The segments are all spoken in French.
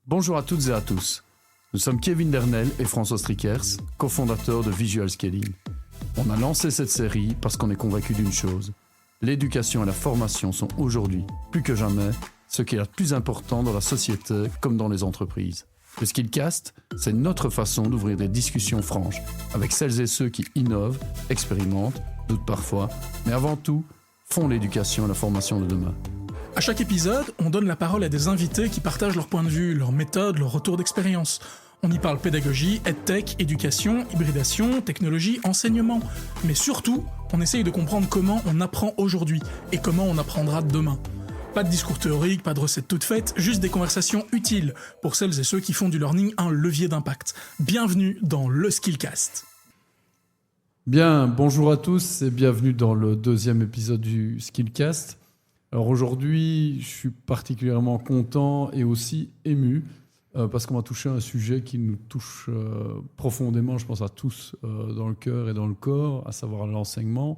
Bonjour à toutes et à tous. Nous sommes Kevin Dernel et François Strickers, cofondateurs de Visual Scaling. On a lancé cette série parce qu'on est convaincu d'une chose. L'éducation et la formation sont aujourd'hui, plus que jamais, ce qui est le plus important dans la société comme dans les entreprises. Le Skillcast, c'est notre façon d'ouvrir des discussions franches avec celles et ceux qui innovent, expérimentent, doutent parfois, mais avant tout, font l'éducation et la formation de demain. À chaque épisode, on donne la parole à des invités qui partagent leur point de vue, leurs méthodes, leur retour d'expérience. On y parle pédagogie, edtech, éducation, hybridation, technologie, enseignement. Mais surtout, on essaye de comprendre comment on apprend aujourd'hui et comment on apprendra demain. Pas de discours théorique, pas de recettes toutes faites, juste des conversations utiles pour celles et ceux qui font du learning un levier d'impact. Bienvenue dans le Skillcast. Bien, bonjour à tous et bienvenue dans le deuxième épisode du Skillcast. Alors aujourd'hui, je suis particulièrement content et aussi ému parce qu'on va toucher un sujet qui nous touche profondément, je pense à tous, dans le cœur et dans le corps, à savoir l'enseignement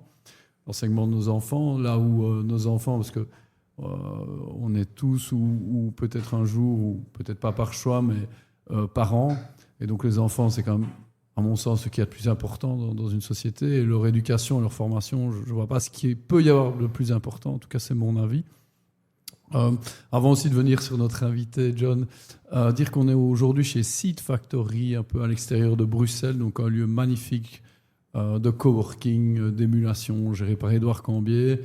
de nos enfants, là où nos enfants, parce que on est tous ou peut-être un jour, ou peut-être pas par choix, mais parents, et donc les enfants, c'est quand même, à mon sens, ce qui est le plus important dans une société, et leur éducation, leur formation, je ne vois pas ce qui peut y avoir le plus important, en tout cas c'est mon avis. Avant aussi de venir sur notre invité John, dire qu'on est aujourd'hui chez Seed Factory, un peu à l'extérieur de Bruxelles, donc un lieu magnifique de coworking, d'émulation, géré par Édouard Cambier,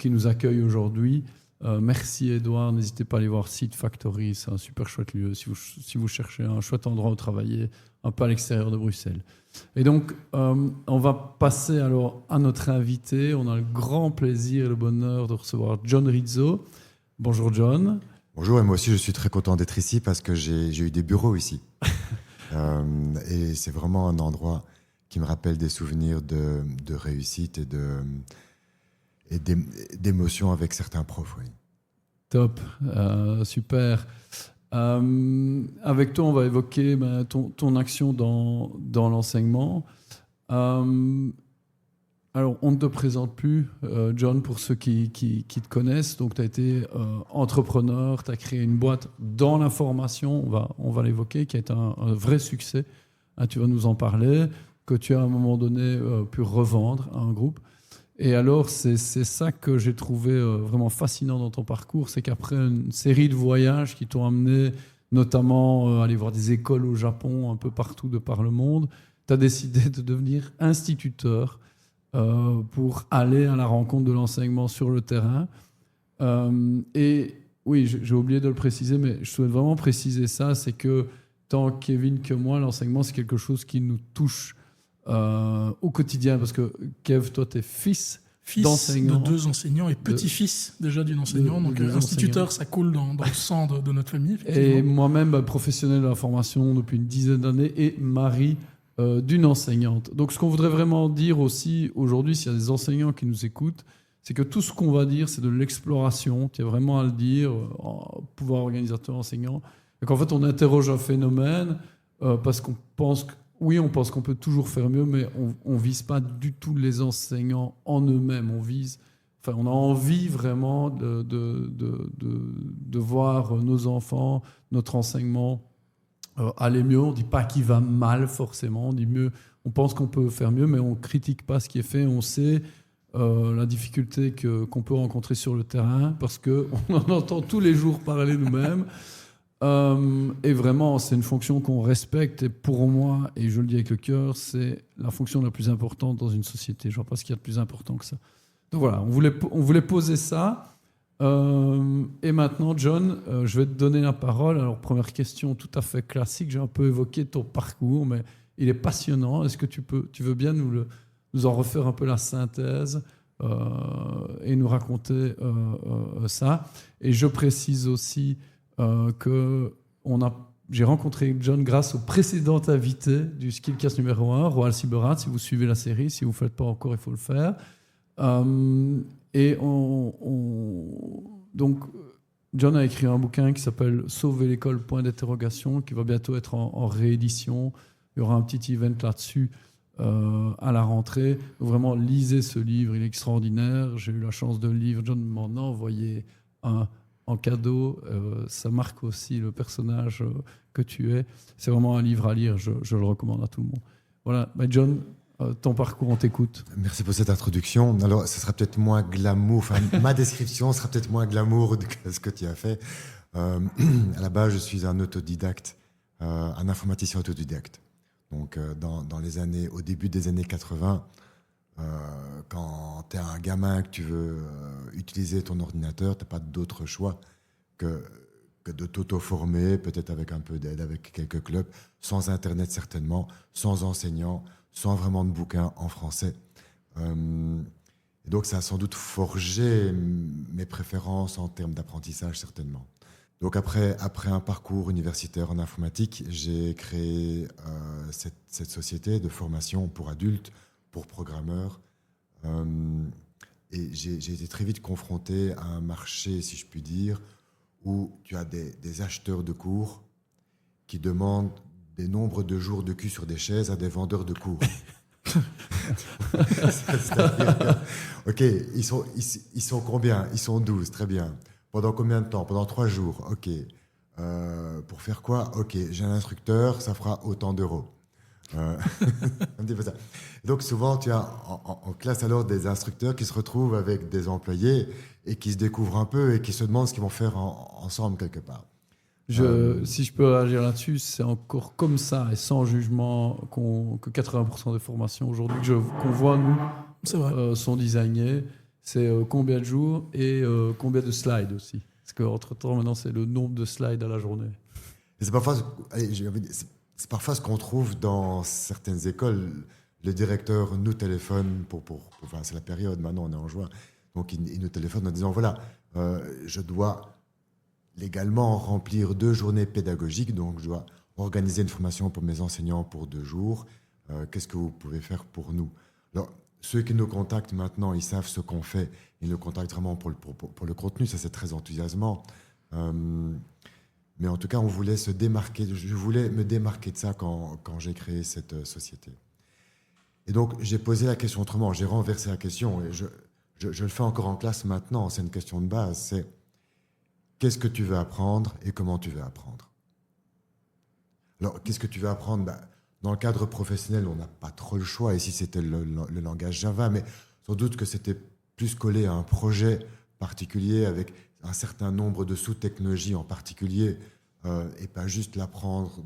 qui nous accueille aujourd'hui. Merci Édouard, n'hésitez pas à aller voir Seed Factory, c'est un super chouette lieu si vous cherchez un chouette endroit où travailler, un peu à l'extérieur de Bruxelles. Et donc, on va passer alors à notre invité. On a le grand plaisir et le bonheur de recevoir John Rizzo. Bonjour John. Bonjour, et moi aussi je suis très content d'être ici parce que j'ai eu des bureaux ici. Et c'est vraiment un endroit qui me rappelle des souvenirs de réussite et d'émotions avec certains profs. Oui. Top, super. Avec toi, on va évoquer ton action dans l'enseignement. Alors, on ne te présente plus, John, pour ceux qui te connaissent. Donc, tu as été entrepreneur, tu as créé une boîte dans la formation, on va l'évoquer, qui a été un vrai succès. Tu vas nous en parler, que tu as à un moment donné pu revendre à un groupe. Et alors, c'est ça que j'ai trouvé vraiment fascinant dans ton parcours, c'est qu'après une série de voyages qui t'ont amené notamment aller voir des écoles au Japon, un peu partout de par le monde, tu as décidé de devenir instituteur pour aller à la rencontre de l'enseignement sur le terrain. Et oui, j'ai oublié de le préciser, mais je souhaite vraiment préciser ça, c'est que tant Kevin que moi, l'enseignement, c'est quelque chose qui nous touche au quotidien, parce que Kev, toi, t'es fils de deux enseignants et petit-fils déjà d'une enseignante. Donc instituteur, ça coule dans le sang de notre famille. Et moi-même, professionnel de la formation depuis une dizaine d'années et mari d'une enseignante. Donc ce qu'on voudrait vraiment dire aussi aujourd'hui, s'il y a des enseignants qui nous écoutent, c'est que tout ce qu'on va dire, c'est de l'exploration. Tu as vraiment à le dire, pouvoir organisateur, enseignant. Et qu'en fait, on interroge un phénomène parce qu'on pense on pense qu'on peut toujours faire mieux, mais on ne vise pas du tout les enseignants en eux-mêmes. On a envie vraiment de voir nos enfants, notre enseignement aller mieux. On ne dit pas qu'il va mal forcément, on dit mieux. On pense qu'on peut faire mieux, mais on ne critique pas ce qui est fait. On sait la difficulté qu'on peut rencontrer sur le terrain parce qu'on en entend tous les jours parler nous-mêmes. Et vraiment, c'est une fonction qu'on respecte. Et pour moi, et je le dis avec le cœur, c'est la fonction la plus importante dans une société. Je ne vois pas ce qu'il y a de plus important que ça. Donc voilà, on voulait poser ça. Et maintenant, John, je vais te donner la parole. Alors, première question tout à fait classique. J'ai un peu évoqué ton parcours, mais il est passionnant. Est-ce que tu veux bien nous en refaire un peu la synthèse et nous raconter ça? Et je précise aussi que j'ai rencontré John grâce au précédent invité du Skillcast numéro 1, Roald Siberat. Si vous suivez la série, si vous ne le faites pas encore, il faut le faire. Et donc, John a écrit un bouquin qui s'appelle « Sauver l'école, point d'interrogation », qui va bientôt être en réédition. Il y aura un petit event là-dessus à la rentrée. Donc vraiment, lisez ce livre, il est extraordinaire. J'ai eu la chance de le lire. John m'en a envoyé un en cadeau. Ça marque aussi le personnage que tu es. C'est vraiment un livre à lire, je le recommande à tout le monde. Voilà, John, ton parcours, on t'écoute. Merci pour cette introduction. Alors, ce sera peut-être moins glamour, enfin, ma description sera peut-être moins glamour que ce que tu as fait. À la base, je suis un autodidacte, un informaticien autodidacte. Donc, au début des années 80, quand tu es un gamin que tu veux utiliser ton ordinateur, tu n'as pas d'autre choix que de t'auto-former, peut-être avec un peu d'aide, avec quelques clubs, sans Internet certainement, sans enseignants, sans vraiment de bouquins en français. Et donc, ça a sans doute forgé mes préférences en termes d'apprentissage, certainement. Donc, après un parcours universitaire en informatique, j'ai créé cette société de formation pour adultes, pour programmeurs. Et j'ai été très vite confronté à un marché, si je puis dire, où tu as des acheteurs de cours qui demandent des nombres de jours de cul sur des chaises à des vendeurs de cours. C'est-à-dire que, OK, ils sont combien? Ils sont 12, très bien. Pendant combien de temps? Pendant 3 jours. OK. Pour faire quoi? OK, j'ai un instructeur, ça fera autant d'euros. Un petit peu ça. Donc souvent, tu as en classe alors des instructeurs qui se retrouvent avec des employés et qui se découvrent un peu et qui se demandent ce qu'ils vont faire ensemble quelque part. Si je peux réagir là-dessus, c'est encore comme ça et sans jugement que 80% des formations aujourd'hui qu'on voit, nous, sont designées. C'est combien de jours et combien de slides aussi. Parce qu'entre-temps, maintenant, c'est le nombre de slides à la journée. Et c'est parfois ce qu'on trouve dans certaines écoles. Le directeur nous téléphone enfin, c'est la période, maintenant on est en juin, donc il nous téléphone en disant voilà, je dois légalement remplir 2 journées pédagogiques, donc je dois organiser une formation pour mes enseignants pour 2 jours. Qu'est-ce que vous pouvez faire pour nous? Alors, ceux qui nous contactent maintenant, ils savent ce qu'on fait. Ils nous contactent vraiment pour le contenu, ça c'est très enthousiasmant. Mais en tout cas, on voulait se démarquer. Je voulais me démarquer de ça quand j'ai créé cette société. Et donc, j'ai posé la question autrement. J'ai renversé la question et je le fais encore en classe maintenant. C'est une question de base. C'est qu'est-ce que tu veux apprendre et comment tu veux apprendre? Alors, qu'est-ce que tu veux apprendre? Dans le cadre professionnel, on n'a pas trop le choix. Ici, c'était le langage Java, mais sans doute que c'était plus collé à un projet particulier avec un certain nombre de sous-technologies en particulier et pas juste l'apprendre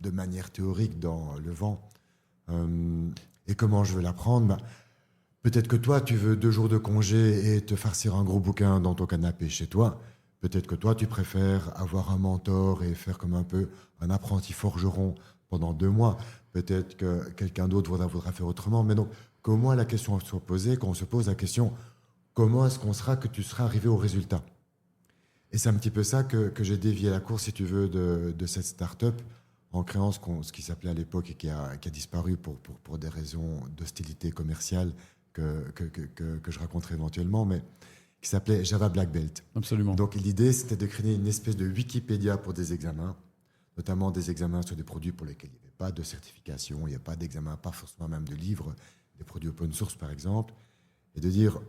de manière théorique dans le vent. Et comment je veux l'apprendre? Peut-être que toi, tu veux 2 jours de congé et te farcir un gros bouquin dans ton canapé chez toi. Peut-être que toi, tu préfères avoir un mentor et faire comme un peu un apprenti forgeron pendant 2 mois. Peut-être que quelqu'un d'autre voudra faire autrement. Mais donc, qu'au moins la question soit posée, qu'on se pose la question comment est-ce que tu seras arrivé au résultat? Et c'est un petit peu ça que j'ai dévié la course, si tu veux, de cette start-up en créant ce qui s'appelait à l'époque et qui a disparu pour des raisons d'hostilité commerciale que je raconterai éventuellement, mais qui s'appelait Java Black Belt. Absolument. Donc l'idée, c'était de créer une espèce de Wikipédia pour des examens, notamment des examens sur des produits pour lesquels il n'y avait pas de certification, il n'y a pas d'examen, pas forcément même de livres, des produits open source par exemple, et de dire,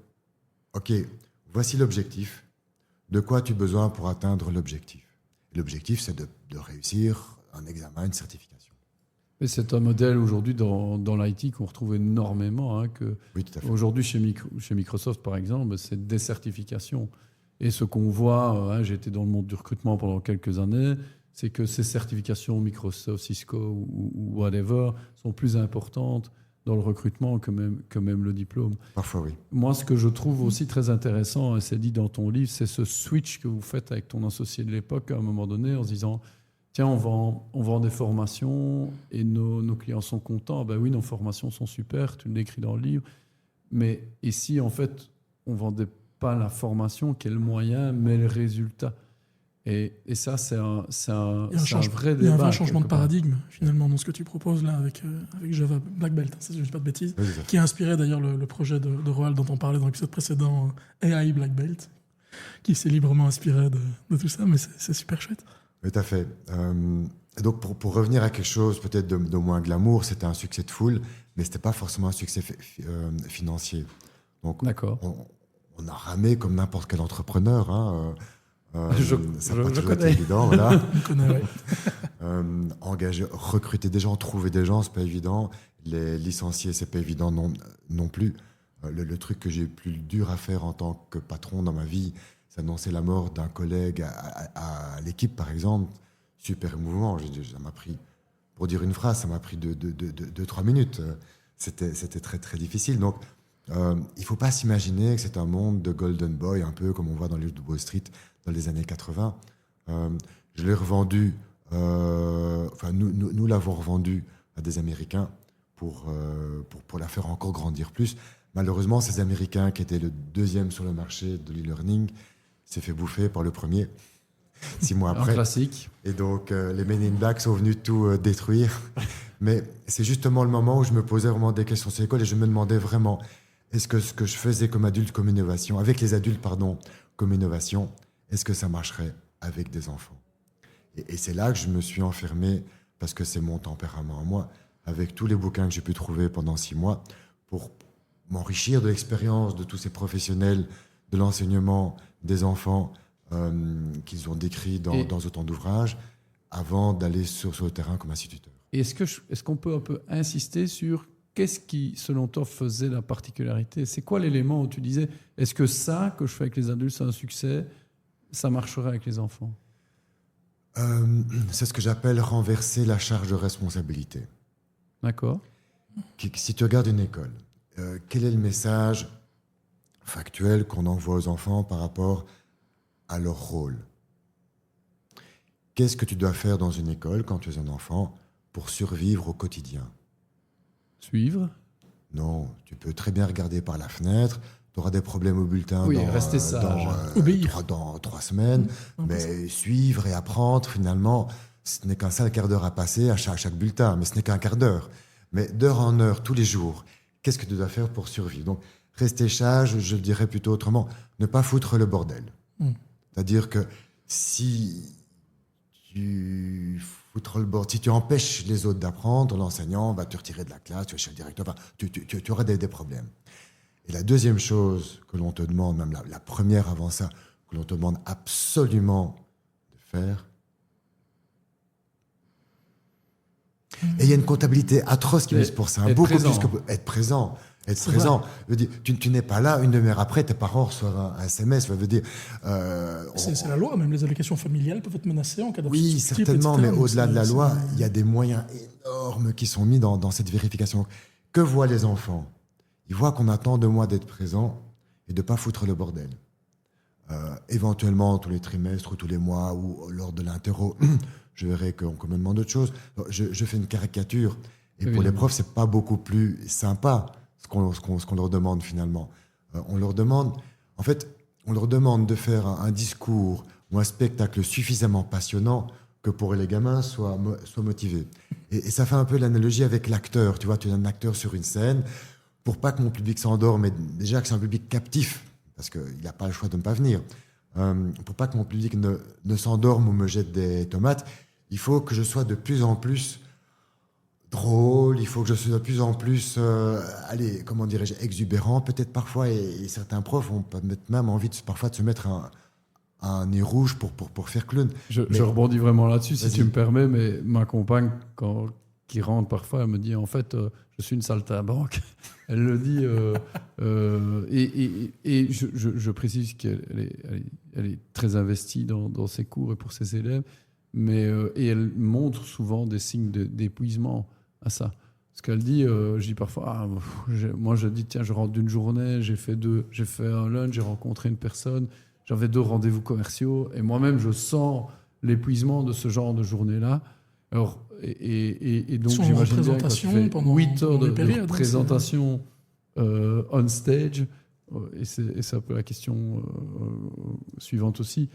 OK, voici l'objectif, de quoi as-tu besoin pour atteindre l'objectif? L'objectif, c'est de réussir un examen, une certification. Et c'est un modèle aujourd'hui dans l'IT qu'on retrouve énormément. Oui, tout à fait. Aujourd'hui, chez Microsoft, par exemple, c'est des certifications. Et ce qu'on voit, j'ai été dans le monde du recrutement pendant quelques années, c'est que ces certifications Microsoft, Cisco ou whatever sont plus importantes dans le recrutement que même le diplôme. Parfois, oui. Moi, ce que je trouve aussi très intéressant, et c'est dit dans ton livre, c'est ce switch que vous faites avec ton associé de l'époque à un moment donné en se disant tiens, on vend des formations et nos clients sont contents. Ben oui, nos formations sont super, tu l'écris dans le livre. Mais ici, en fait, on ne vendait pas la formation qui est le moyen, mais le résultat. Et ça, c'est un vrai débat. Il y a un vrai changement de paradigme, finalement, dans ce que tu proposes là avec Java Black Belt, si je ne dis pas de bêtises, Oui, qui a inspiré d'ailleurs le projet de Roald dont on parlait dans l'épisode précédent, AI Black Belt, qui s'est librement inspiré de tout ça, mais c'est super chouette. Tout à fait. Donc, pour revenir à quelque chose peut-être de moins glamour, c'était un succès de foule, mais ce n'était pas forcément un succès financier. Donc, d'accord. On a ramé comme n'importe quel entrepreneur. Ça n'a pas toujours été connais. évident, voilà. On connaît, ouais. Recruter des gens, trouver des gens, c'est pas évident. Les licencier, c'est pas évident non plus. Le truc que j'ai eu plus dur à faire en tant que patron dans ma vie, c'est annoncer la mort d'un collègue à l'équipe, par exemple. Super émouvant. Ça m'a pris, pour dire une phrase, ça m'a pris 2-3 minutes. C'était très, très difficile. Donc, il ne faut pas s'imaginer que c'est un monde de golden boy, un peu comme on voit dans les Wall Street dans les années 80. Je l'ai revendu, nous l'avons revendu à des Américains pour la faire encore grandir plus. Malheureusement, ces Américains, qui étaient le deuxième sur le marché de l'e-learning, s'est fait bouffer par le premier, 6 mois après. Un classique. Et donc, les Men in Black sont venus tout détruire. Mais c'est justement le moment où je me posais vraiment des questions sur l'école et je me demandais vraiment, est-ce que ce que je faisais comme adulte, comme innovation, avec les adultes, comme innovation, est-ce que ça marcherait avec des enfants ? Et c'est là que je me suis enfermé, parce que c'est mon tempérament à moi, avec tous les bouquins que j'ai pu trouver pendant 6 mois, pour m'enrichir de l'expérience de tous ces professionnels de l'enseignement des enfants qu'ils ont décrits dans autant d'ouvrages, avant d'aller sur le terrain comme instituteur. Et est-ce qu'on peut un peu insister sur qu'est-ce qui, selon toi, faisait la particularité ? C'est quoi l'élément où tu disais, est-ce que ça que je fais avec les adultes, c'est un succès, ça marcherait avec les enfants ? C'est ce que j'appelle renverser la charge de responsabilité. D'accord. Si tu regardes une école, quel est le message factuel qu'on envoie aux enfants par rapport à leur rôle ? Qu'est-ce que tu dois faire dans une école quand tu es un enfant pour survivre au quotidien ? Suivre ? Non, tu peux très bien regarder par la fenêtre, tu auras des problèmes au bulletin rester sage. Obéir. dans 3 semaines, mais suivre et apprendre, finalement, ce n'est qu'un seul quart d'heure à passer à chaque bulletin, mais ce n'est qu'un quart d'heure. Mais d'heure en heure, tous les jours, qu'est-ce que tu dois faire pour survivre ? Donc, rester sage, je le dirais plutôt autrement, ne pas foutre le bordel. C'est-à-dire que si tu si tu empêches les autres d'apprendre, l'enseignant va te retirer de la classe, tu vas chez le directeur, enfin, tu auras des problèmes. Et la deuxième chose que l'on te demande, même la première avant ça, que l'on te demande absolument de faire, et il y a une comptabilité atroce qui est mise pour ça, beaucoup présent. plus que être présent. Être présent. Je veux dire, tu n'es pas là, une demi-heure après, tes parents reçoivent un SMS. Ça veut dire, c'est la loi, même les allocations familiales peuvent être menacées en cas d'absence. oui, certainement, mais au-delà de la loi, il y a des moyens énormes qui sont mis dans cette vérification. Que voient les enfants ? Ils voient qu'on attend de moi d'être présent et de ne pas foutre le bordel. Éventuellement, tous les trimestres ou tous les mois ou lors de l'interro, je verrai qu'on me demande autre chose. Je fais une caricature. Et pour les profs, ce n'est pas beaucoup plus sympa ce qu'on leur demande finalement. On leur demande de faire un discours ou un spectacle suffisamment passionnant que pour les gamins soient motivés. Et ça fait un peu l'analogie avec l'acteur. Tu vois, tu es un acteur sur une scène. Pour pas que mon public s'endorme, mais déjà que c'est un public captif, parce qu'il n'a pas le choix de ne pas venir, pour pas que mon public ne s'endorme ou me jette des tomates, il faut que je sois de plus en plus drôle, il faut que je sois de plus en plus, exubérant peut-être parfois, et certains profs ont même envie parfois de se mettre un nez rouge pour faire clown. Je rebondis vraiment là-dessus, si tu me permets, mais ma compagne, qui rentre parfois, elle me dit, en fait, je suis une saltimbanque. Elle le dit, et je précise qu'elle est très investie dans ses cours et pour ses élèves, et elle montre souvent des signes d'épuisement à ça. Ce qu'elle dit, je dis parfois, moi je dis, tiens, je rentre d'une journée, j'ai fait un lunch, j'ai rencontré une personne, j'avais 2 rendez-vous commerciaux, et moi-même je sens l'épuisement de ce genre de journée-là. Alors, et donc j'imagine bien quand tu fais 8 heures de présentation on stage, et c'est un peu la question suivante aussi.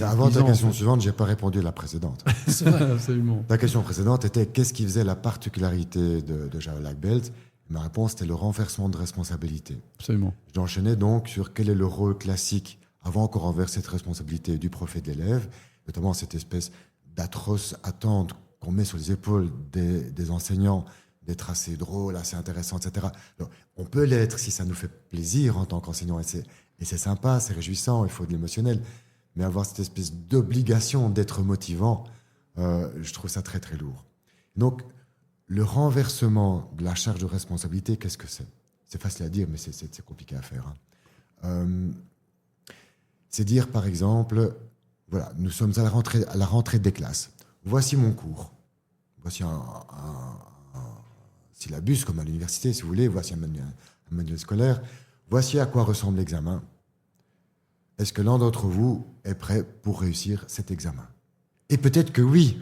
Avant ta question suivante, je n'ai pas répondu à la précédente. C'est vrai. Absolument. Ta question précédente était qu'est-ce qui faisait la particularité de Java Black Belt ? Ma réponse était le renversement de responsabilité. Absolument. J'enchaînais donc sur quel est le rôle classique, avant qu'on renverse cette responsabilité du prof et de l'élève, notamment cette espèce d'atroce attente qu'on met sur les épaules des enseignants d'être assez drôle, assez intéressant, etc. Donc, on peut l'être si ça nous fait plaisir en tant qu'enseignant, et c'est sympa, c'est réjouissant, il faut de l'émotionnel. mais avoir cette espèce d'obligation d'être motivant, je trouve ça très très lourd. Donc, le renversement de la charge de responsabilité, qu'est-ce que c'est ? C'est facile à dire, mais c'est compliqué à faire. C'est dire, par exemple, voilà, nous sommes à la rentrée des classes. Voici mon cours. Voici un syllabus, comme à l'université, si vous voulez. Voici un manuel scolaire. Voici à quoi ressemble l'examen. Est-ce que l'un d'entre vous est prêt pour réussir cet examen ? Et peut-être que oui.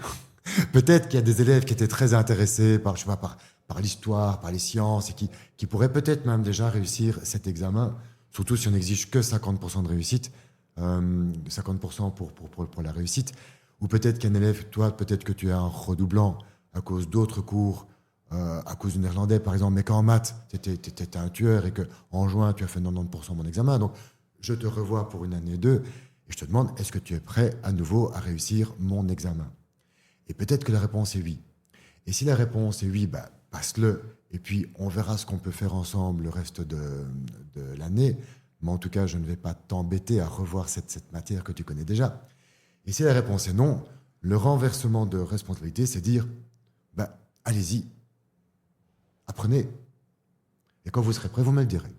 Peut-être qu'il y a des élèves qui étaient très intéressés par l'histoire, par les sciences, et qui pourraient peut-être même déjà réussir cet examen, surtout si on n'exige que 50% de réussite, 50% pour la réussite. Ou peut-être qu'un élève, toi, peut-être que tu es un redoublant à cause d'autres cours, à cause du néerlandais, par exemple, mais qu'en maths, tu étais un tueur et qu'en juin, tu as fait 90% de mon examen. Donc, je te revois pour une année 2 et je te demande, est-ce que tu es prêt à nouveau à réussir mon examen ? Et peut-être que la réponse est oui. Et si la réponse est oui, passe-le. Et puis, on verra ce qu'on peut faire ensemble le reste de l'année. Mais en tout cas, je ne vais pas t'embêter à revoir cette matière que tu connais déjà. Et si la réponse est non, le renversement de responsabilité, c'est dire, allez-y, apprenez. Et quand vous serez prêt, vous me le direz.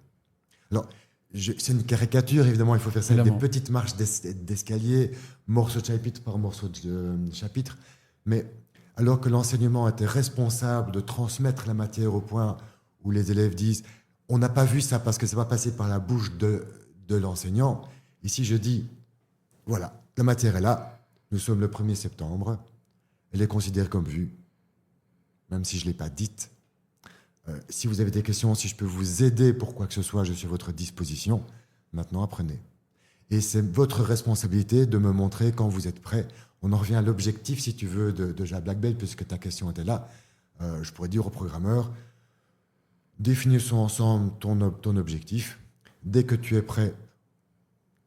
Alors, c'est une caricature, évidemment, il faut faire ça avec des petites marches d'escalier, morceau de chapitre par morceau de chapitre. Mais alors que l'enseignement était responsable de transmettre la matière au point où les élèves disent « on n'a pas vu ça parce que ça va passer par la bouche de l'enseignant », ici je dis « voilà, la matière est là, nous sommes le 1er septembre, elle est considérée comme vue, même si je ne l'ai pas dite. Si vous avez des questions, si je peux vous aider pour quoi que ce soit, je suis à votre disposition. Maintenant, apprenez. » Et c'est votre responsabilité de me montrer quand vous êtes prêt. On en revient à l'objectif, si tu veux, de Java Black Belt, puisque ta question était là. Je pourrais dire aux programmeurs, définissons ensemble ton objectif. Dès que tu es prêt,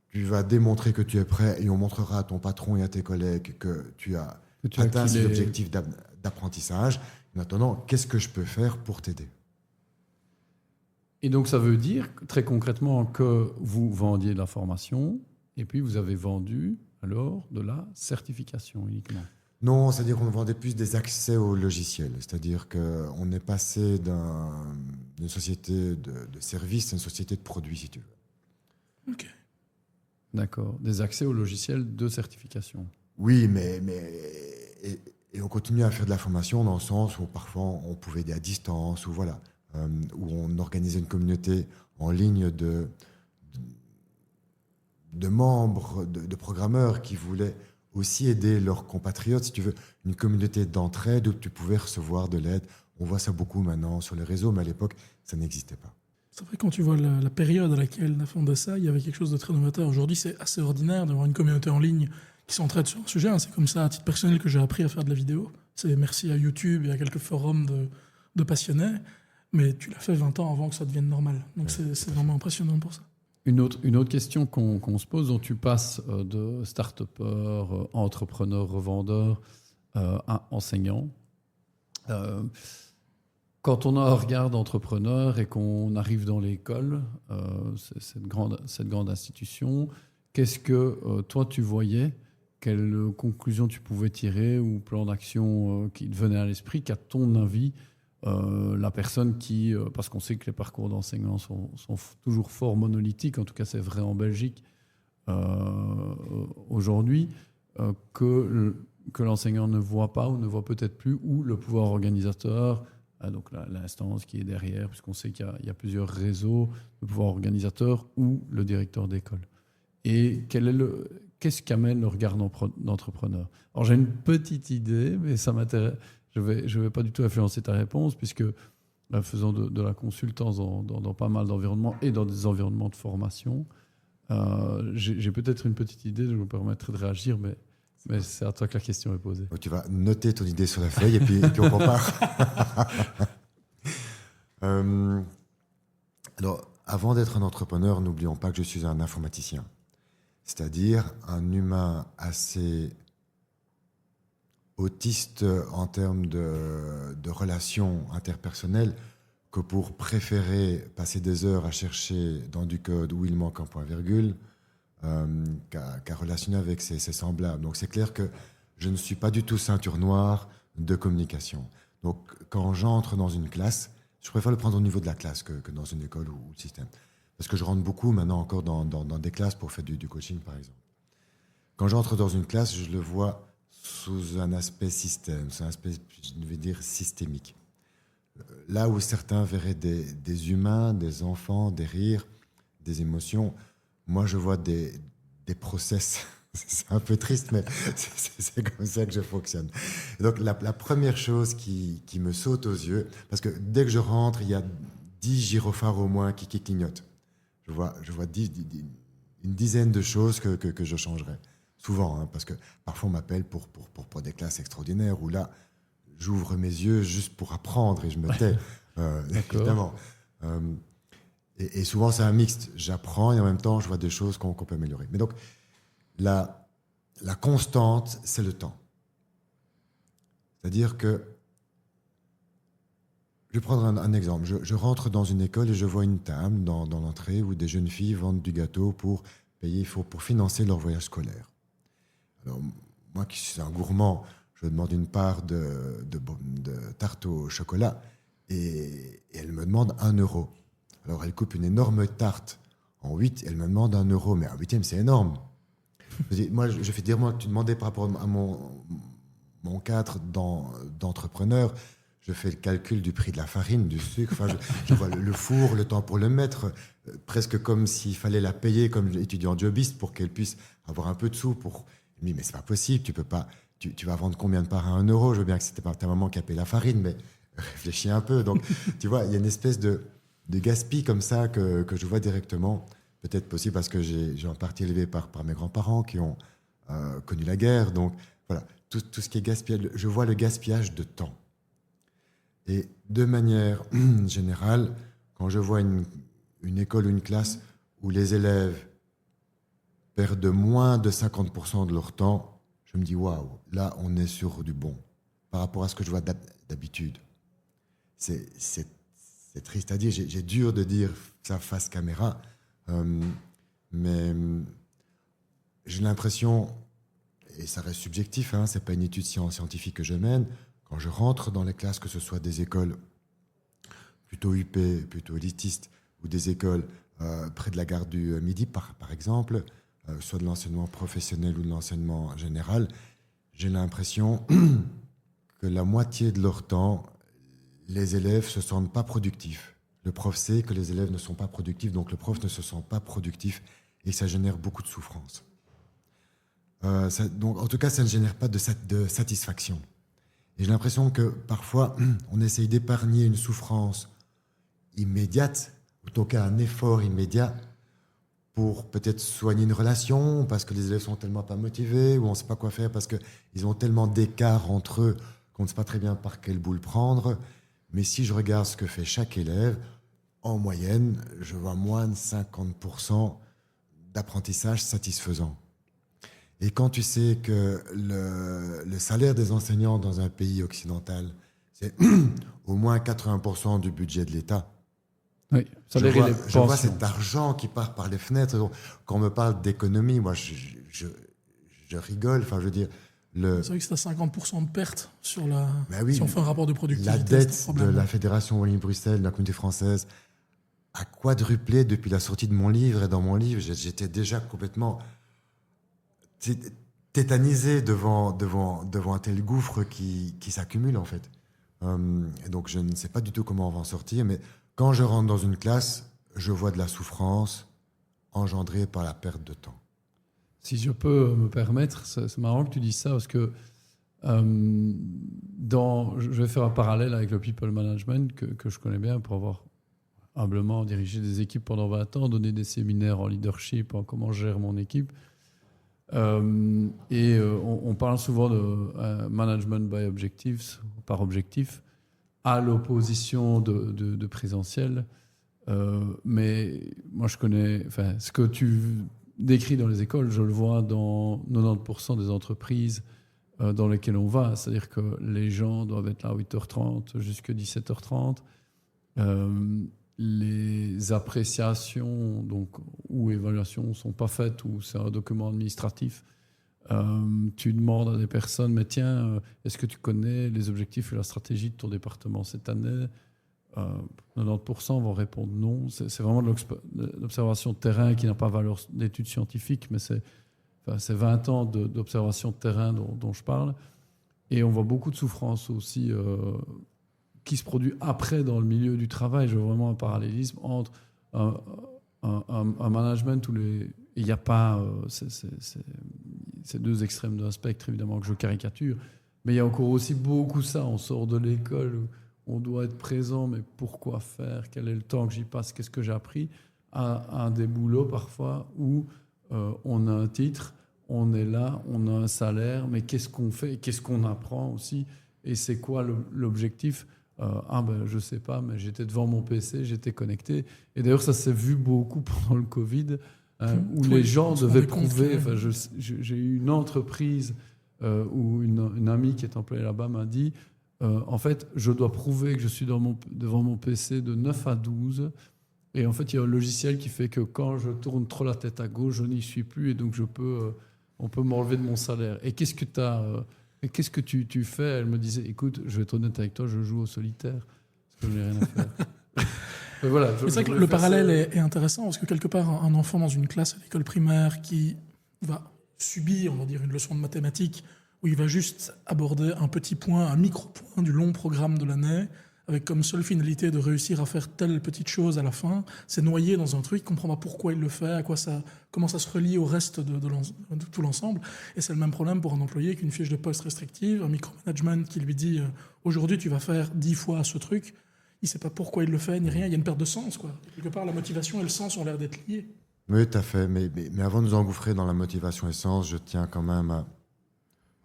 tu vas démontrer que tu es prêt et on montrera à ton patron et à tes collègues que tu as atteint cet objectif d'apprentissage. En attendant, qu'est-ce que je peux faire pour t'aider ? Et donc, ça veut dire, très concrètement, que vous vendiez de la formation et puis vous avez vendu, alors, de la certification uniquement. Non, c'est-à-dire qu'on vendait plus des accès au logiciel. C'est-à-dire qu'on est passé d'une société de services à une société de produits, si tu veux. Ok. D'accord. Des accès au logiciel de certification. Oui, et on continue à faire de la formation dans le sens où parfois on pouvait aider à distance, ou voilà, où on organisait une communauté en ligne de membres, de programmeurs qui voulaient aussi aider leurs compatriotes, si tu veux, une communauté d'entraide où tu pouvais recevoir de l'aide. On voit ça beaucoup maintenant sur les réseaux, mais à l'époque, ça n'existait pas. C'est vrai, quand tu vois la période à laquelle on a fondé ça, il y avait quelque chose de très novateur. Aujourd'hui, c'est assez ordinaire d'avoir une communauté en ligne qui s'entraide sur un sujet. C'est comme ça, à titre personnel, que j'ai appris à faire de la vidéo. C'est merci à YouTube et à quelques forums de passionnés. Mais tu l'as fait 20 ans avant que ça devienne normal. Donc c'est vraiment impressionnant pour ça. Une autre question qu'on se pose, dont tu passes de start-upper, entrepreneur, revendeur à enseignant. Quand on a un regard d'entrepreneur et qu'on arrive dans l'école, cette grande institution, qu'est-ce que toi tu voyais ? Quelle conclusion tu pouvais tirer ou plan d'action qui te venait à l'esprit qu'à ton avis, la personne qui... parce qu'on sait que les parcours d'enseignants sont toujours fort monolithiques, en tout cas c'est vrai en Belgique aujourd'hui, que l'enseignant ne voit pas ou ne voit peut-être plus, ou le pouvoir organisateur, donc l'instance qui est derrière, puisqu'on sait qu'il y a plusieurs réseaux, le pouvoir organisateur ou le directeur d'école. Et qu'est-ce qu'amène le regard d'entrepreneur ? Alors j'ai une petite idée, mais ça m'intéresse. Je vais pas du tout influencer ta réponse, puisque faisant de la consultance dans pas mal d'environnements et dans des environnements de formation, j'ai peut-être une petite idée, je me permettrai de réagir, mais c'est à toi que la question est posée. Donc tu vas noter ton idée sur la feuille et puis on compare. Alors, avant d'être un entrepreneur, n'oublions pas que je suis un informaticien. C'est-à-dire un humain assez autiste en termes de relations interpersonnelles que pour préférer passer des heures à chercher dans du code où il manque un point-virgule, qu'à relationner avec ses semblables. Donc c'est clair que je ne suis pas du tout ceinture noire de communication. Donc quand j'entre dans une classe, je préfère le prendre au niveau de la classe que dans une école ou le système. Parce que je rentre beaucoup maintenant encore dans des classes pour faire du coaching, par exemple. Quand j'entre dans une classe, je le vois sous un aspect système, sous un aspect, je vais dire, systémique. Là où certains verraient des humains, des enfants, des rires, des émotions, moi je vois des process. C'est un peu triste, mais c'est comme ça que je fonctionne. Et donc la première chose qui me saute aux yeux, parce que dès que je rentre, il y a 10 gyrophares au moins qui clignotent. Je vois une dizaine de choses que je changerais. Souvent, hein, parce que parfois on m'appelle pour des classes extraordinaires où là, j'ouvre mes yeux juste pour apprendre et je me tais, évidemment. Et souvent, c'est un mixte. J'apprends et en même temps, je vois des choses qu'on peut améliorer. Mais donc, la constante, c'est le temps. C'est-à-dire que, je vais prendre un exemple. Je rentre dans une école et je vois une table dans l'entrée où des jeunes filles vendent du gâteau pour financer leur voyage scolaire. Alors, moi qui suis un gourmand, je demande une part de tarte au chocolat et elle me demande 1 euro. Alors, elle coupe une énorme tarte en 8 et elle me demande 1 euro. Mais un 8e, c'est énorme. Moi, je fais dire, moi, que tu demandais par rapport à mon cadre d'entrepreneur, je fais le calcul du prix de la farine, du sucre, enfin, je vois le four, le temps pour le mettre, presque comme s'il fallait la payer comme étudiant jobiste pour qu'elle puisse avoir un peu de sous. Je me dis, mais c'est pas possible, tu peux pas, tu vas vendre combien de parts à 1 euro? Je veux bien que c'était pas ta maman qui a payé la farine, mais réfléchis un peu. Donc, tu vois, il y a une espèce de gaspille comme ça que je vois directement. Peut-être possible parce que j'ai en partie élevé par mes grands-parents qui ont connu la guerre. Donc, voilà, tout ce qui est gaspillage, je vois le gaspillage de temps. Et de manière générale, quand je vois une école ou une classe où les élèves perdent moins de 50% de leur temps, je me dis, waouh, là, on est sur du bon par rapport à ce que je vois d'habitude. C'est triste à dire, j'ai dur de dire ça face caméra, mais j'ai l'impression, et ça reste subjectif, hein, c'est pas une étude scientifique que je mène, quand je rentre dans les classes, que ce soit des écoles plutôt UP, plutôt élitistes, ou des écoles près de la gare du Midi, par exemple, soit de l'enseignement professionnel ou de l'enseignement général, j'ai l'impression que la moitié de leur temps, les élèves ne se sentent pas productifs. Le prof sait que les élèves ne sont pas productifs, donc le prof ne se sent pas productif et ça génère beaucoup de souffrance. Donc, en tout cas, ça ne génère pas de satisfaction. Et j'ai l'impression que parfois, on essaye d'épargner une souffrance immédiate, ou en tout cas un effort immédiat, pour peut-être soigner une relation, parce que les élèves sont tellement pas motivés, ou on ne sait pas quoi faire, parce qu'ils ont tellement d'écart entre eux qu'on ne sait pas très bien par quelle boule prendre. Mais si je regarde ce que fait chaque élève, en moyenne, je vois moins de 50% d'apprentissage satisfaisant. Et quand tu sais que le salaire des enseignants dans un pays occidental, c'est au moins 80% du budget de l'État, oui, je vois cet argent qui part par les fenêtres. Donc, quand on me parle d'économie, moi, je rigole. Enfin, je veux dire... C'est vrai que c'est à 50% de perte sur oui, si on fait un rapport de productivité. La dette de la Fédération Wallonie-Bruxelles, de la Communauté française, a quadruplé depuis la sortie de mon livre. Et dans mon livre, j'étais déjà complètement tétanisé devant un tel gouffre qui s'accumule, en fait. Et donc, je ne sais pas du tout comment on va en sortir, mais quand je rentre dans une classe, je vois de la souffrance engendrée par la perte de temps. Si je peux me permettre, c'est marrant que tu dises ça, parce que je vais faire un parallèle avec le people management que je connais bien pour avoir humblement dirigé des équipes pendant 20 ans, donné des séminaires en leadership, en comment je gère mon équipe. On parle souvent de management by objectives, par objectif, à l'opposition de présentiel. Mais moi, je connais... ce que tu décrit dans les écoles, je le vois dans 90% des entreprises dans lesquelles on va. C'est-à-dire que les gens doivent être là à 8h30 jusqu'à 17h30. les appréciations ou évaluations ne sont pas faites, ou c'est un document administratif, tu demandes à des personnes, mais tiens, est-ce que tu connais les objectifs et la stratégie de ton département cette année ? 90% vont répondre non. C'est vraiment de l'observation de terrain qui n'a pas valeur d'études scientifiques, mais c'est 20 ans d'observation de terrain dont je parle. Et on voit beaucoup de souffrance aussi qui se produit après dans le milieu du travail. Je vois vraiment un parallélisme entre un management où il n'y a pas... c'est deux extrêmes d'un spectre, évidemment, que je caricature. Mais il y a encore aussi beaucoup ça. On sort de l'école où on doit être présent, mais pourquoi faire ? Quel est le temps que j'y passe ? Qu'est-ce que j'ai appris ? À des boulots, parfois, où on a un titre, on est là, on a un salaire, mais qu'est-ce qu'on fait ? Qu'est-ce qu'on apprend aussi ? Et c'est quoi l'objectif ? Je ne sais pas, mais j'étais devant mon PC, j'étais connecté. Et d'ailleurs, ça s'est vu beaucoup pendant le Covid, où les gens devaient prouver. J'ai eu une entreprise où une amie qui est employée là-bas m'a dit en fait, je dois prouver que je suis devant mon PC de 9 à 12. Et en fait, il y a un logiciel qui fait que quand je tourne trop la tête à gauche, je n'y suis plus. Et donc, on peut m'enlever de mon salaire. Et qu'est-ce que tu fais ? Elle me disait, écoute, je vais être honnête avec toi, je joue au solitaire. Parce que je n'ai rien à faire. Voilà, c'est vrai que le parallèle est intéressant, parce que quelque part, un enfant dans une classe à l'école primaire qui va subir, on va dire, une leçon de mathématiques, où il va juste aborder un petit point, un micro-point du long programme de l'année, avec comme seule finalité de réussir à faire telle petite chose à la fin, c'est noyé dans un truc, il ne comprend pas pourquoi il le fait, comment ça se relie au reste de tout l'ensemble. Et c'est le même problème pour un employé qu'une fiche de poste restrictive, un micromanagement qui lui dit aujourd'hui tu vas faire 10 fois ce truc, il ne sait pas pourquoi il le fait, ni rien, il y a une perte de sens, quoi. Quelque part, la motivation et le sens ont l'air d'être liés. Oui, tout à fait, mais avant de nous engouffrer dans la motivation et le sens, je tiens quand même à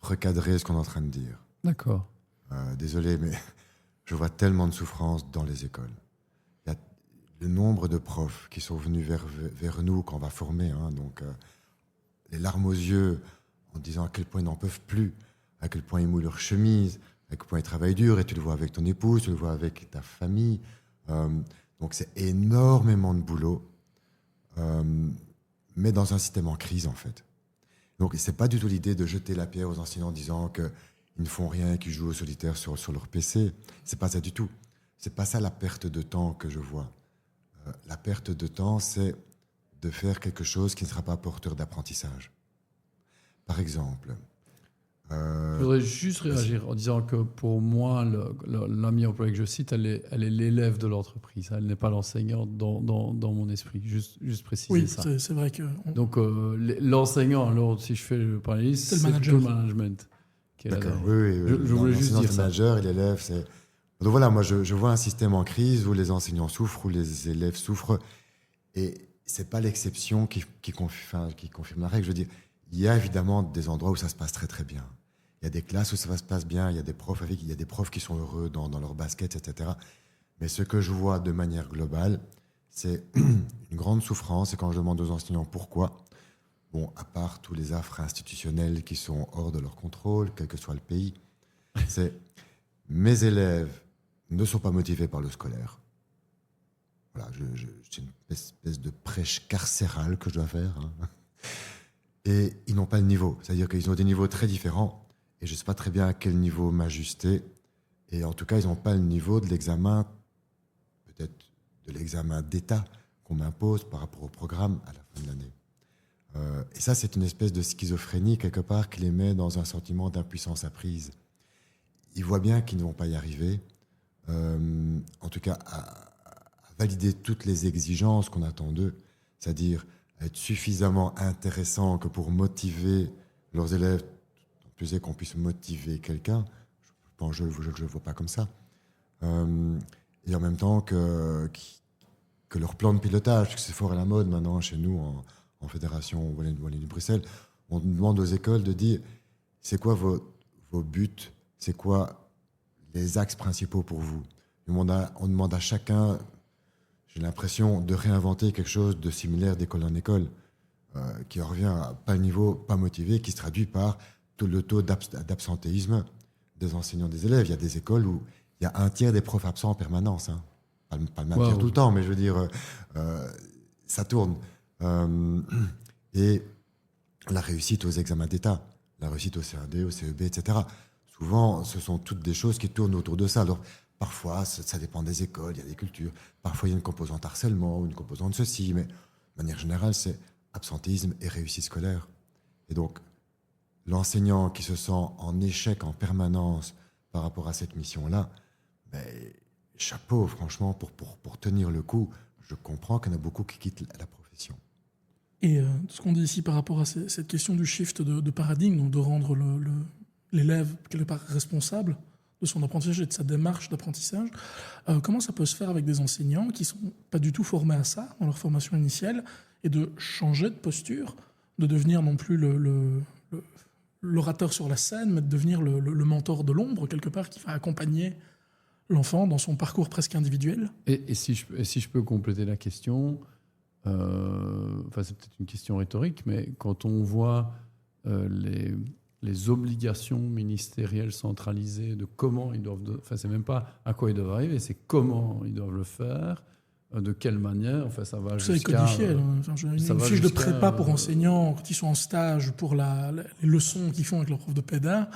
recadrer ce qu'on est en train de dire. D'accord. Désolé, mais je vois tellement de souffrance dans les écoles. Il y a le nombre de profs qui sont venus vers nous quand on va former, les larmes aux yeux en disant à quel point ils n'en peuvent plus, à quel point ils mouillent leur chemise, à quel point ils travaillent dur, et tu le vois avec ton épouse, tu le vois avec ta famille. Donc c'est énormément de boulot, mais dans un système en crise en fait. Donc c'est pas du tout l'idée de jeter la pierre aux enseignants en disant qu'ils ne font rien, qu'ils jouent au solitaire sur leur PC. C'est pas ça du tout. C'est pas ça la perte de temps que je vois. La perte de temps, c'est de faire quelque chose qui ne sera pas porteur d'apprentissage. Par exemple... Je voudrais juste réagir en disant que pour moi, l'ami employé que je cite, elle est l'élève de l'entreprise. Elle n'est pas l'enseignant dans mon esprit. Juste préciser ça. Oui, c'est vrai que... Donc l'enseignant, alors si je fais le parallélisme, c'est le management. Qui est D'accord, oui. Je voulais juste dire ça. Le manager et l'élève, c'est... Donc voilà, moi je vois un système en crise où les enseignants souffrent, où les élèves souffrent. Et c'est pas l'exception qui confirme la règle. Je veux dire, il y a évidemment des endroits où ça se passe très très bien. Il y a des classes où ça se passe bien, il y a des profs qui sont heureux dans leur basket, etc. Mais ce que je vois de manière globale, c'est une grande souffrance. Et quand je demande aux enseignants pourquoi, bon, à part tous les affres institutionnels qui sont hors de leur contrôle, quel que soit le pays, c'est mes élèves ne sont pas motivés par le scolaire. Voilà, c'est une espèce de prêche carcérale que je dois faire. Et ils n'ont pas le niveau. C'est-à-dire qu'ils ont des niveaux très différents. Et je ne sais pas très bien à quel niveau m'ajuster. Et en tout cas, ils n'ont pas le niveau de l'examen, peut-être de l'examen d'État qu'on m'impose par rapport au programme à la fin de l'année. Et ça, c'est une espèce de schizophrénie, quelque part, qui les met dans un sentiment d'impuissance apprise. Ils voient bien qu'ils ne vont pas y arriver. En tout cas, à valider toutes les exigences qu'on attend d'eux, c'est-à-dire être suffisamment intéressant que pour motiver leurs élèves, plus est qu'on puisse motiver quelqu'un, je ne le vois pas comme ça. Et en même temps que leur plan de pilotage, parce que c'est fort à la mode maintenant chez nous en fédération Wallonie-Bruxelles, on demande aux écoles de dire c'est quoi vos buts, c'est quoi les axes principaux pour vous. On demande à chacun, j'ai l'impression, de réinventer quelque chose de similaire d'école en école, qui revient à pas le niveau, pas motivé, qui se traduit par le taux d'absentéisme des enseignants, des élèves. Il y a des écoles où il y a un tiers des profs absents en permanence. pas le maintenir tout le temps, mais je veux dire, ça tourne. Et la réussite aux examens d'État, la réussite au CAD, au CEB, etc. Souvent, ce sont toutes des choses qui tournent autour de ça. Alors, parfois, ça dépend des écoles, il y a des cultures. Parfois, il y a une composante harcèlement ou une composante ceci, mais de manière générale, c'est absentéisme et réussite scolaire. Et donc, l'enseignant qui se sent en échec en permanence par rapport à cette mission-là, ben, chapeau, franchement, pour tenir le coup. Je comprends qu'il y en a beaucoup qui quittent la profession. Et ce qu'on dit ici par rapport à cette question du shift de paradigme, donc de rendre l'élève quelque part responsable de son apprentissage et de sa démarche d'apprentissage, comment ça peut se faire avec des enseignants qui ne sont pas du tout formés à ça dans leur formation initiale et de changer de posture, de devenir non plus l'orateur sur la scène, mais de devenir le mentor de l'ombre, quelque part, qui va accompagner l'enfant dans son parcours presque individuel. Et si je peux compléter la question, c'est peut-être une question rhétorique, mais quand on voit les obligations ministérielles centralisées de comment ils doivent... c'est même pas à quoi ils doivent arriver, c'est comment ils doivent le faire, de quelle manière, ça va jusqu'à... C'est codifié. Une fiche de prépa pour enseignants, quand ils sont en stage, pour les leçons qu'ils font avec leur prof de péda,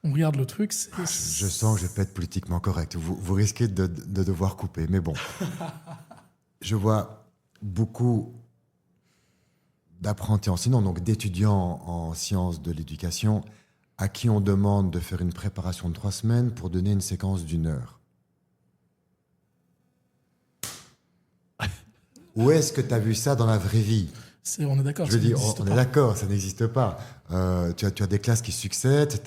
on regarde le truc... Je sens que je vais pas être politiquement correct. Vous risquez de devoir couper, mais bon. Je vois beaucoup d'apprentis enseignants, donc d'étudiants en sciences de l'éducation, à qui on demande de faire une préparation de 3 semaines pour donner une séquence d'1 heure. Où est-ce que tu as vu ça dans la vraie vie ? On est d'accord. Je veux dire, on est d'accord, ça n'existe pas. Tu as des classes qui succèdent.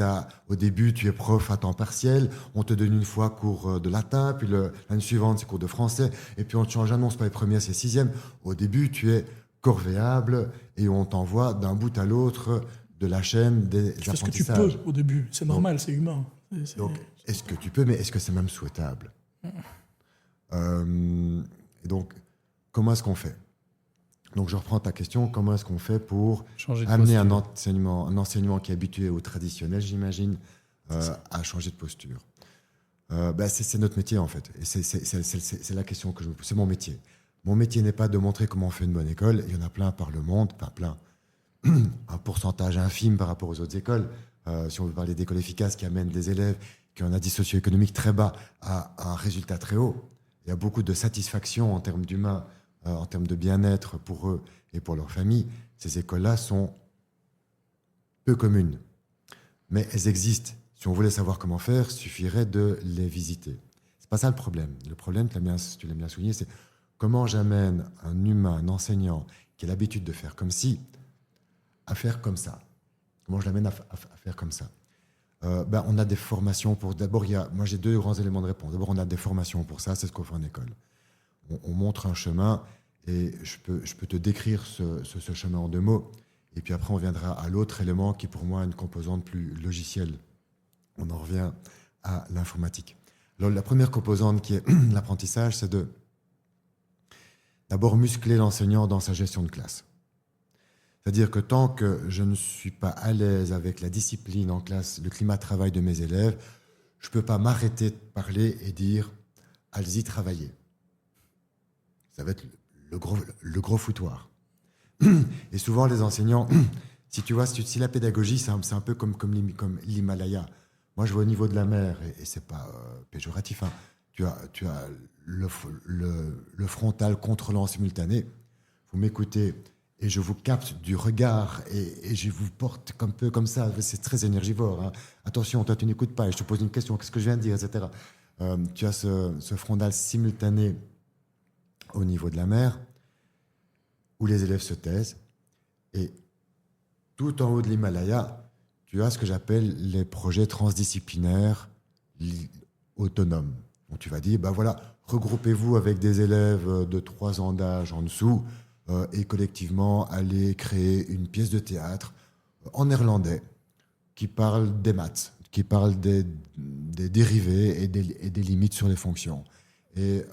Au début, tu es prof à temps partiel. On te donne une fois cours de latin, puis l'année suivante, c'est cours de français. Et puis on te change un nom, c'est pas les premiers, c'est 6e. Au début, tu es corvéable et on t'envoie d'un bout à l'autre de la chaîne des apprentissages. Tu fais ce que tu peux au début. C'est normal, c'est humain. Donc, est-ce que tu peux, mais est-ce que c'est même souhaitable ? Et donc, comment est-ce qu'on fait ? Donc, je reprends ta question. Comment est-ce qu'on fait pour amener un enseignement qui est habitué au traditionnel, j'imagine, à changer de posture ? C'est notre métier, en fait. Et c'est la question que je me pose. C'est mon métier. Mon métier n'est pas de montrer comment on fait une bonne école. Il y en a plein par le monde, pas plein. Un pourcentage infime par rapport aux autres écoles. Si on veut parler d'écoles efficaces qui amènent des élèves qui ont un indice socio-économique très bas à un résultat très haut. Il y a beaucoup de satisfaction en termes d'humain, en termes de bien-être pour eux et pour leur famille. Ces écoles-là sont peu communes. Mais elles existent. Si on voulait savoir comment faire, il suffirait de les visiter. C'est pas ça le problème. Le problème, tu l'as bien souligné, c'est comment j'amène un humain, un enseignant qui a l'habitude de faire comme ci, à faire comme ça. Comment je l'amène à faire comme ça ? On a des formations pour... D'abord, moi j'ai 2 grands éléments de réponse. D'abord, on a des formations pour ça, c'est ce qu'on fait en école. On montre un chemin et je peux te décrire ce chemin en 2 mots. Et puis après, on viendra à l'autre élément qui, pour moi, a une composante plus logicielle. On en revient à l'informatique. Alors, la première composante qui est l'apprentissage, c'est de d'abord muscler l'enseignant dans sa gestion de classe. C'est-à-dire que tant que je ne suis pas à l'aise avec la discipline en classe, le climat de travail de mes élèves, je ne peux pas m'arrêter de parler et dire « allez-y, travaillez ». Ça va être le gros foutoir. Et souvent, les enseignants, si la pédagogie, c'est un peu comme l'Himalaya. Moi, je vois au niveau de la mer, et ce n'est pas péjoratif, hein, tu as le frontal contrôlant simultané. Vous m'écoutez et je vous capte du regard et je vous porte un peu comme ça. C'est très énergivore. Hein. Attention, toi, tu n'écoutes pas et je te pose une question. Qu'est-ce que je viens de dire, etc. Tu as ce frontal simultané au niveau de la mer où les élèves se taisent. Et tout en haut de l'Himalaya, tu as ce que j'appelle les projets transdisciplinaires autonomes. Donc tu vas dire, regroupez-vous avec des élèves de 3 ans d'âge en dessous et collectivement allez créer une pièce de théâtre en néerlandais qui parle des maths, qui parle des dérivés et des limites sur les fonctions. Et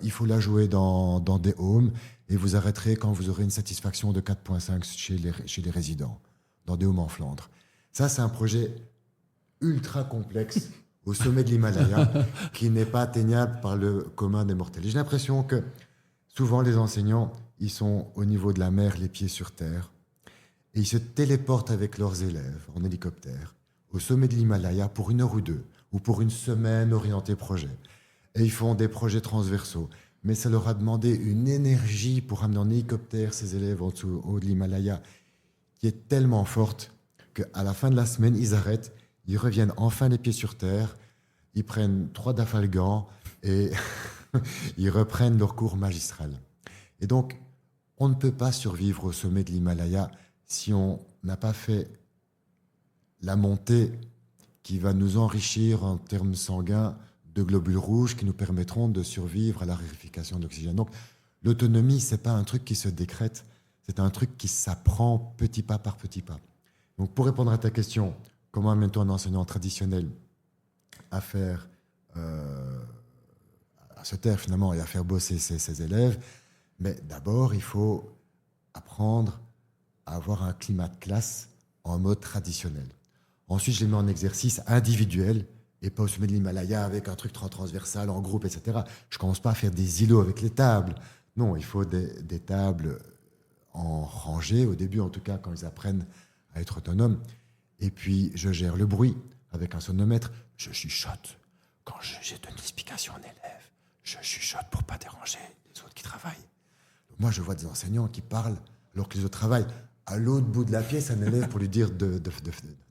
il faut la jouer dans des homes et vous arrêterez quand vous aurez une satisfaction de 4,5 chez les résidents, dans des homes en Flandre. Ça, c'est un projet ultra complexe au sommet de l'Himalaya, qui n'est pas atteignable par le commun des mortels. Et j'ai l'impression que souvent les enseignants, ils sont au niveau de la mer, les pieds sur terre, et ils se téléportent avec leurs élèves en hélicoptère au sommet de l'Himalaya pour 1 heure ou 2, ou pour une semaine orientée projet. Et ils font des projets transversaux. Mais ça leur a demandé une énergie pour amener en hélicoptère ces élèves en dessous, au haut de l'Himalaya, qui est tellement forte qu'à la fin de la semaine, ils arrêtent, ils reviennent enfin les pieds sur terre, ils prennent 3 dafalgans et ils reprennent leur cours magistral. Et donc, on ne peut pas survivre au sommet de l'Himalaya si on n'a pas fait la montée qui va nous enrichir en termes sanguins de globules rouges qui nous permettront de survivre à la raréfaction d'oxygène. Donc, l'autonomie, ce n'est pas un truc qui se décrète, c'est un truc qui s'apprend petit pas par petit pas. Donc, pour répondre à ta question, comment amène-t-on un enseignant traditionnel à faire, à se taire finalement et à faire bosser ses élèves? Mais d'abord, il faut apprendre à avoir un climat de classe en mode traditionnel. Ensuite, je les mets en exercice individuel et pas au sommet de l'Himalaya avec un truc transversal en groupe, etc. Je ne commence pas à faire des îlots avec les tables. Non, il faut des tables en rangée, au début en tout cas, quand ils apprennent à être autonomes. Et puis, je gère le bruit avec un sonomètre. Je chuchote. Quand j'ai donné une explication à un élève, je chuchote pour ne pas déranger les autres qui travaillent. Moi, je vois des enseignants qui parlent alors que les autres travaillent. À l'autre bout de la pièce, un élève pour lui dire de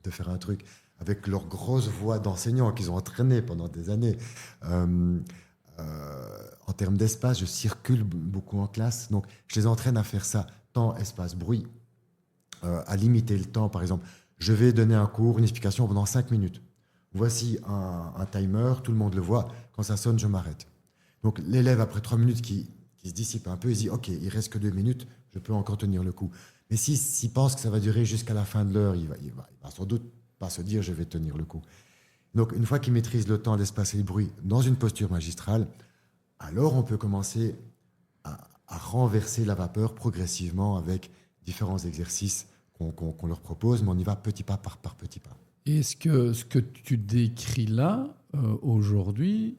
faire un truc avec leur grosse voix d'enseignants qu'ils ont entraîné pendant des années. En termes d'espace, je circule beaucoup en classe, donc je les entraîne à faire ça, temps, espace, bruit, à limiter le temps. Par exemple, je vais donner un cours, une explication pendant 5 minutes. Voici un timer, tout le monde le voit. Quand ça sonne, je m'arrête. Donc l'élève, après 3 minutes, qui se dissipe un peu, il se dit « Ok, il reste que 2 minutes, je peux encore tenir le coup ». Mais s'il pense que ça va durer jusqu'à la fin de l'heure, il va sans doute pas se dire « Je vais tenir le coup ». Donc une fois qu'il maîtrise le temps, l'espace et le bruit dans une posture magistrale, alors on peut commencer à renverser la vapeur progressivement avec différents exercices qu'on leur propose, mais on y va petit pas par petit pas. Et est-ce que ce que tu décris là, aujourd'hui,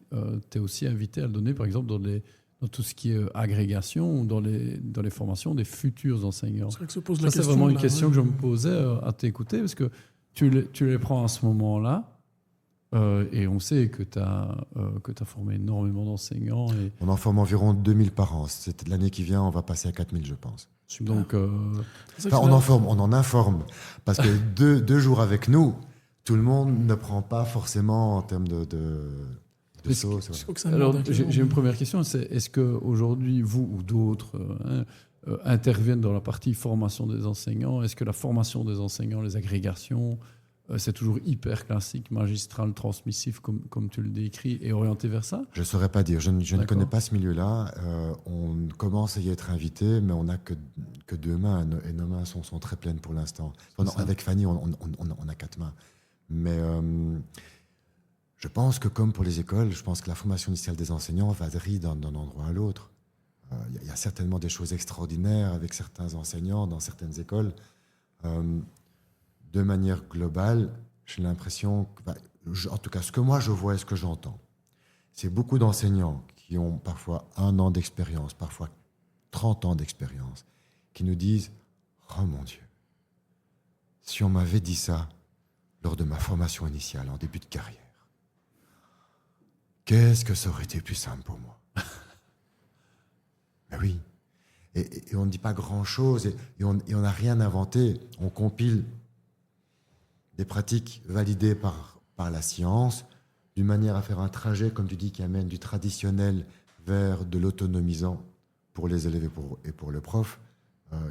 tu es aussi invité à le donner, par exemple, dans tout ce qui est agrégation ou dans les formations des futurs enseignants? C'est vrai que se pose la Ça, question. c'est vraiment une là, question ouais. que je me posais à t'écouter, parce que tu les prends à ce moment-là, et on sait que tu as formé énormément d'enseignants. Et On en forme environ 2000 par an. C'était l'année qui vient, on va passer à 4000, je pense. Super. donc, C'est vrai Enfin, que on en informe. Parce que deux jours avec nous, tout le monde ne prend pas forcément en termes de sauce. il faut que ça alors, merde, j'ai une première question, c'est est-ce qu'aujourd'hui, vous ou d'autres interviennent dans la partie formation des enseignants? Est-ce que la formation des enseignants, les agrégations, c'est toujours hyper classique, magistral, transmissif, comme tu le décris, et orienté vers ça? Je ne saurais pas dire. Je ne D'accord. connais pas ce milieu-là. On commence à y être invité, mais on n'a que 2 mains, et nos mains sont très pleines pour l'instant. Avec Fanny, on a 4 mains. Mais je pense que, comme pour les écoles, je pense que la formation initiale des enseignants varie d'un endroit à l'autre. Il y a certainement des choses extraordinaires avec certains enseignants dans certaines écoles. De manière globale, j'ai l'impression, en tout cas, ce que moi je vois et ce que j'entends, c'est beaucoup d'enseignants qui ont parfois 1 an d'expérience, parfois 30 ans d'expérience, qui nous disent « Oh mon Dieu, si on m'avait dit ça lors de ma formation initiale, en début de carrière, qu'est-ce que ça aurait été plus simple pour moi ?» Ben oui. Et on ne dit pas grand-chose, et on n'a rien inventé. On compile des pratiques validées par la science, d'une manière à faire un trajet, comme tu dis, qui amène du traditionnel vers de l'autonomisant pour les élèves et pour le prof,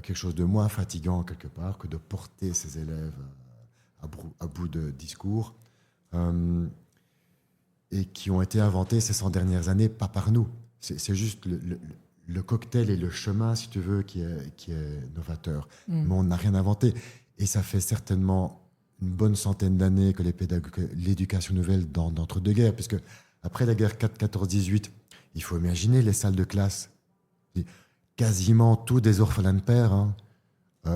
quelque chose de moins fatigant quelque part que de porter ses élèves à bout de discours, et qui ont été inventés ces 100 dernières années, pas par nous. C'est juste le cocktail et le chemin, si tu veux, qui est novateur. Mais on n'a rien inventé. Et ça fait certainement une bonne centaine d'années que l'éducation nouvelle d'entre-deux-guerres, puisque après la guerre 14-18, il faut imaginer les salles de classe, quasiment tous des orphelins de père. Hein.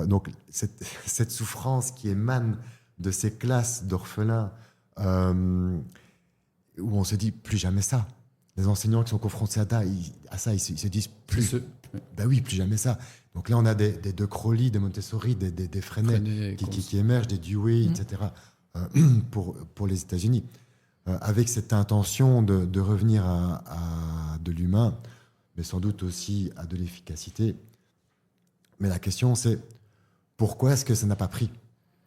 Donc cette souffrance qui émane de ces classes d'orphelins, où on se dit plus jamais ça. Les enseignants qui sont confrontés à ça, ils se disent plus. Ben oui, plus jamais ça. Donc là, on a des De Crowley, des Montessori, des Freinet qui émergent, des Dewey, etc. Pour les États-Unis, avec cette intention de revenir à de l'humain, mais sans doute aussi à de l'efficacité. Mais la question, c'est pourquoi est-ce que ça n'a pas pris?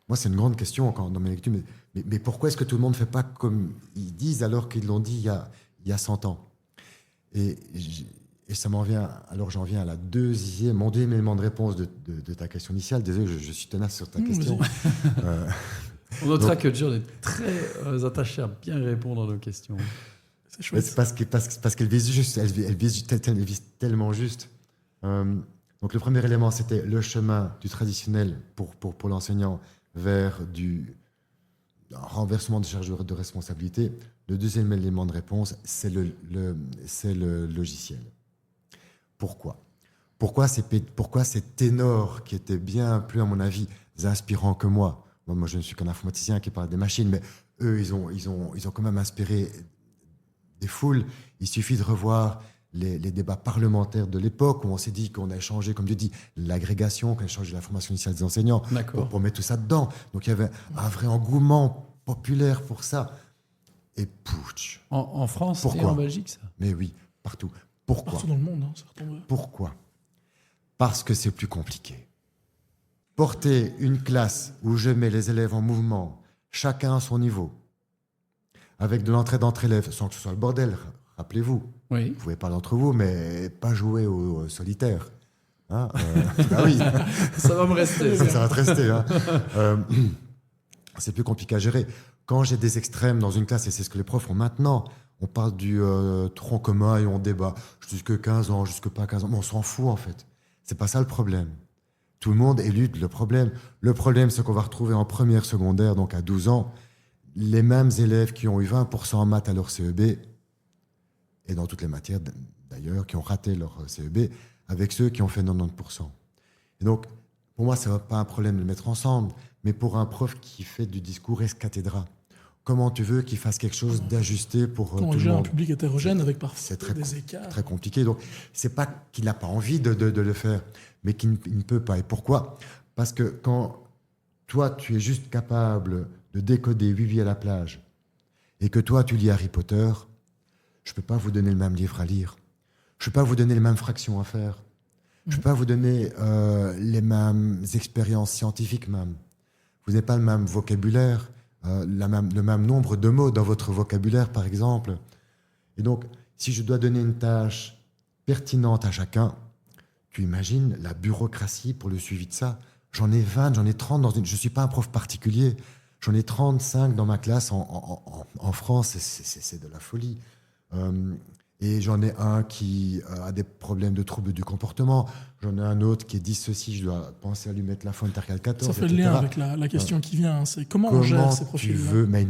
Moi, c'est une grande question encore dans mes lectures. Mais pourquoi est-ce que tout le monde ne fait pas comme ils disent alors qu'ils l'ont dit il y a 100 ans? Et ça m'en vient. Alors, j'en viens à mon deuxième élément de réponse de ta question initiale. Désolé, je suis tenace sur ta question. On notera que John est très attaché à bien répondre à nos questions. C'est chouette. Parce qu'elle vise juste, elle vise tellement juste. Donc le premier élément, c'était le chemin du traditionnel pour l'enseignant vers un renversement de charge de responsabilité. Le deuxième élément de réponse, c'est le logiciel. Pourquoi ces ténors qui étaient bien plus, à mon avis, inspirants que moi? Moi, je ne suis qu'un informaticien qui parle des machines, mais eux, ils ont quand même inspiré des foules. Il suffit de revoir les débats parlementaires de l'époque où on s'est dit qu'on a changé, comme tu dis, l'agrégation, qu'on a changé la formation initiale des enseignants pour mettre tout ça dedans. Donc il y avait un vrai engouement populaire pour ça. Et putsch. En France Pourquoi? Et en Belgique, ça? Mais oui, partout. Pourquoi? Partout dans le monde, ça retombe. Pourquoi? Parce que c'est plus compliqué. Porter une classe où je mets les élèves en mouvement, chacun à son niveau, avec de l'entraide entre élèves, sans que ce soit le bordel, rappelez-vous. Oui. Vous pouvez parler entre vous, mais pas jouer au solitaire. Hein, bah oui. Ça va me rester. Ça va te rester. Hein. C'est plus compliqué à gérer. Quand j'ai des extrêmes dans une classe, et c'est ce que les profs ont maintenant, on parle du tronc commun et on débat. Jusque 15 ans, jusque pas 15 ans. Mais on s'en fout, en fait. C'est pas ça le problème. Tout le monde élude le problème. Le problème, c'est qu'on va retrouver en première secondaire, donc à 12 ans, les mêmes élèves qui ont eu 20% en maths à leur CEB, et dans toutes les matières d'ailleurs, qui ont raté leur CEB, avec ceux qui ont fait 90%. Et donc, pour moi, ce n'est pas un problème de le mettre ensemble, mais pour un prof qui fait du discours ex cathedra, comment tu veux qu'il fasse quelque chose d'ajusté pour tout le monde? Un public hétérogène avec parfois des écarts. C'est très compliqué. Donc, ce n'est pas qu'il n'a pas envie de le faire, mais qu'il ne peut pas. Et pourquoi? Parce que quand toi, tu es juste capable de décoder 8 vies à la plage, et que toi, tu lis Harry Potter, je ne peux pas vous donner le même livre à lire. Je ne peux pas vous donner les mêmes fractions à faire. Je ne peux pas vous donner les mêmes expériences scientifiques même. Vous n'avez pas le même vocabulaire, le même nombre de mots dans votre vocabulaire, par exemple. Et donc, si je dois donner une tâche pertinente à chacun, tu imagines la bureaucratie pour le suivi de ça. J'en ai 20, j'en ai 30 je ne suis pas un prof particulier. J'en ai 35 dans ma classe en France, c'est de la folie. Et j'en ai un qui a des problèmes de troubles du comportement. J'en ai un autre qui est dissocié, je dois penser à lui mettre la faute intercale 14. Ça fait le lien avec la question qui vient, c'est comment on gère ces profils-là? Mais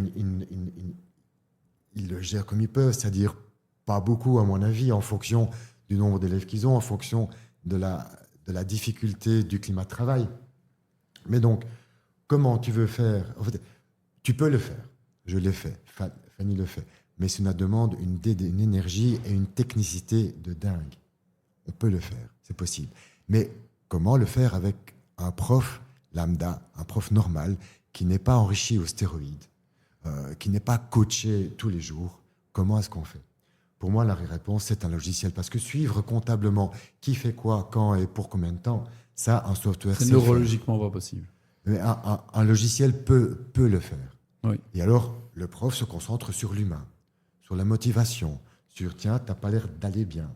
ils le gèrent comme ils peuvent, c'est-à-dire pas beaucoup à mon avis, en fonction du nombre d'élèves qu'ils ont, en fonction de la difficulté du climat de travail. Mais donc, comment tu veux faire? En fait, tu peux le faire, je l'ai fait, Fanny le fait. Mais cela demande une énergie et une technicité de dingue. On peut le faire, c'est possible. Mais comment le faire avec un prof lambda, un prof normal, qui n'est pas enrichi aux stéroïdes, qui n'est pas coaché tous les jours? Comment est-ce qu'on fait? Pour moi, la réponse, c'est un logiciel. Parce que suivre comptablement qui fait quoi, quand et pour combien de temps, ça, un software, c'est neurologiquement pas possible. Mais un logiciel peut le faire. Oui. Et alors, le prof se concentre sur l'humain, sur la motivation, sur « tiens, t'as pas l'air d'aller bien ».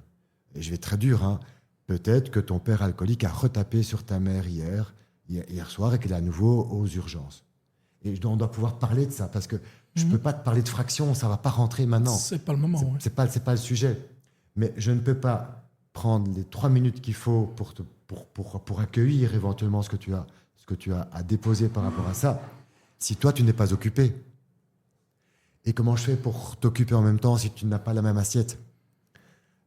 Et je vais très dur, hein. Peut-être que ton père alcoolique a retapé sur ta mère hier soir et qu'elle est à nouveau aux urgences. Et on doit pouvoir parler de ça, parce que je ne peux pas te parler de fractions, ça ne va pas rentrer maintenant. C'est pas le moment. C'est pas le sujet. Mais je ne peux pas prendre les 3 minutes qu'il faut pour accueillir éventuellement ce que tu as à déposer par rapport à ça, si toi, tu n'es pas occupé. Et comment je fais pour t'occuper en même temps si tu n'as pas la même assiette?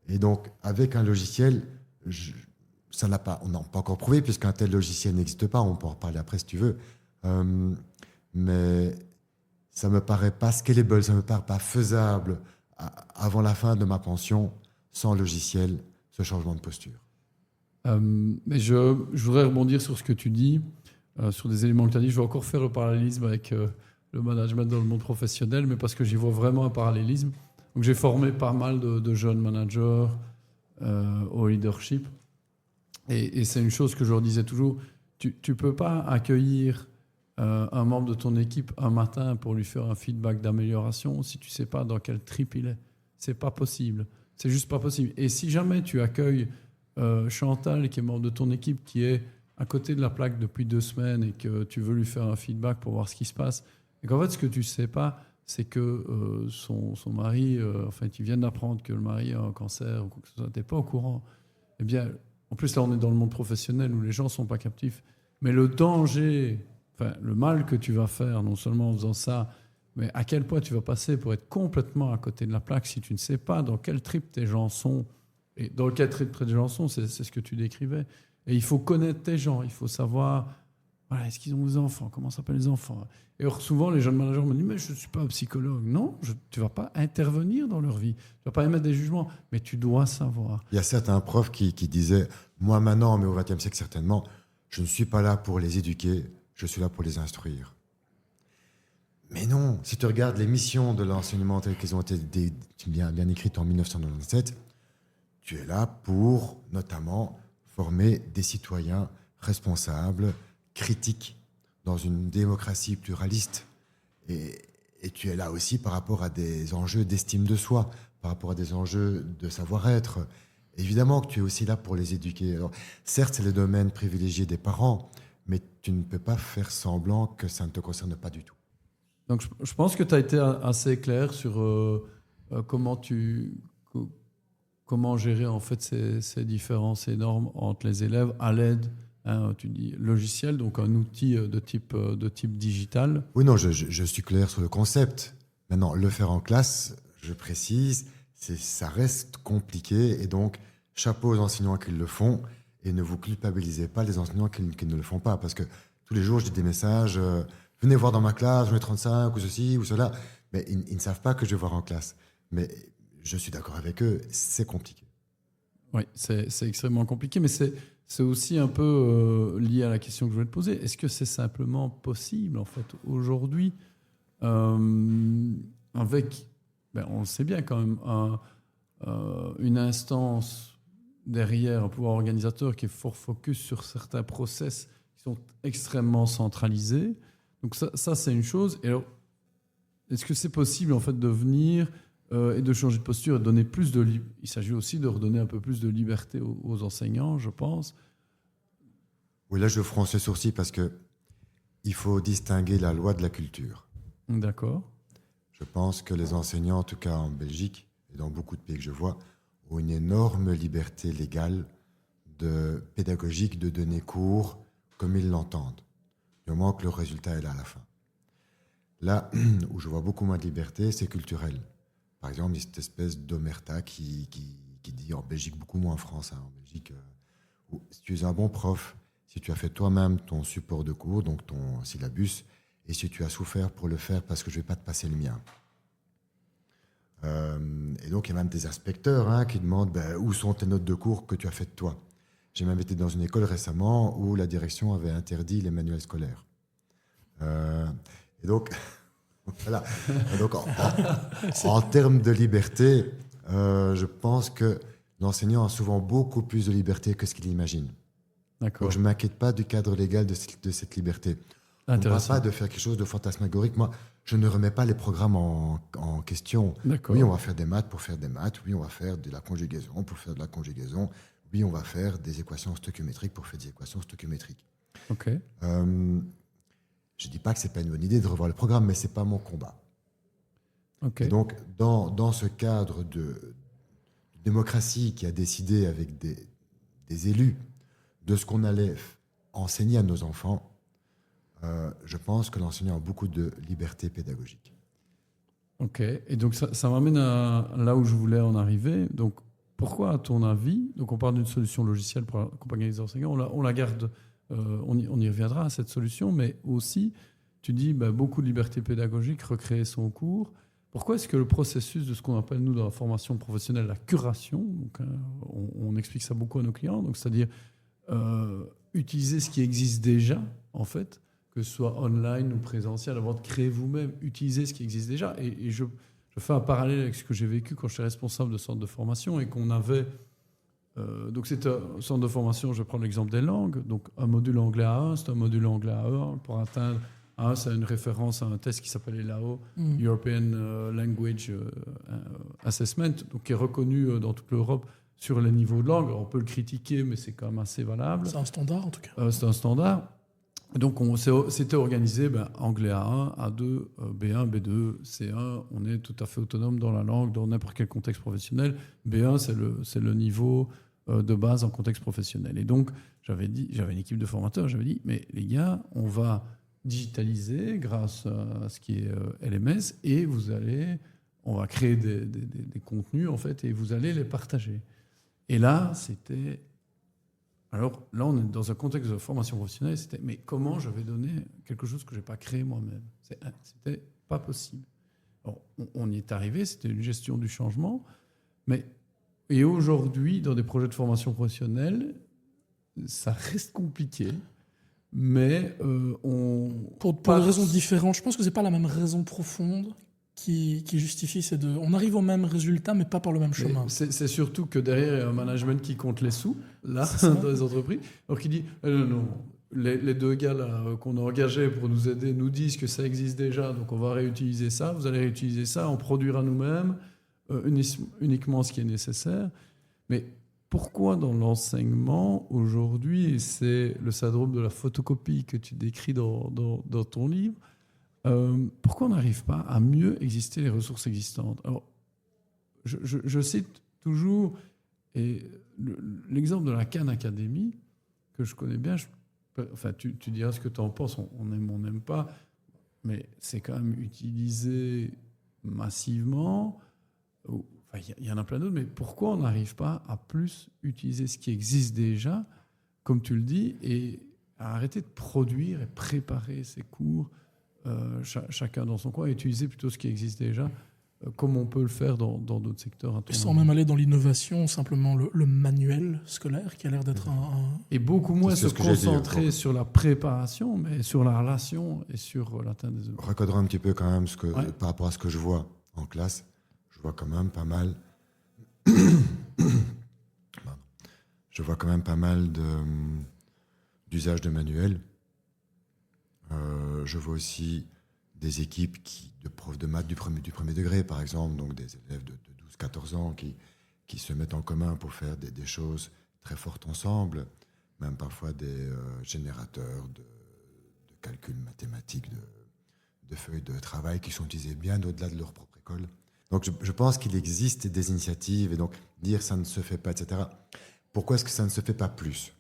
Et donc, avec un logiciel, on n'a pas encore prouvé, puisqu'un tel logiciel n'existe pas, on peut en reparler après si tu veux. Mais ça me paraît pas scalable, ça me paraît pas faisable avant la fin de ma pension, sans logiciel, ce changement de posture. Mais je voudrais rebondir sur ce que tu dis, sur des éléments que tu as dit. Je vais encore faire le parallélisme avec le management dans le monde professionnel, mais parce que j'y vois vraiment un parallélisme. Donc, j'ai formé pas mal de jeunes managers au leadership. Et c'est une chose que je leur disais toujours, tu ne peux pas accueillir un membre de ton équipe un matin pour lui faire un feedback d'amélioration si tu ne sais pas dans quel trip il est. Ce n'est pas possible. C'est juste pas possible. Et si jamais tu accueilles Chantal, qui est membre de ton équipe, qui est à côté de la plaque depuis 2 semaines et que tu veux lui faire un feedback pour voir ce qui se passe, et qu'en fait, ce que tu ne sais pas, c'est que son mari, enfin, tu viens d'apprendre que le mari a un cancer ou quoi que ce soit, tu n'es pas au courant. Eh bien, en plus, là, on est dans le monde professionnel où les gens ne sont pas captifs. Mais le danger, enfin, le mal que tu vas faire, non seulement en faisant ça, mais à quel point tu vas passer pour être complètement à côté de la plaque si tu ne sais pas dans quel trip tes gens sont. Et dans le cas de trip tes gens sont, c'est ce que tu décrivais. Et il faut connaître tes gens, il faut savoir, voilà, est-ce qu'ils ont des enfants, comment s'appellent les enfants. Et alors, souvent, les jeunes managers me disent, mais je ne suis pas un psychologue. Non, tu ne vas pas intervenir dans leur vie, tu ne vas pas émettre des jugements, mais tu dois savoir. Il y a certains profs qui disaient, moi maintenant, mais au XXe siècle certainement, je ne suis pas là pour les éduquer, je suis là pour les instruire. Mais non, si tu regardes les missions de l'enseignement telles qu'elles ont été bien écrites en 1997, tu es là pour notamment former des citoyens responsables, critiques, dans une démocratie pluraliste. Et tu es là aussi par rapport à des enjeux d'estime de soi, par rapport à des enjeux de savoir-être. Évidemment que tu es aussi là pour les éduquer. Alors, certes, c'est le domaine privilégié des parents, mais tu ne peux pas faire semblant que ça ne te concerne pas du tout. Donc, je pense que tu as été assez clair sur comment gérer en fait ces différences énormes entre les élèves à l'aide, tu dis logiciel, donc un outil de type digital. Oui, non, je suis clair sur le concept. Maintenant, le faire en classe, je précise, ça reste compliqué et donc chapeau aux enseignants qui le font et ne vous culpabilisez pas les enseignants qui ne le font pas parce que tous les jours, je dis des messages, venez voir dans ma classe, j'en ai 35 ou ceci ou cela, mais ils ne savent pas que je vais voir en classe. Mais je suis d'accord avec eux, c'est compliqué. Oui, c'est extrêmement compliqué, mais c'est aussi un peu lié à la question que je voulais te poser. Est-ce que c'est simplement possible, en fait, aujourd'hui, avec, on le sait bien quand même, une instance derrière, un pouvoir organisateur qui est fort focus sur certains process qui sont extrêmement centralisés. Donc ça c'est une chose. Et alors, est-ce que c'est possible, en fait, de venir et de changer de posture et de donner plus de il s'agit aussi de redonner un peu plus de liberté aux enseignants, je pense. Oui, là je fronce les sourcils parce que il faut distinguer la loi de la culture. D'accord. Je pense que les enseignants, en tout cas en Belgique et dans beaucoup de pays que je vois, ont une énorme liberté légale pédagogique de donner cours comme ils l'entendent, du moment que le résultat est là à la fin. Là où je vois beaucoup moins de liberté, c'est culturel. Par exemple, il y a cette espèce d'omerta qui dit en Belgique, beaucoup moins en France, en Belgique, où si tu es un bon prof, si tu as fait toi-même ton support de cours, donc ton syllabus, et si tu as souffert pour le faire parce que je ne vais pas te passer le mien. Et donc, il y a même des inspecteurs qui demandent où sont tes notes de cours que tu as faites toi. J'ai même été dans une école récemment où la direction avait interdit les manuels scolaires. Et donc... Voilà. Donc, en termes de liberté, je pense que l'enseignant a souvent beaucoup plus de liberté que ce qu'il imagine. D'accord. Donc, je ne m'inquiète pas du cadre légal de cette liberté. On ne parle pas de faire quelque chose de fantasmagorique. Moi, je ne remets pas les programmes en question. D'accord. Oui, on va faire des maths pour faire des maths. Oui, on va faire de la conjugaison pour faire de la conjugaison. Oui, on va faire des équations stoichiométriques pour faire des équations stoichiométriques. OK. Je ne dis pas que ce n'est pas une bonne idée de revoir le programme, mais ce n'est pas mon combat. Okay. Et donc, dans ce cadre de démocratie qui a décidé avec des élus de ce qu'on allait enseigner à nos enfants, je pense que l'enseignant a beaucoup de liberté pédagogique. OK. Et donc, ça m'amène à là où je voulais en arriver. Donc, pourquoi, à ton avis, donc on parle d'une solution logicielle pour accompagner les enseignants, on la garde... on y reviendra à cette solution, mais aussi, tu dis beaucoup de liberté pédagogique, recréer son cours. Pourquoi est-ce que le processus de ce qu'on appelle, nous, dans la formation professionnelle, la curation, donc, on explique ça beaucoup à nos clients, donc, c'est-à-dire utiliser ce qui existe déjà, en fait, que ce soit online ou présentiel, avant de créer vous-même, utiliser ce qui existe déjà. Et je fais un parallèle avec ce que j'ai vécu quand j'étais responsable de centre de formation et qu'on avait... donc c'est un centre de formation, je vais prendre l'exemple des langues, donc un module anglais A1, c'est un module anglais A1 pour atteindre... A1, c'est une référence à un test qui s'appelle l'ELAO, European Language Assessment, donc qui est reconnu dans toute l'Europe sur les niveaux de langue. On peut le critiquer, mais c'est quand même assez valable. C'est un standard, en tout cas. C'est un standard. Donc, c'était organisé anglais A1, A2, B1, B2, C1. On est tout à fait autonome dans la langue, dans n'importe quel contexte professionnel. B1, c'est le niveau de base en contexte professionnel. Et donc, j'avais une équipe de formateurs, j'avais dit, mais les gars, on va digitaliser grâce à ce qui est LMS et on va créer des contenus, en fait, et vous allez les partager. Et là, alors là, on est dans un contexte de formation professionnelle. Mais comment je vais donner quelque chose que je n'ai pas créé moi-même ? C'était pas possible. Alors, on y est arrivé. C'était une gestion du changement. Et aujourd'hui, dans des projets de formation professionnelle, ça reste compliqué. Mais pour des raisons différentes. Je pense que c'est pas la même raison profonde qui justifie ces deux. On arrive au même résultat, mais pas par le même chemin. C'est surtout que derrière, il y a un management qui compte les sous, là, dans les entreprises. Alors qui dit, non, les deux gars là, qu'on a engagés pour nous aider nous disent que ça existe déjà, donc on va réutiliser ça, vous allez réutiliser ça, on produira nous-mêmes uniquement ce qui est nécessaire. Mais pourquoi dans l'enseignement, aujourd'hui, et c'est le syndrome de la photocopie que tu décris dans ton livre, pourquoi on n'arrive pas à mieux exister les ressources existantes ? Alors, je cite toujours l'exemple de la Khan Academy, que je connais bien. Tu diras ce que tu en penses, on aime, on n'aime pas, mais c'est quand même utilisé massivement. Il y en a plein d'autres, mais pourquoi on n'arrive pas à plus utiliser ce qui existe déjà, comme tu le dis, et à arrêter de produire et préparer ces cours, chacun dans son coin, et utiliser plutôt ce qui existe déjà, comme on peut le faire dans d'autres secteurs. Sans même aller dans l'innovation, simplement le manuel scolaire, qui a l'air d'être Et beaucoup moins se concentrer sur la préparation, mais sur la relation et sur l'atteinte des objectifs. Recadrons un petit peu quand même par rapport à ce que je vois en classe. Je vois quand même pas mal d'usage de manuels. Je vois aussi des équipes de profs de maths du premier degré, par exemple, donc des élèves de 12-14 ans qui se mettent en commun pour faire des choses très fortes ensemble, même parfois des générateurs de calculs mathématiques, de feuilles de travail qui sont utilisés bien au-delà de leur propre école. Donc je pense qu'il existe des initiatives, et donc dire ça ne se fait pas, etc. Pourquoi est-ce que ça ne se fait pas plus ?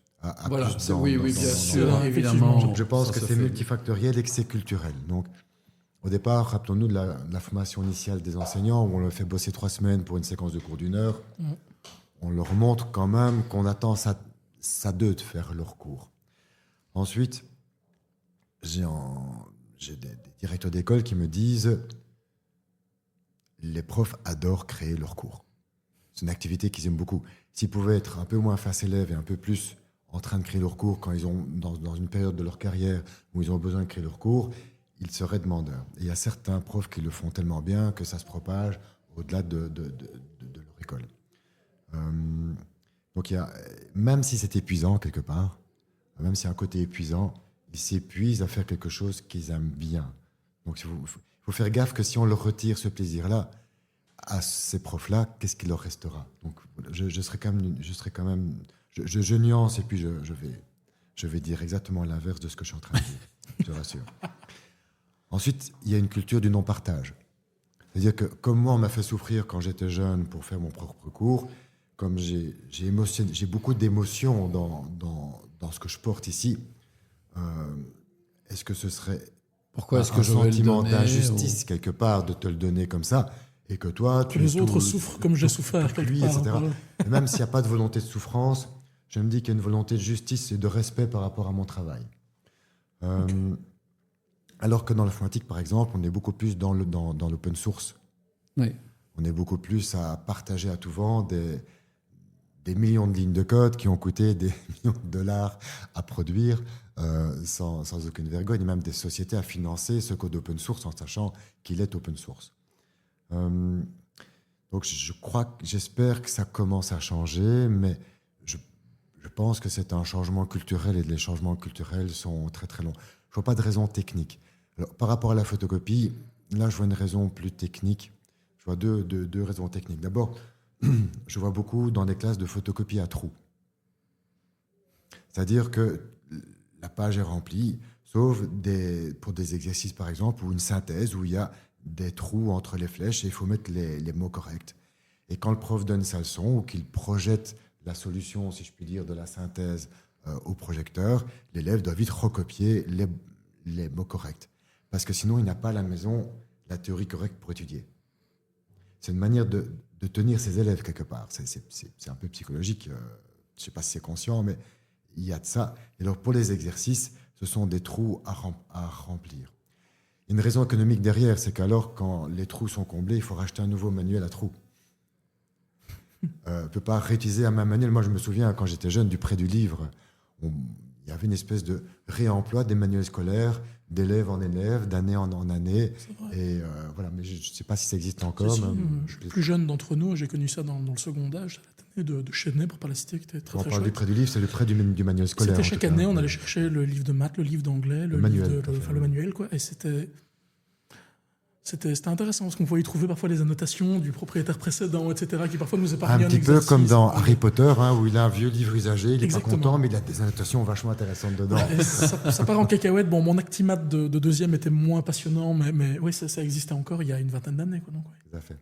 Oui, bien sûr, évidemment. Je pense que c'est multifactoriel et que c'est culturel. Donc, au départ, rappelons-nous de la formation initiale des enseignants, où on leur fait bosser 3 semaines pour une séquence de cours d'1 heure. On leur montre quand même qu'on attend ça d'eux de faire leur cours. Ensuite, j'ai des directeurs d'école qui me disent les profs adorent créer leurs cours. C'est une activité qu'ils aiment beaucoup. S'ils pouvaient être un peu moins face élève et un peu plus en train de créer leurs cours quand ils ont dans une période de leur carrière où ils ont besoin de créer leurs cours, ils seraient demandeurs. Et il y a certains profs qui le font tellement bien que ça se propage au-delà de leur école. Donc même si c'est épuisant quelque part, même s'il y a un côté épuisant, ils s'épuisent à faire quelque chose qu'ils aiment bien. Donc il faut faire gaffe que si on leur retire ce plaisir-là, à ces profs-là, qu'est-ce qu'il leur restera ? Donc je nuance et puis je vais dire exactement l'inverse de ce que je suis en train de dire, je te rassure. Ensuite, il y a une culture du non-partage. C'est-à-dire que comme moi, on m'a fait souffrir quand j'étais jeune pour faire mon propre cours, comme j'ai beaucoup d'émotions dans ce que je porte ici, est-ce que ce serait un sentiment d'injustice quelque part de te le donner comme ça et que toi, que les autres souffrent comme j'ai souffert quelque part, etc. Même s'il n'y a pas de volonté de souffrance, je me dis qu'il y a une volonté de justice et de respect par rapport à mon travail. Okay. Alors que dans l'informatique, par exemple, on est beaucoup plus dans l'open source. Oui. On est beaucoup plus à partager à tout vent des millions de lignes de code qui ont coûté des millions de dollars à produire sans aucune vergogne, et même des sociétés à financer ce code open source en sachant qu'il est open source. Donc j'espère que ça commence à changer, mais je pense que c'est un changement culturel et les changements culturels sont très très longs. Je ne vois pas de raison technique. Alors, par rapport à la photocopie, là je vois une raison plus technique. Je vois deux raisons techniques. D'abord, je vois beaucoup dans des classes de photocopie à trous. C'est-à-dire que la page est remplie, sauf pour des exercices, par exemple, ou une synthèse où il y a des trous entre les flèches et il faut mettre les mots corrects. Et quand le prof donne sa leçon ou qu'il projette la solution, si je puis dire, de la synthèse au projecteur, l'élève doit vite recopier les mots corrects. Parce que sinon, il n'a pas à la maison la théorie correcte pour étudier. C'est une manière de tenir ses élèves quelque part. C'est un peu psychologique. Je ne sais pas si c'est conscient, mais il y a de ça. Et alors, pour les exercices, ce sont des trous à remplir. Une raison économique derrière, c'est qu'alors, quand les trous sont comblés, il faut racheter un nouveau manuel à trous. On ne peut pas réutiliser un même manuel. Moi, je me souviens, quand j'étais jeune, du prêt du livre, il y avait une espèce de réemploi des manuels scolaires, d'élève en élève, d'année en année. Et voilà, mais je ne sais pas si ça existe encore. Le plus jeune d'entre nous, j'ai connu ça dans le second âge, de Chesnay, pour pas la citer, qui était très, on très parle chouette. du prêt du livre, c'est le prêt du manuel scolaire. C'était chaque année, on allait chercher le livre de maths, le livre d'anglais, le manuel, quoi. Et c'était intéressant, parce qu'on pouvait y trouver parfois les annotations du propriétaire précédent, etc., qui parfois nous épargnaient un petit peu comme dans Harry Potter, où il a un vieux livre usagé, il n'est pas content, mais il a des annotations vachement intéressantes dedans. Ouais, ça part en cacahuète. Bon, mon actimat de deuxième était moins passionnant, mais oui, ça existait encore il y a une vingtaine d'années, quoi. Donc, ouais. Tout à fait.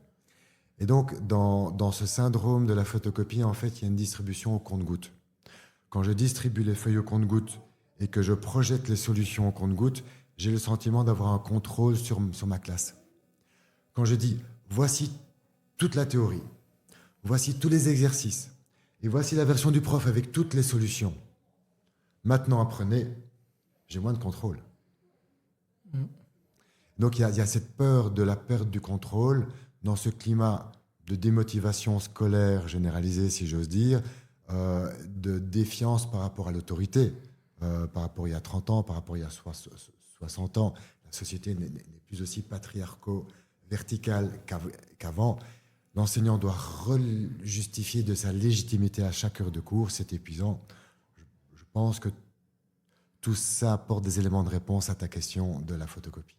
Et donc, dans ce syndrome de la photocopie, en fait, il y a une distribution au compte-gouttes. Quand je distribue les feuilles au compte-gouttes et que je projette les solutions au compte-gouttes, j'ai le sentiment d'avoir un contrôle sur ma classe. Quand je dis, voici toute la théorie, voici tous les exercices, et voici la version du prof avec toutes les solutions. Maintenant, apprenez, j'ai moins de contrôle. Donc, il y a cette peur de la perte du contrôle dans ce climat de démotivation scolaire généralisée, si j'ose dire, de défiance par rapport à l'autorité, par rapport il y a 30 ans, par rapport il y a 60 ans. La société n'est plus aussi verticale qu'avant. L'enseignant doit justifier de sa légitimité à chaque heure de cours, c'est épuisant. Je pense que tout ça apporte des éléments de réponse à ta question de la photocopie.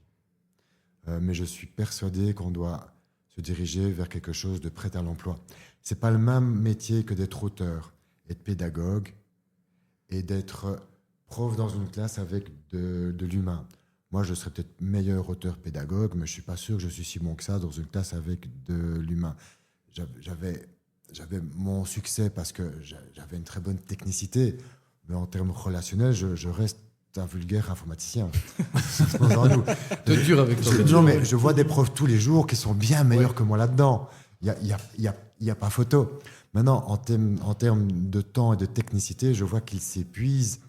Mais je suis persuadé qu'on doit se diriger vers quelque chose de prêt à l'emploi. Ce n'est pas le même métier que d'être auteur, être pédagogue et d'être prof dans une classe avec de l'humain. Moi, je serais peut-être meilleur auteur-pédagogue, mais je ne suis pas sûr que je suis si bon que ça dans une classe avec de l'humain. J'avais mon succès parce que j'avais une très bonne technicité, mais en termes relationnels, je reste un vulgaire informaticien. T'es dur avec toi. Non, mais je vois des profs tous les jours qui sont bien meilleurs que moi là-dedans. Il n'y a pas photo. Maintenant, en termes de temps et de technicité, je vois qu'ils s'épuisent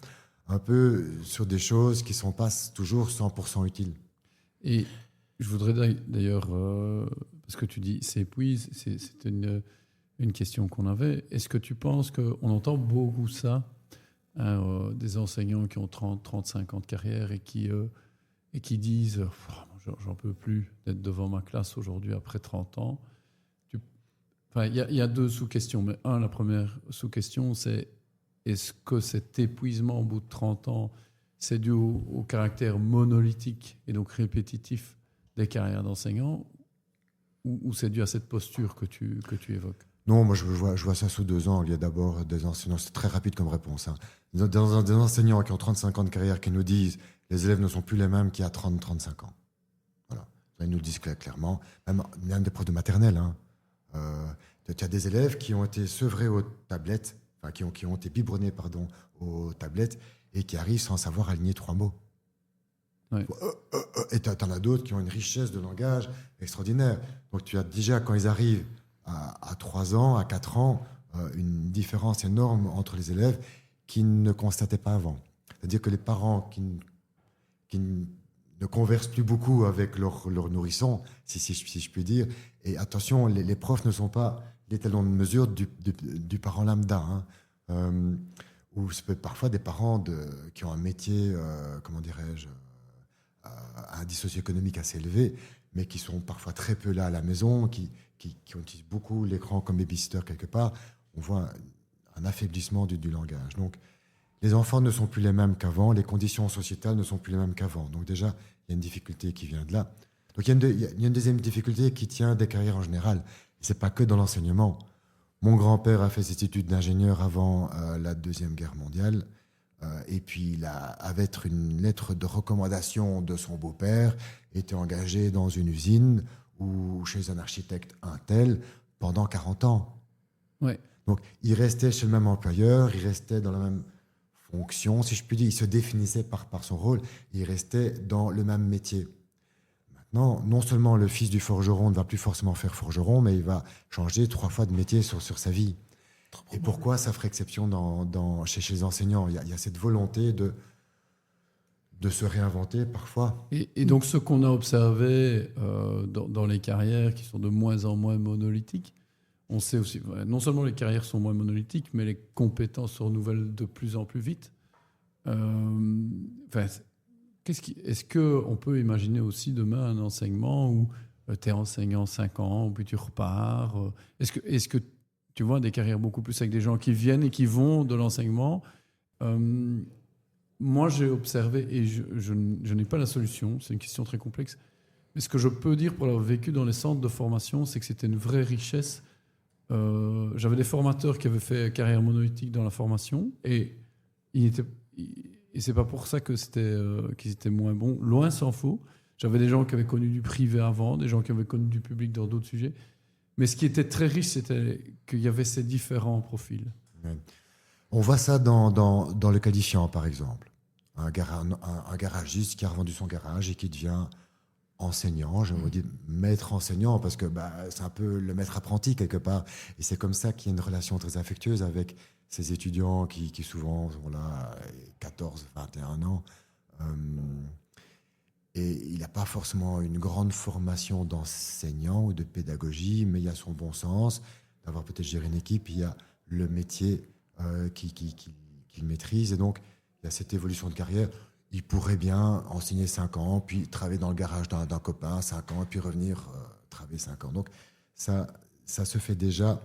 un peu sur des choses qui ne sont pas toujours 100% utiles. Et je voudrais d'ailleurs, parce que tu dis s'épuise, c'était une question qu'on avait. Est-ce que tu penses qu'on entend beaucoup ça, des enseignants qui ont 30, 35 ans de carrière et qui disent j'en peux plus d'être devant ma classe aujourd'hui après 30 ans. Il y a deux sous-questions. Mais la première sous-question, c'est est-ce que cet épuisement au bout de 30 ans, c'est dû au caractère monolithique et donc répétitif des carrières d'enseignants ou c'est dû à cette posture que tu évoques? Non, moi je vois ça sous deux angles. Il y a d'abord des enseignants, c'est très rapide comme réponse. Des enseignants qui ont 35 ans de carrière qui nous disent les élèves ne sont plus les mêmes qu'il y a 30-35 ans. Voilà. Ils nous le disent clairement. Même des profs de maternelle. Tu as des élèves qui ont été sevrés aux tablettes, qui ont été biberonnés aux tablettes et qui arrivent sans savoir aligner 3 mots. Ouais. Et tu en as d'autres qui ont une richesse de langage extraordinaire. Donc tu as déjà, quand ils arrivent à 3 ans, à 4 ans, une différence énorme entre les élèves qu'ils ne constataient pas avant. C'est-à-dire que les parents qui ne ne conversent plus beaucoup avec leur nourrisson, si je puis dire. Et attention, les profs ne sont pas les talons de mesure du parent lambda. Hein. Ou ça peut être parfois des parents qui ont un métier, comment dirais-je, un indice socio-économique assez élevé, mais qui sont parfois très peu là à la maison, qui utilisent beaucoup l'écran comme babysitter quelque part. On voit un affaiblissement du langage. Donc, les enfants ne sont plus les mêmes qu'avant, les conditions sociétales ne sont plus les mêmes qu'avant. Donc déjà, il y a une difficulté qui vient de là. Donc il y a une deuxième difficulté qui tient des carrières en général. Ce n'est pas que dans l'enseignement. Mon grand-père a fait ses études d'ingénieur avant la Deuxième Guerre mondiale. Et puis, avec une lettre de recommandation de son beau-père, était engagé dans une usine ou chez un architecte un tel pendant 40 ans. Ouais. Donc, il restait chez le même employeur, il restait dans la même fonction, si je puis dire. Il se définissait par son rôle, il restait dans le même métier. Maintenant, non seulement le fils du forgeron ne va plus forcément faire forgeron, mais il va changer 3 fois de métier sur sa vie. Et pourquoi ça ferait exception chez les enseignants ? Il y a cette volonté de se réinventer parfois. Et donc, ce qu'on a observé dans les carrières qui sont de moins en moins monolithiques, on sait aussi, non seulement les carrières sont moins monolithiques, mais les compétences se renouvellent de plus en plus vite. Est-ce qu'on peut imaginer aussi demain un enseignement où tu es enseignant 5 ans, puis tu repars Est-ce que tu vois des carrières beaucoup plus avec des gens qui viennent et qui vont de l'enseignement Moi, j'ai observé, et je n'ai pas la solution, c'est une question très complexe, mais ce que je peux dire pour l'avoir vécu dans les centres de formation, c'est que c'était une vraie richesse. J'avais des formateurs qui avaient fait carrière monolithique dans la formation, et c'est pas pour ça que qu'ils étaient moins bons, loin s'en faut. J'avais des gens qui avaient connu du privé avant, des gens qui avaient connu du public dans d'autres sujets. Mais ce qui était très riche, c'était qu'il y avait ces différents profils. Ouais. On voit ça dans le qualifiant, par exemple. Un garagiste qui a revendu son garage et qui devient enseignant, je me dis maître enseignant, parce que c'est un peu le maître apprenti quelque part. Et c'est comme ça qu'il y a une relation très affectueuse avec ces étudiants qui souvent sont là 14, 21 ans. Et il n'a pas forcément une grande formation d'enseignant ou de pédagogie, mais il y a son bon sens d'avoir peut-être géré une équipe, il y a le métier qu'il maîtrise. Et donc, il y a cette évolution de carrière. Il pourrait bien enseigner 5 ans, puis travailler dans le garage d'un copain 5 ans, et puis revenir travailler 5 ans. Donc, ça se fait déjà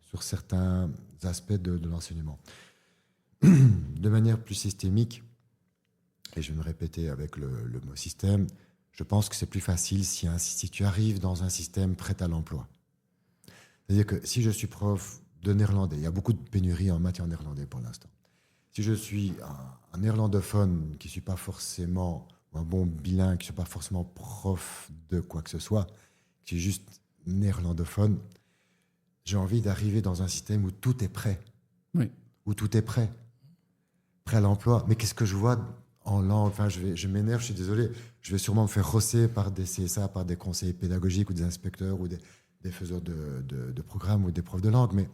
sur certains aspects de l'enseignement. De manière plus systémique, et je vais me répéter avec le mot système, je pense que c'est plus facile si tu arrives dans un système prêt à l'emploi. C'est-à-dire que si je suis prof de néerlandais, il y a beaucoup de pénuries en matière néerlandais pour l'instant. Si je suis un néerlandophone qui ne suis pas forcément, un bon bilingue, qui ne suis pas forcément prof de quoi que ce soit, qui est juste néerlandophone, j'ai envie d'arriver dans un système où tout est prêt. Oui. Où tout est prêt. Prêt à l'emploi. Mais qu'est-ce que je vois en langue ? Enfin, je m'énerve, je suis désolé. Je vais sûrement me faire rosser par des CSA, par des conseillers pédagogiques ou des inspecteurs ou des faiseurs de programmes ou des profs de langue. Mais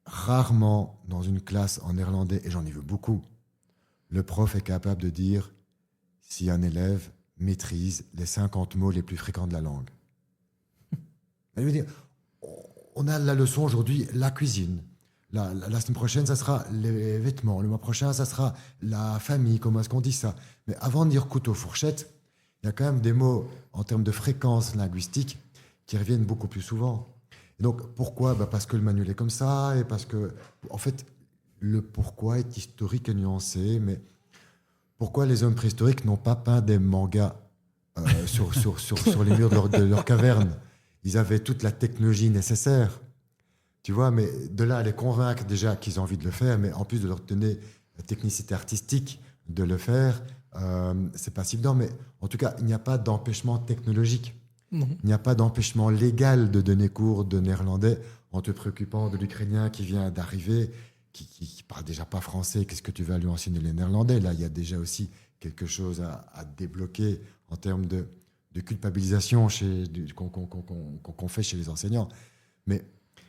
rarement, dans une classe en néerlandais, et j'en ai vu beaucoup, le prof est capable de dire si un élève maîtrise les 50 mots les plus fréquents de la langue. Je veux dire, on a la leçon aujourd'hui, la cuisine. La semaine prochaine, ça sera les vêtements. Le mois prochain, ça sera la famille. Comment est-ce qu'on dit ça ? Mais avant de dire couteau, fourchette, il y a quand même des mots en termes de fréquence linguistique qui reviennent beaucoup plus souvent. Et donc, pourquoi ? Parce que le manuel est comme ça, et parce que, en fait, le pourquoi est historique et nuancé, mais pourquoi les hommes préhistoriques n'ont pas peint des mangas sur les murs de leur caverne ? Ils avaient toute la technologie nécessaire, tu vois, mais de là à les convaincre déjà qu'ils ont envie de le faire, mais en plus de leur donner la technicité artistique de le faire, c'est pas si évident. Mais en tout cas, il n'y a pas d'empêchement technologique. Non. Il n'y a pas d'empêchement légal de donner cours de néerlandais en te préoccupant de l'Ukrainien qui vient d'arriver, qui parle déjà pas français. Qu'est-ce que tu vas lui enseigner les néerlandais ? Là, il y a déjà aussi quelque chose à débloquer en termes de culpabilisation qu'on fait chez les enseignants. Mais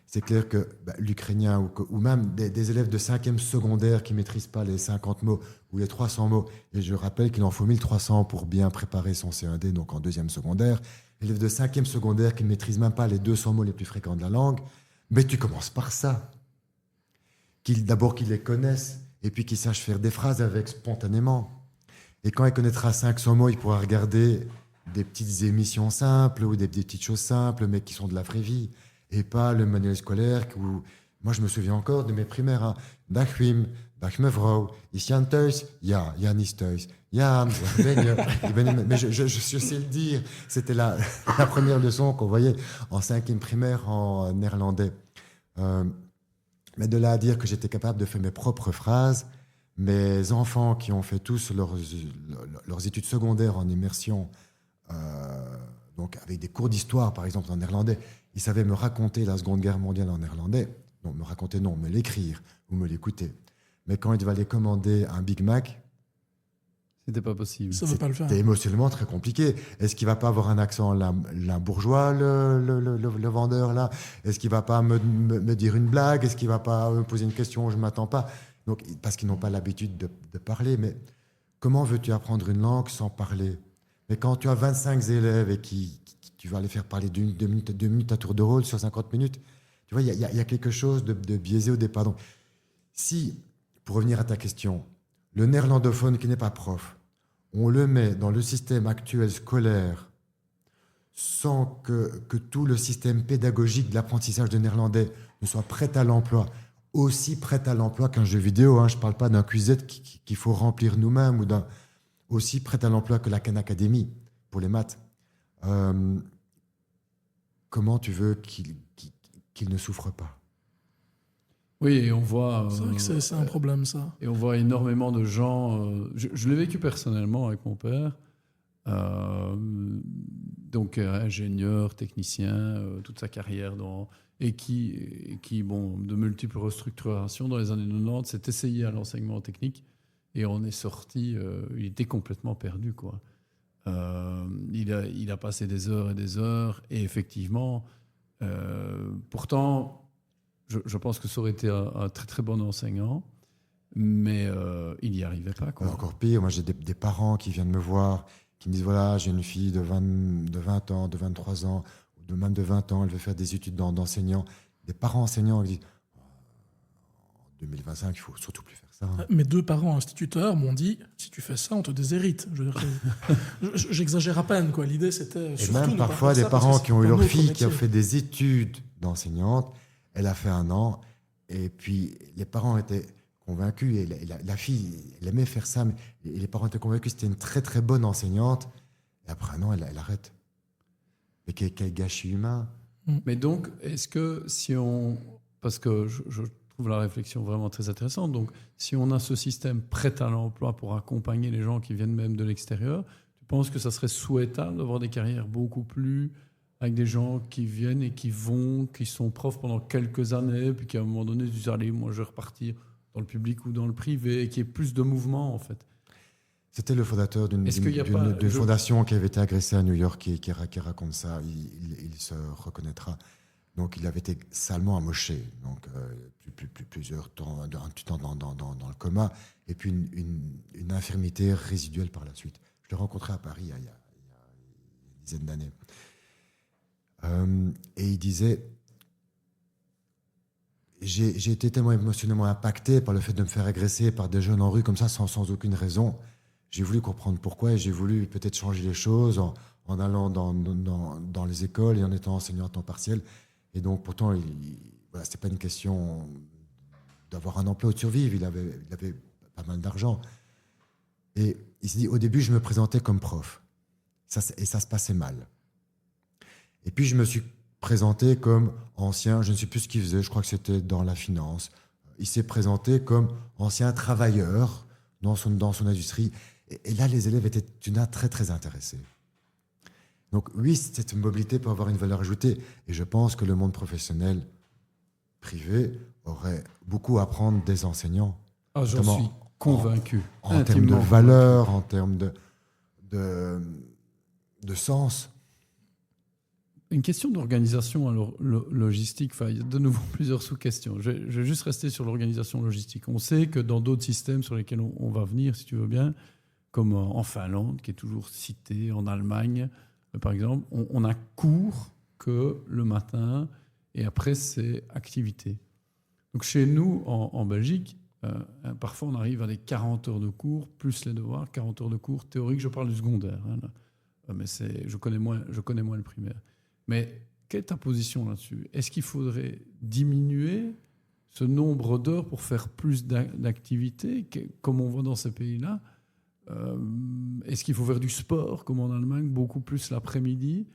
C'est clair que l'ukrainien ou même des élèves de 5e secondaire qui ne maîtrisent pas les 50 mots ou les 300 mots, et je rappelle qu'il en faut 1300 pour bien préparer son C1D, donc en 2e secondaire, l'élève de 5e secondaire qui ne maîtrise même pas les 200 mots les plus fréquents de la langue, mais tu commences par ça. D'abord qu'ils les connaissent, et puis qu'ils sachent faire des phrases avec spontanément. Et quand il connaîtra 500 mots, il pourra regarder des petites émissions simples ou des petites choses simples, mais qui sont de la vraie vie. Et pas le manuel scolaire où, moi je me souviens encore de mes primaires, hein. Dag Wim, dag mevrouw, is Jan thuis? Ja, Jan is thuis. Ja, mais je sais le dire. C'était la première leçon qu'on voyait en 5e primaire en néerlandais. Mais de là à dire que j'étais capable de faire mes propres phrases, mes enfants qui ont fait tous leurs études secondaires en immersion, donc avec des cours d'histoire par exemple en néerlandais, ils savaient me raconter la Seconde Guerre mondiale en néerlandais. Non, me raconter, non, me l'écrire ou me l'écouter. Mais quand il va aller commander un Big Mac, c'était pas possible. Ça ne veut pas le faire. C'était émotionnellement très compliqué. Est-ce qu'il va pas avoir un accent bourgeois, le vendeur là? Est-ce qu'il va pas me dire une blague? Est-ce qu'il va pas me poser une question où je m'attends pas? Donc, parce qu'ils n'ont pas l'habitude de parler. Mais comment veux-tu apprendre une langue sans parler? Mais quand tu as 25 élèves et tu vas les faire parler deux minutes à tour de rôle sur 50 minutes, tu vois, il y a quelque chose de biaisé au départ. Donc, si, pour revenir à ta question, le néerlandophone qui n'est pas prof, on le met dans le système actuel scolaire sans que tout le système pédagogique de l'apprentissage de néerlandais ne soit prêt à l'emploi, aussi prêt à l'emploi qu'un jeu vidéo, hein, je ne parle pas d'un quiz-Z qu'il faut remplir nous-mêmes, ou aussi prêt à l'emploi que la Khan Academy pour les maths. Comment tu veux qu'il ne souffre pas? Oui, et on voit... C'est vrai que c'est un problème, ça. Et on voit énormément de gens... je l'ai vécu personnellement avec mon père. Donc, ingénieur, technicien, toute sa carrière et qui, bon, de multiples restructurations dans les années 90, s'est essayé à l'enseignement technique et on est sorti... il était complètement perdu, quoi. Il a passé des heures et des heures et effectivement, pourtant... Je pense que ça aurait été un très très bon enseignant, mais il n'y arrivait pas, quoi. Encore pire, moi j'ai des parents qui viennent me voir, qui me disent voilà, j'ai une fille de 20 ans, de 23 ans, ou même de 20 ans, elle veut faire des études d'enseignant. Des parents enseignants qui disent en 2025, il ne faut surtout plus faire ça. Hein. Mes 2 parents instituteurs m'ont dit si tu fais ça, on te déshérite. J'exagère à peine, quoi. L'idée c'était. Et même parfois des parents qui ont eu leur fille qui a fait des études d'enseignante. Elle a fait 1 an, et puis les parents étaient convaincus, et la fille, elle aimait faire ça, mais les parents étaient convaincus que c'était une très très bonne enseignante, et après 1 an, elle arrête. Mais quel gâchis humain. Mais donc, est-ce que si on... Parce que je trouve la réflexion vraiment très intéressante, donc si on a ce système prêt à l'emploi pour accompagner les gens qui viennent même de l'extérieur, tu penses que ça serait souhaitable d'avoir des carrières beaucoup plus... avec des gens qui viennent et qui sont profs pendant quelques années, puis qui à un moment donné disent allez, moi je vais repartir dans le public ou dans le privé, et qu'il y ait plus de mouvement en fait. C'était le fondateur d'une fondation qui avait été agressée à New York qui raconte ça. Il se reconnaîtra. Donc il avait été salement amoché, donc plusieurs temps, un temps dans le coma, et puis une infirmité résiduelle par la suite. Je l'ai rencontré à Paris il y a une dizaine d'années. Et il disait j'ai été tellement émotionnellement impacté par le fait de me faire agresser par des jeunes en rue comme ça sans aucune raison. J'ai voulu comprendre pourquoi et j'ai voulu peut-être changer les choses en allant dans les écoles et en étant enseignant à temps partiel. Et donc pourtant voilà, c'était pas une question d'avoir un emploi ou de survivre, il avait pas mal d'argent. Et il s'est dit au début je me présentais comme prof et ça se passait mal. Et puis, je me suis présenté comme ancien, je ne sais plus ce qu'il faisait, je crois que c'était dans la finance. Il s'est présenté comme ancien travailleur dans son industrie. Et là, les élèves étaient très, très intéressés. Donc oui, cette mobilité peut avoir une valeur ajoutée. Et je pense que le monde professionnel privé aurait beaucoup à apprendre des enseignants. Ah, j'en suis convaincu. En termes de valeur, en termes de sens. Une question d'organisation alors, logistique. Enfin, il y a de nouveau plusieurs sous-questions. Je vais juste rester sur l'organisation logistique. On sait que dans d'autres systèmes sur lesquels on va venir, si tu veux bien, comme en Finlande, qui est toujours cité, en Allemagne, par exemple, on a cours que le matin et après, c'est activité. Donc chez nous, en Belgique, parfois on arrive à des 40 heures de cours, plus les devoirs, 40 heures de cours théorique, je parle du secondaire. Mais je connais moins le primaire. Mais quelle est ta position là-dessus? Est-ce qu'il faudrait diminuer ce nombre d'heures pour faire plus d'activités, comme on voit dans ces pays-là? Est-ce qu'il faut faire du sport, comme en Allemagne, beaucoup plus l'après-midi?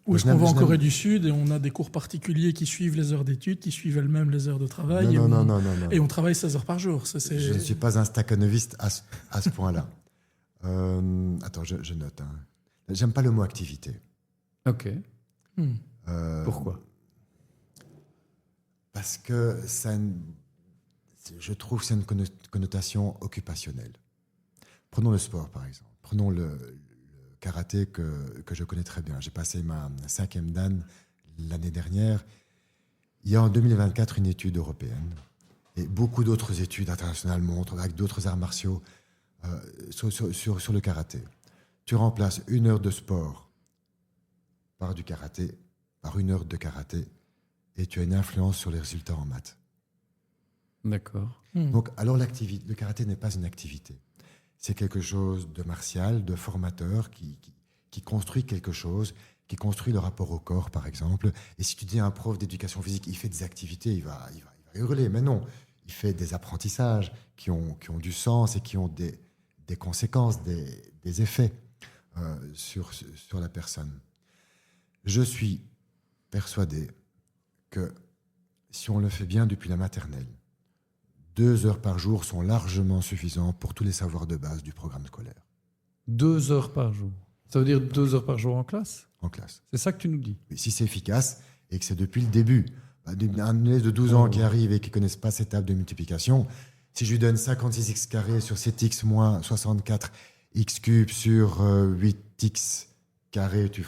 Ou est-ce qu'on va en Corée du Sud et on a des cours particuliers qui suivent les heures d'études, qui suivent elles-mêmes les heures de travail? Non. Et on travaille 16 heures par jour. Je ne suis pas un stakhanoviste à ce point-là. Attends, je note. J'aime pas le mot activité. Ok. Pourquoi? Parce que je trouve que c'est une connotation occupationnelle. Prenons le sport, par exemple. Prenons le karaté que je connais très bien. J'ai passé ma 5e dan l'année dernière. Il y a en 2024 une étude européenne et beaucoup d'autres études internationales montrent, avec d'autres arts martiaux, sur le karaté. Tu remplaces 1 heure de sport par du karaté, par 1 heure de karaté, et tu as une influence sur les résultats en maths. D'accord. Donc, alors le karaté n'est pas une activité. C'est quelque chose de martial, de formateur, qui construit quelque chose, qui construit le rapport au corps, par exemple. Et si tu dis à un prof d'éducation physique, il fait des activités, il va hurler. Mais non, il fait des apprentissages qui ont du sens et qui ont des conséquences, des effets sur la personne. Je suis persuadé que si on le fait bien depuis la maternelle, 2 heures par jour sont largement suffisants pour tous les savoirs de base du programme scolaire. 2 heures par jour? Ça veut dire 2 heures par jour en classe? En classe. C'est ça que tu nous dis? Mais si c'est efficace et que c'est depuis le début, un élève de 12 ans qui arrive et qui ne connaisse pas cette table de multiplication, si je lui donne 56x carré sur 7x moins 64 x cube sur 8x carré, tu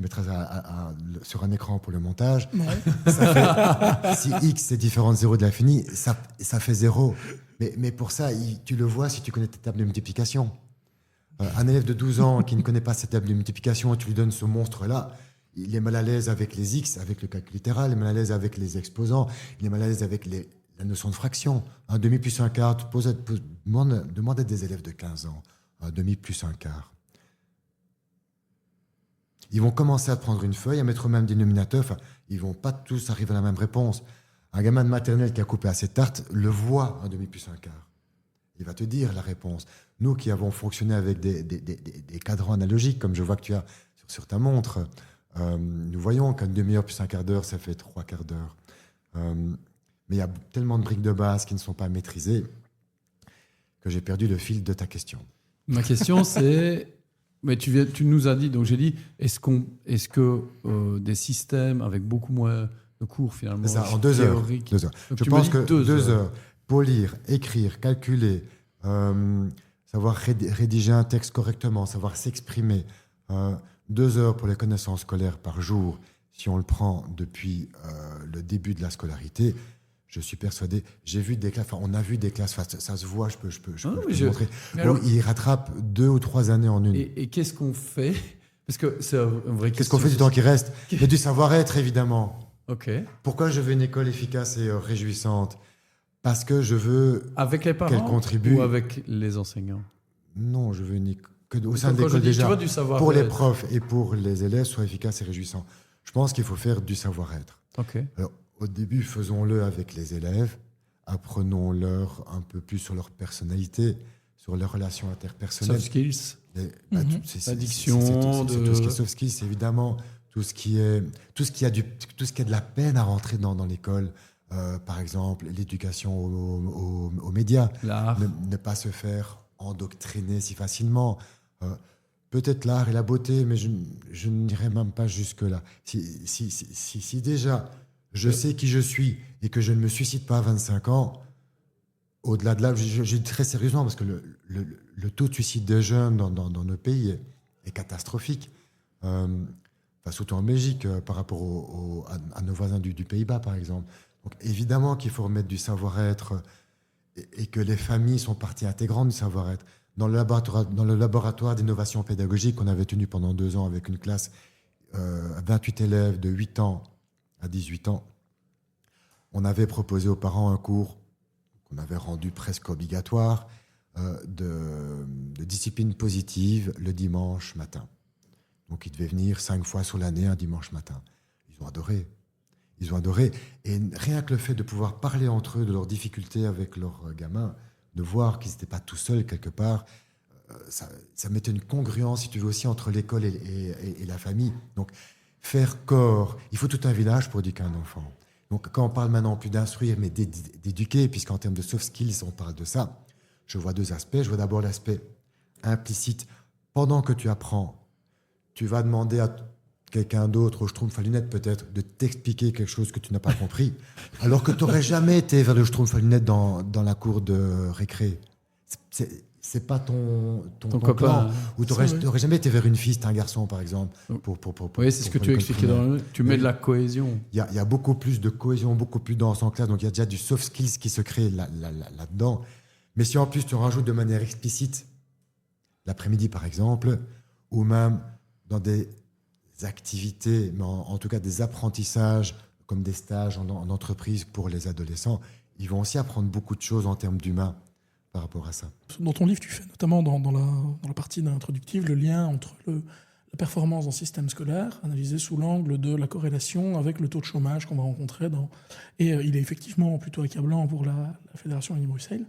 mettras sur un écran pour le montage. Ouais. Si x c'est différent de 0 de l'infini, ça fait 0. Mais pour ça, tu le vois si tu connais ta table de multiplication. Un élève de 12 ans qui ne connaît pas cette table de multiplication, tu lui donnes ce monstre-là, il est mal à l'aise avec les x, avec le calcul littéral, il est mal à l'aise avec les exposants, il est mal à l'aise avec la notion de fraction. Un demi plus un quart, demande à des élèves de 15 ans, un demi plus un quart. Ils vont commencer à prendre une feuille, à mettre au même dénominateur. Enfin, ils ne vont pas tous arriver à la même réponse. Un gamin de maternelle qui a coupé assez de tartes le voit, un demi plus un quart. Il va te dire la réponse. Nous qui avons fonctionné avec des cadrans analogiques, comme je vois que tu as sur ta montre, nous voyons qu'une demi-heure plus un quart d'heure, ça fait 3 quarts d'heure. Mais il y a tellement de briques de base qui ne sont pas maîtrisées que j'ai perdu le fil de ta question. Ma question, c'est... Mais tu nous as dit, donc j'ai dit, est-ce que des systèmes avec beaucoup moins de cours finalement ça, en 2 heures. Je pense que 2 heures pour lire, écrire, calculer, savoir rédiger un texte correctement, savoir s'exprimer, 2 heures pour les connaissances scolaires par jour, si on le prend depuis le début de la scolarité. Je suis persuadé. J'ai vu des classes. Enfin, on a vu des classes. Enfin, ça se voit. Je peux te montrer. Alors, ils rattrapent 2 ou 3 années en une. Et qu'est-ce qu'on fait? Parce que c'est une vraie question. Qu'est-ce qu'on fait du temps qui reste? Il y a du savoir-être, évidemment. Ok. Pourquoi je veux une école efficace et réjouissante? Parce que je veux avec les parents qu'elle contribue. Ou avec les enseignants? Non, je veux au sein de l'école déjà. Du pour les profs et pour les élèves, soit efficace et réjouissant. Je pense qu'il faut faire du savoir-être. Ok. Alors, au début, faisons-le avec les élèves, apprenons-leur un peu plus sur leur personnalité, sur leurs relations interpersonnelles. Soft skills. L'addiction. C'est tout ce qui est soft skills, évidemment. Tout ce qui a de la peine à rentrer dans l'école. Par exemple, l'éducation aux médias. L'art. Ne pas se faire endoctriner si facilement. Peut-être l'art et la beauté, mais je n'irai même pas jusque-là. Si déjà... je sais qui je suis et que je ne me suicide pas à 25 ans, au-delà de là, je dis très sérieusement, parce que le taux de suicide des jeunes dans nos pays est catastrophique. surtout en Belgique, par rapport à nos voisins du Pays-Bas, par exemple. Donc, évidemment qu'il faut remettre du savoir-être et que les familles sont partie intégrante du savoir-être. Dans le laboratoire d'innovation pédagogique qu'on avait tenu pendant 2 ans avec une classe, 28 élèves de 8 ans à 18 ans, on avait proposé aux parents un cours qu'on avait rendu presque obligatoire de discipline positive le dimanche matin. Donc, ils devaient venir 5 fois sur l'année un dimanche matin. Ils ont adoré. Ils ont adoré. Et rien que le fait de pouvoir parler entre eux de leurs difficultés avec leurs gamins, de voir qu'ils n'étaient pas tout seuls quelque part, ça mettait une congruence, si tu veux, aussi entre l'école et la famille. Donc, faire corps. Il faut tout un village pour éduquer un enfant. Donc, quand on parle maintenant plus d'instruire, mais d'éduquer, puisqu'en termes de soft skills, on parle de ça, je vois 2 aspects. Je vois d'abord l'aspect implicite. Pendant que tu apprends, tu vas demander à quelqu'un d'autre, au schtroumpf à lunettes peut-être, de t'expliquer quelque chose que tu n'as pas compris, alors que tu n'aurais jamais été vers le schtroumpf à lunettes dans la cour de récré. C'est pas ton copain, plan. Ou tu n'aurais jamais été vers une fille, c'est un garçon, par exemple. Oui, c'est ce que tu expliquais dans le... Tu mets de la cohésion. Il y a beaucoup plus de cohésion, beaucoup plus dense en classe, donc il y a déjà du soft skills qui se crée là-dedans. Mais si en plus tu rajoutes de manière explicite, l'après-midi par exemple, ou même dans des activités, mais en tout cas des apprentissages, comme des stages en entreprise pour les adolescents, ils vont aussi apprendre beaucoup de choses en termes d'humain par rapport à ça. Dans ton livre, tu fais notamment dans la partie introductive le lien entre la performance dans le système scolaire, analysée sous l'angle de la corrélation avec le taux de chômage qu'on va rencontrer. Et il est effectivement plutôt accablant pour la Fédération Wallonie-Bruxelles.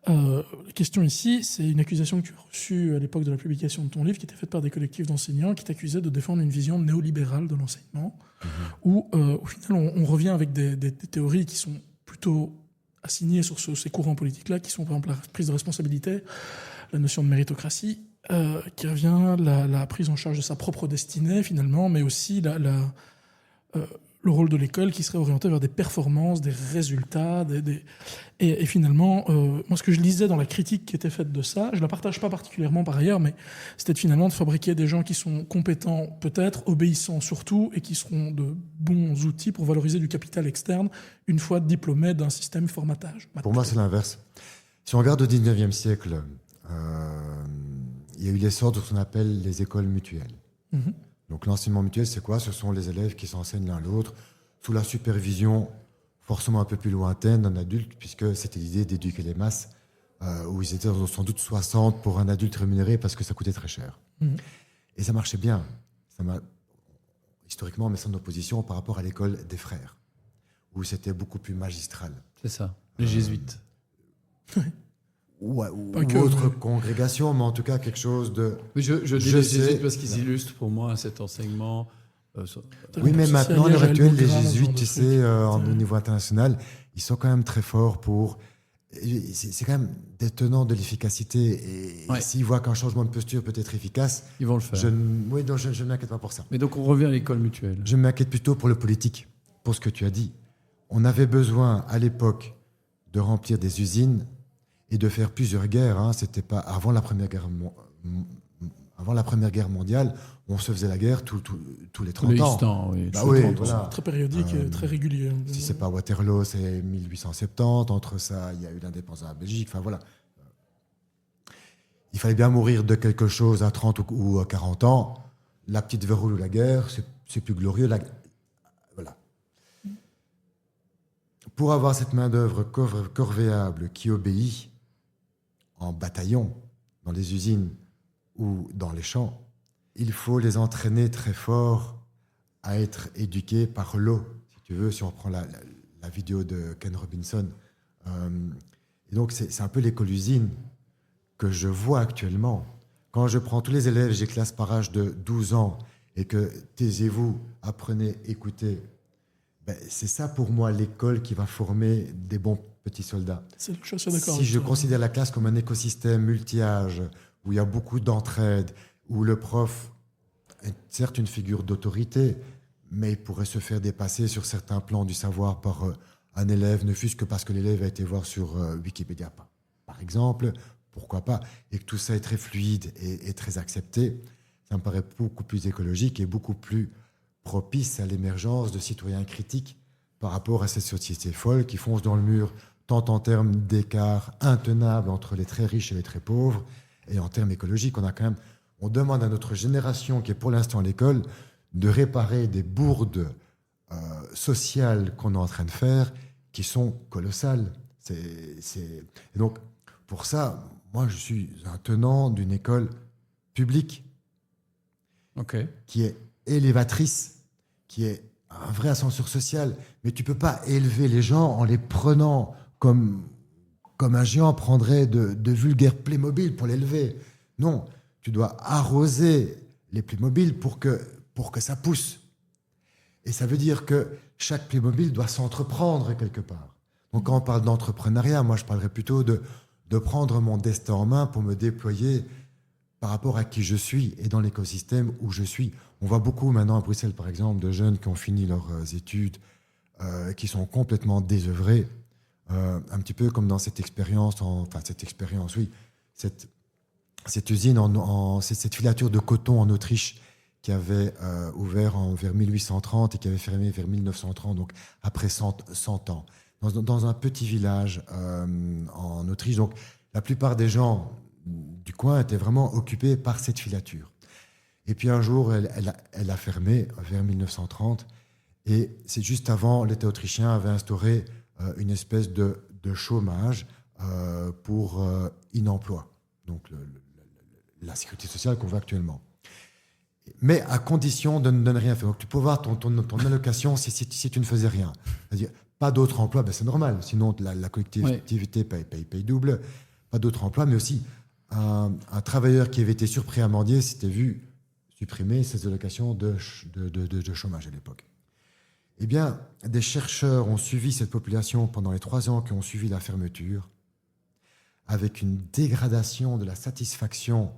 La question ici, c'est une accusation que tu as reçue à l'époque de la publication de ton livre, qui était faite par des collectifs d'enseignants qui t'accusaient de défendre une vision néolibérale de l'enseignement, où au final on revient avec des théories qui sont plutôt assignées sur ces courants politiques-là, qui sont par exemple la prise de responsabilité, la notion de méritocratie, qui revient la prise en charge de sa propre destinée finalement, mais aussi le rôle de l'école qui serait orienté vers des performances, des résultats. Et finalement, moi, ce que je lisais dans la critique qui était faite de ça, je ne la partage pas particulièrement par ailleurs, mais c'était finalement de fabriquer des gens qui sont compétents peut-être, obéissants surtout, et qui seront de bons outils pour valoriser du capital externe une fois diplômés d'un système formatage. Pour moi, c'est l'inverse. Si on regarde au 19e siècle, il y a eu l'essor de ce qu'on appelle les écoles mutuelles. Mm-hmm. Donc l'enseignement mutuel, c'est quoi ? Ce sont les élèves qui s'enseignent l'un l'autre sous la supervision forcément un peu plus lointaine d'un adulte, puisque c'était l'idée d'éduquer les masses, où ils étaient sans doute 60 pour un adulte rémunéré parce que ça coûtait très cher. Mmh. Et ça marchait bien. Historiquement, mais sans opposition par rapport à l'école des frères, où c'était beaucoup plus magistral. C'est ça, les jésuites. Ou autre congrégation, mais en tout cas quelque chose de... Oui, je dis les jésuites parce qu'ils illustrent pour moi cet enseignement. Oui, mais maintenant, à l'heure actuelle, les jésuites, tu sais, au niveau international, ils sont quand même très forts pour... C'est quand même des tenants de l'efficacité. Et s'ils voient qu'un changement de posture peut être efficace... Ils vont le faire. Je ne m'inquiète pas pour ça. Mais donc, on revient à l'école mutuelle. Je m'inquiète plutôt pour le politique, pour ce que tu as dit. On avait besoin, à l'époque, de remplir des usines et de faire plusieurs guerres. C'était pas avant la Première Guerre mondiale, on se faisait la guerre tous les 30 ans. Oui, voilà. Très périodique et très régulier. Si c'est pas Waterloo, c'est 1870. Entre ça, il y a eu l'indépendance de la Belgique. Enfin, voilà. Il fallait bien mourir de quelque chose à 30 ou à 40 ans. La petite verrouille ou la guerre, c'est plus glorieux. Voilà. Pour avoir cette main-d'œuvre corvéable qui obéit en bataillon, dans les usines ou dans les champs, il faut les entraîner très fort à être éduqués par l'eau, si tu veux, si on reprend la vidéo de Ken Robinson. Et donc, c'est un peu l'école-usine que je vois actuellement. Quand je prends tous les élèves, j'ai classe par âge de 12 ans, et que taisez-vous, apprenez, écoutez, c'est ça pour moi l'école qui va former des bons petits soldats. Je suis d'accord. Si je considère la classe comme un écosystème multi-âge, où il y a beaucoup d'entraide, où le prof est certes une figure d'autorité, mais il pourrait se faire dépasser sur certains plans du savoir par un élève, ne fût-ce que parce que l'élève a été voir sur Wikipédia, par exemple, pourquoi pas, et que tout ça est très fluide et très accepté, Ça me paraît beaucoup plus écologique et beaucoup plus propice à l'émergence de citoyens critiques par rapport à cette société folle qui fonce dans le mur, tant en termes d'écart intenable entre les très riches et les très pauvres, et en termes écologiques. On demande à notre génération, qui est pour l'instant à l'école, de réparer des bourdes sociales qu'on est en train de faire, qui sont colossales. Et donc, pour ça, moi, je suis un tenant d'une école publique qui est élévatrice, qui est un vrai ascenseur social. Mais tu ne peux pas élever les gens en les prenant comme un géant prendrait de vulgaires Playmobil pour l'élever. Non, tu dois arroser les Playmobil pour que ça pousse. Et ça veut dire que chaque Playmobil doit s'entreprendre quelque part. Donc quand on parle d'entrepreneuriat, moi je parlerais plutôt de prendre mon destin en main pour me déployer par rapport à qui je suis et dans l'écosystème où je suis. On voit beaucoup maintenant à Bruxelles, par exemple, de jeunes qui ont fini leurs études, qui sont complètement désœuvrés, un petit peu comme dans cette expérience, cette usine, cette filature de coton en Autriche qui avait ouvert vers 1830 et qui avait fermé vers 1930, donc après 100 ans, dans un petit village en Autriche. Donc la plupart des gens du coin étaient vraiment occupés par cette filature. Et puis un jour, elle a fermé vers 1930, et c'est juste avant, l'État autrichien avait instauré une espèce de chômage pour in-emploi, donc la sécurité sociale qu'on voit actuellement. Mais à condition de ne rien faire. Donc tu peux voir ton allocation si tu ne faisais rien. C'est-à-dire, pas d'autres emplois, c'est normal, sinon la collectivité paye double. Pas d'autres emplois, mais aussi un travailleur qui avait été surpris à mendier s'était vu supprimer ses allocations de chômage à l'époque. Eh bien, des chercheurs ont suivi cette population pendant les 3 ans qui ont suivi la fermeture, avec une dégradation de la satisfaction,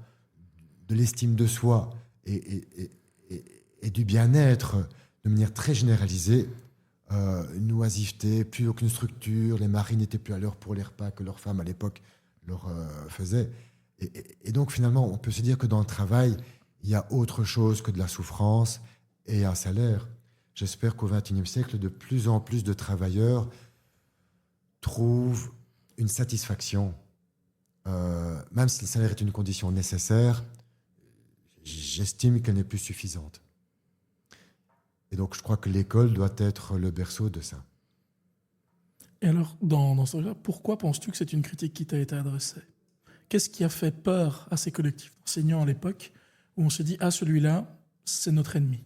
de l'estime de soi et du bien-être de manière très généralisée. Une oisiveté, plus aucune structure, les maris n'étaient plus à l'heure pour les repas que leurs femmes à l'époque leur faisaient. Et donc finalement, on peut se dire que dans le travail, il y a autre chose que de la souffrance et un salaire. J'espère qu'au XXIe siècle, de plus en plus de travailleurs trouvent une satisfaction, même si le salaire est une condition nécessaire. J'estime qu'elle n'est plus suffisante. Et donc, je crois que l'école doit être le berceau de ça. Et alors, dans ce cas, pourquoi penses-tu que c'est une critique qui t'a été adressée ? Qu'est-ce qui a fait peur à ces collectifs d'enseignants à l'époque où on se dit « Ah, celui-là, c'est notre ennemi » ?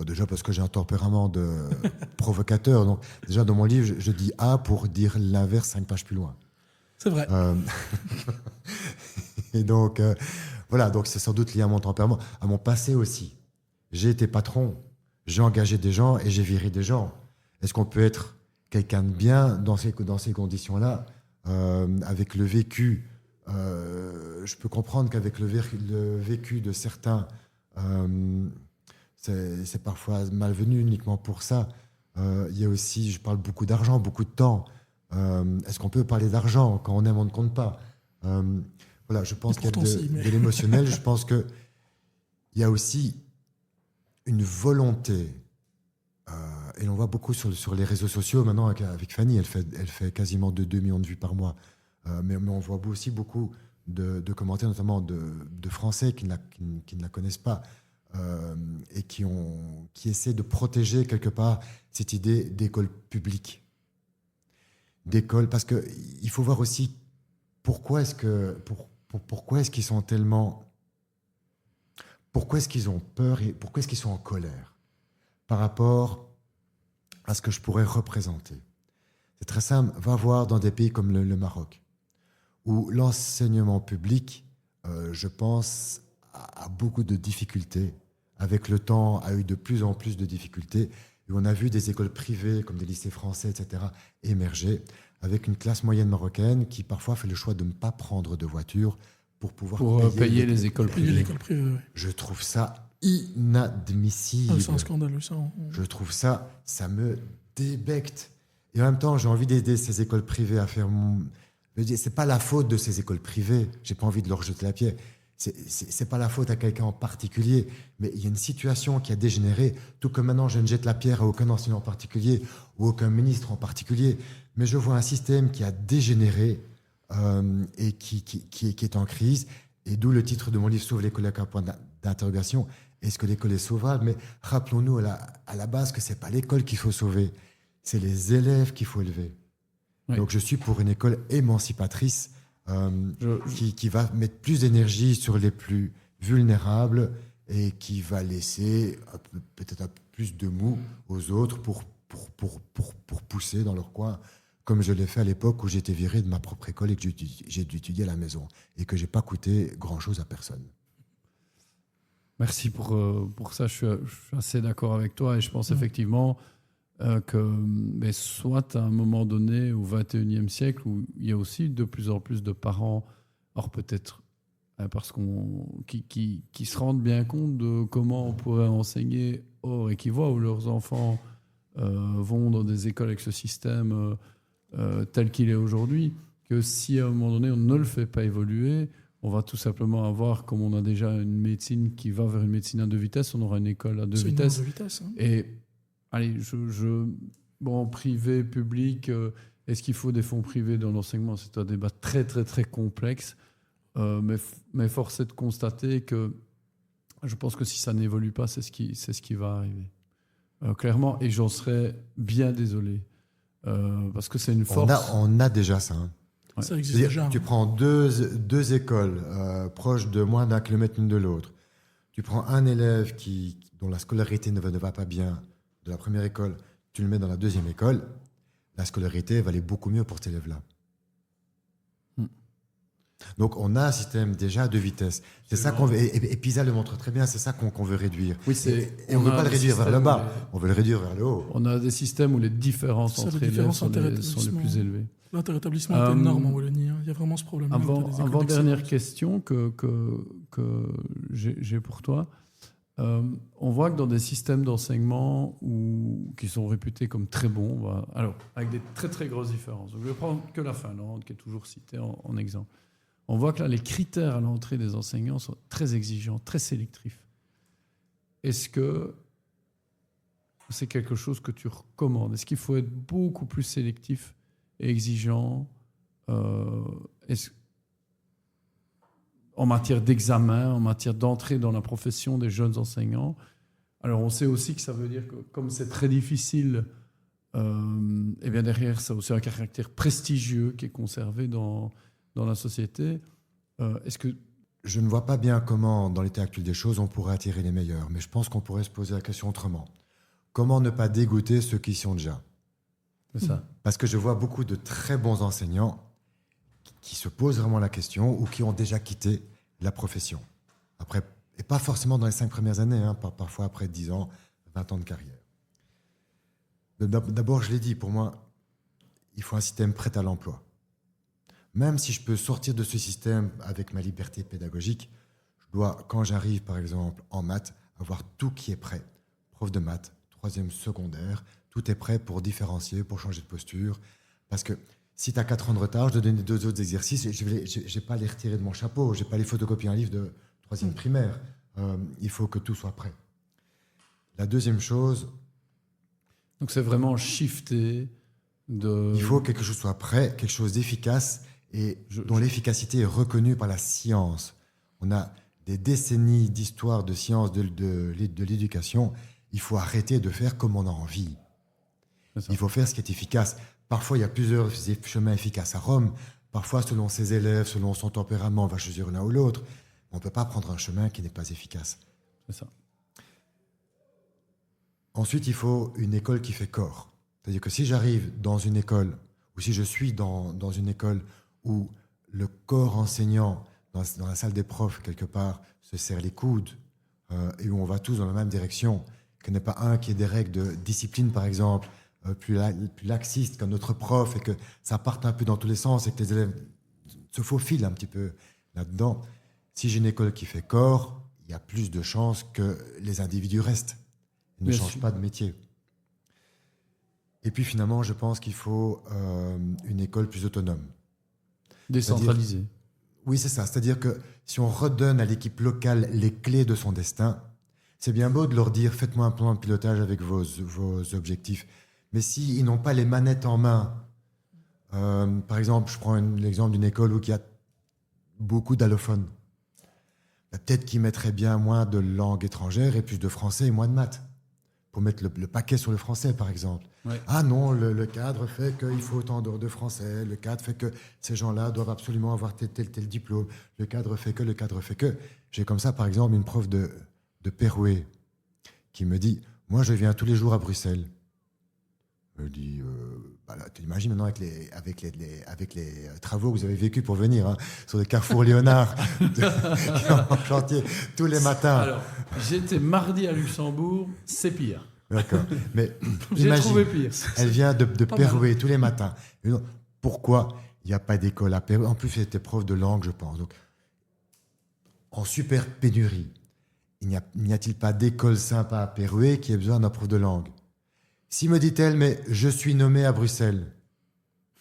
Déjà parce que j'ai un tempérament de provocateur. Donc, déjà, dans mon livre, je dis A pour dire l'inverse 5 pages plus loin. C'est vrai. Et donc, voilà, donc c'est sans doute lié à mon tempérament, à mon passé aussi. J'ai été patron, j'ai engagé des gens et j'ai viré des gens. Est-ce qu'on peut être quelqu'un de bien dans ces conditions-là, avec le vécu je peux comprendre qu'avec le vécu de certains, c'est parfois malvenu uniquement pour ça. Il y a aussi, je parle beaucoup d'argent, beaucoup de temps. Est-ce qu'on peut parler d'argent? Quand on aime, on ne compte pas. Voilà, je pense qu'il y a de l'émotionnel. Je pense qu'il y a aussi une volonté, et on voit beaucoup sur les réseaux sociaux maintenant avec Fanny, elle fait quasiment 2 millions de vues par mois. Mais on voit aussi beaucoup de commentaires, notamment de Français qui ne la connaissent pas et qui essaient de protéger quelque part cette idée d'école publique. D'école, parce qu'il faut voir aussi pourquoi est-ce qu'ils sont tellement... Pourquoi est-ce qu'ils ont peur et pourquoi est-ce qu'ils sont en colère par rapport à ce que je pourrais représenter. C'est très simple, va voir dans des pays comme le Maroc, où l'enseignement public, je pense, a beaucoup de difficultés. Avec le temps, a eu de plus en plus de difficultés. Et on a vu des écoles privées, comme des lycées français, etc., émerger, avec une classe moyenne marocaine qui parfois fait le choix de ne pas prendre de voiture pour pouvoir payer les écoles privées. Je trouve ça inadmissible. C'est un scandale, ça. Je trouve ça me débecte. Et en même temps, j'ai envie d'aider ces écoles privées à faire... C'est pas la faute de ces écoles privées. J'ai pas envie de leur jeter la pierre. c'est pas la faute à quelqu'un en particulier, mais il y a une situation qui a dégénéré, tout comme maintenant je ne jette la pierre à aucun enseignant en particulier ou aucun ministre en particulier, mais je vois un système qui a dégénéré et qui est en crise, et d'où le titre de mon livre « Sauve l'école avec un point d'interrogation ». Est-ce que l'école est sauvable? Mais rappelons-nous à la base que c'est pas l'école qu'il faut sauver, c'est les élèves qu'il faut élever. Oui. Donc je suis pour une école émancipatrice qui va mettre plus d'énergie sur les plus vulnérables et qui va laisser peut-être un peu plus de mou aux autres pour pousser dans leur coin, comme je l'ai fait à l'époque où j'étais viré de ma propre école et que j'ai dû étudier à la maison et que j'ai pas coûté grand-chose à personne. Merci pour ça, je suis assez d'accord avec toi et je pense effectivement que soit à un moment donné au XXIe siècle où il y a aussi de plus en plus de parents, alors peut-être parce qui se rendent bien compte de comment on pourrait enseigner et qui voient où leurs enfants vont dans des écoles avec ce système tel qu'il est aujourd'hui, que si à un moment donné on ne le fait pas évoluer, on va tout simplement avoir, comme on a déjà une médecine qui va vers une médecine à deux vitesses, on aura une école à deux vitesses. Hein. Et allez, bon, privé, public, est-ce qu'il faut des fonds privés dans l'enseignement? C'est un débat très, très, très complexe. Mais force est de constater que je pense que si ça n'évolue pas, c'est ce qui va arriver. Clairement, et j'en serais bien désolé. Parce que c'est une force. On a déjà ça. Hein. Ouais. Ça existe déjà. Tu prends deux écoles proches de moins d'1 kilomètre l'une de l'autre. Tu prends un élève dont la scolarité ne va pas bien de la première école, tu le mets dans la deuxième école, la scolarité va aller beaucoup mieux pour cet élève-là. Donc on a un système déjà à deux vitesses. C'est ça qu'on veut, et PISA le montre très bien, c'est ça qu'on veut réduire. Oui, et on ne veut pas le réduire vers le bas, on veut le réduire vers le haut. On a des systèmes où les différences entre élèves sont les plus élevées. L'interétablissement est énorme en Wallonie. Il y a vraiment ce problème. Avant-dernière question que j'ai pour toi. On voit que dans des systèmes d'enseignement qui sont réputés comme très bons, alors avec des très très grosses différences. Donc, je vais prendre que la Finlande, qui est toujours citée en exemple. On voit que là, les critères à l'entrée des enseignants sont très exigeants, très sélectifs. Est-ce que c'est quelque chose que tu recommandes? Est-ce qu'il faut être beaucoup plus sélectif et exigeant en matière d'examen, en matière d'entrée dans la profession des jeunes enseignants? Alors, on sait aussi que ça veut dire que comme c'est très difficile, et bien derrière, ça a aussi un caractère prestigieux qui est conservé dans la société. Est-ce que... Je ne vois pas bien comment, dans l'état actuel des choses, on pourrait attirer les meilleurs, mais je pense qu'on pourrait se poser la question autrement. Comment ne pas dégoûter ceux qui y sont déjà? C'est ça. Parce que je vois beaucoup de très bons enseignants qui se posent vraiment la question ou qui ont déjà quitté la profession. Après, et pas forcément dans les 5 premières années, hein, parfois après 10 ans, 20 ans de carrière. D'abord, je l'ai dit, pour moi, il faut un système prêt à l'emploi. Même si je peux sortir de ce système avec ma liberté pédagogique, je dois, quand j'arrive par exemple en maths, avoir tout qui est prêt. Prof de maths, 3e secondaire, tout est prêt pour différencier, pour changer de posture. Parce que si tu as 4 ans de retard, je dois donner 2 autres exercices et je vais pas les retirer de mon chapeau, je vais pas les photocopier un livre de 3e primaire. Il faut que tout soit prêt. La deuxième chose... Donc c'est vraiment shifter de... Il faut que quelque chose soit prêt, quelque chose d'efficace et dont l'efficacité est reconnue par la science. On a des décennies d'histoire de science, de l'éducation. Il faut arrêter de faire comme on a envie. Il faut faire ce qui est efficace. Parfois, il y a plusieurs chemins efficaces à Rome. Parfois, selon ses élèves, selon son tempérament, on va choisir l'un ou l'autre. On ne peut pas prendre un chemin qui n'est pas efficace. C'est ça. Ensuite, il faut une école qui fait corps. C'est-à-dire que si j'arrive dans une école, ou si je suis dans une école où le corps enseignant, dans la salle des profs, quelque part, se serre les coudes, et où on va tous dans la même direction, qu'il n'y en ait pas un qui ait des règles de discipline, par exemple, plus laxistes qu'un autre prof, et que ça parte un peu dans tous les sens, et que les élèves se faufilent un petit peu là-dedans. Si j'ai une école qui fait corps, il y a plus de chances que les individus restent. Ils ne changent pas de métier. Et puis finalement, je pense qu'il faut une école plus autonome. Décentralisée. Oui, c'est ça. C'est-à-dire que si on redonne à l'équipe locale les clés de son destin, c'est bien beau de leur dire faites-moi un plan de pilotage avec vos objectifs. Mais s'ils n'ont pas les manettes en main, par exemple, je prends l'exemple d'une école où il y a beaucoup d'allophones. Peut-être qu'ils mettraient bien moins de langues étrangères et plus de français et moins de maths. Pour mettre le paquet sur le français, par exemple. Ouais. Ah non, le cadre fait qu'il faut autant d'heures de français. Le cadre fait que ces gens-là doivent absolument avoir tel diplôme. Le cadre fait que. J'ai comme ça, par exemple, une prof de Péroué qui me dit « Moi, je viens tous les jours à Bruxelles. » Je dis tu imagines maintenant avec les travaux que vous avez vécus pour venir sur le carrefour Léonard en chantier tous les matins. Alors, j'étais mardi à Luxembourg, c'est pire. D'accord. Mais J'ai imagine, trouvé pire. elle vient de Pas Péroué tous les matins. Et non, pourquoi il n'y a pas d'école à Péroué? En plus, elle était prof de langue, je pense. Donc, en super pénurie, n'y a-t-il pas d'école sympa à Péroué qui ait besoin d'un prof de langue? Si me dit-elle, mais je suis nommé à Bruxelles.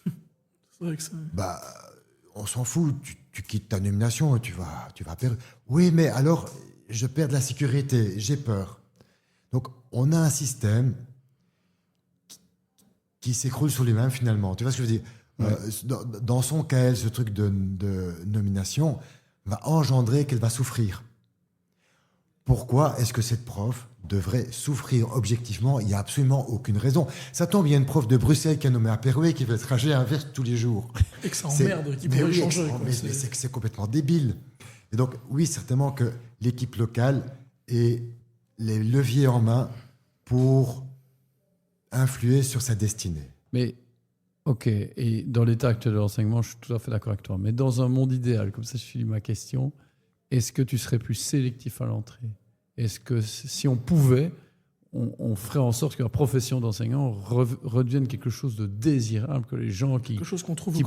C'est vrai que c'est... On s'en fout, tu quittes ta nomination, tu vas à Péroué. Oui, mais alors, je perds de la sécurité, j'ai peur. Donc, on a un système qui s'écroule sur lui-même, finalement. Tu vois ce que je veux dire? Ouais. Dans son cas, elle, ce truc de nomination va engendrer qu'elle va souffrir. Pourquoi est-ce que cette prof devrait souffrir objectivement? Il n'y a absolument aucune raison. Ça tombe, il y a une prof de Bruxelles qui est nommée à Péroué qui fait le trajet inverse tous les jours. Et que ça emmerde, qui pourrait changer. Mais c'est complètement débile. Et donc, oui, certainement que l'équipe locale ait les leviers en main pour influer sur sa destinée. Mais, ok, et dans l'état actuel de l'enseignement, je suis tout à fait d'accord avec toi. Mais dans un monde idéal, comme ça je finis ma question, est-ce que tu serais plus sélectif à l'entrée? Est-ce que si on pouvait, on ferait en sorte que la profession d'enseignant redevienne quelque chose de désirable, que les gens qui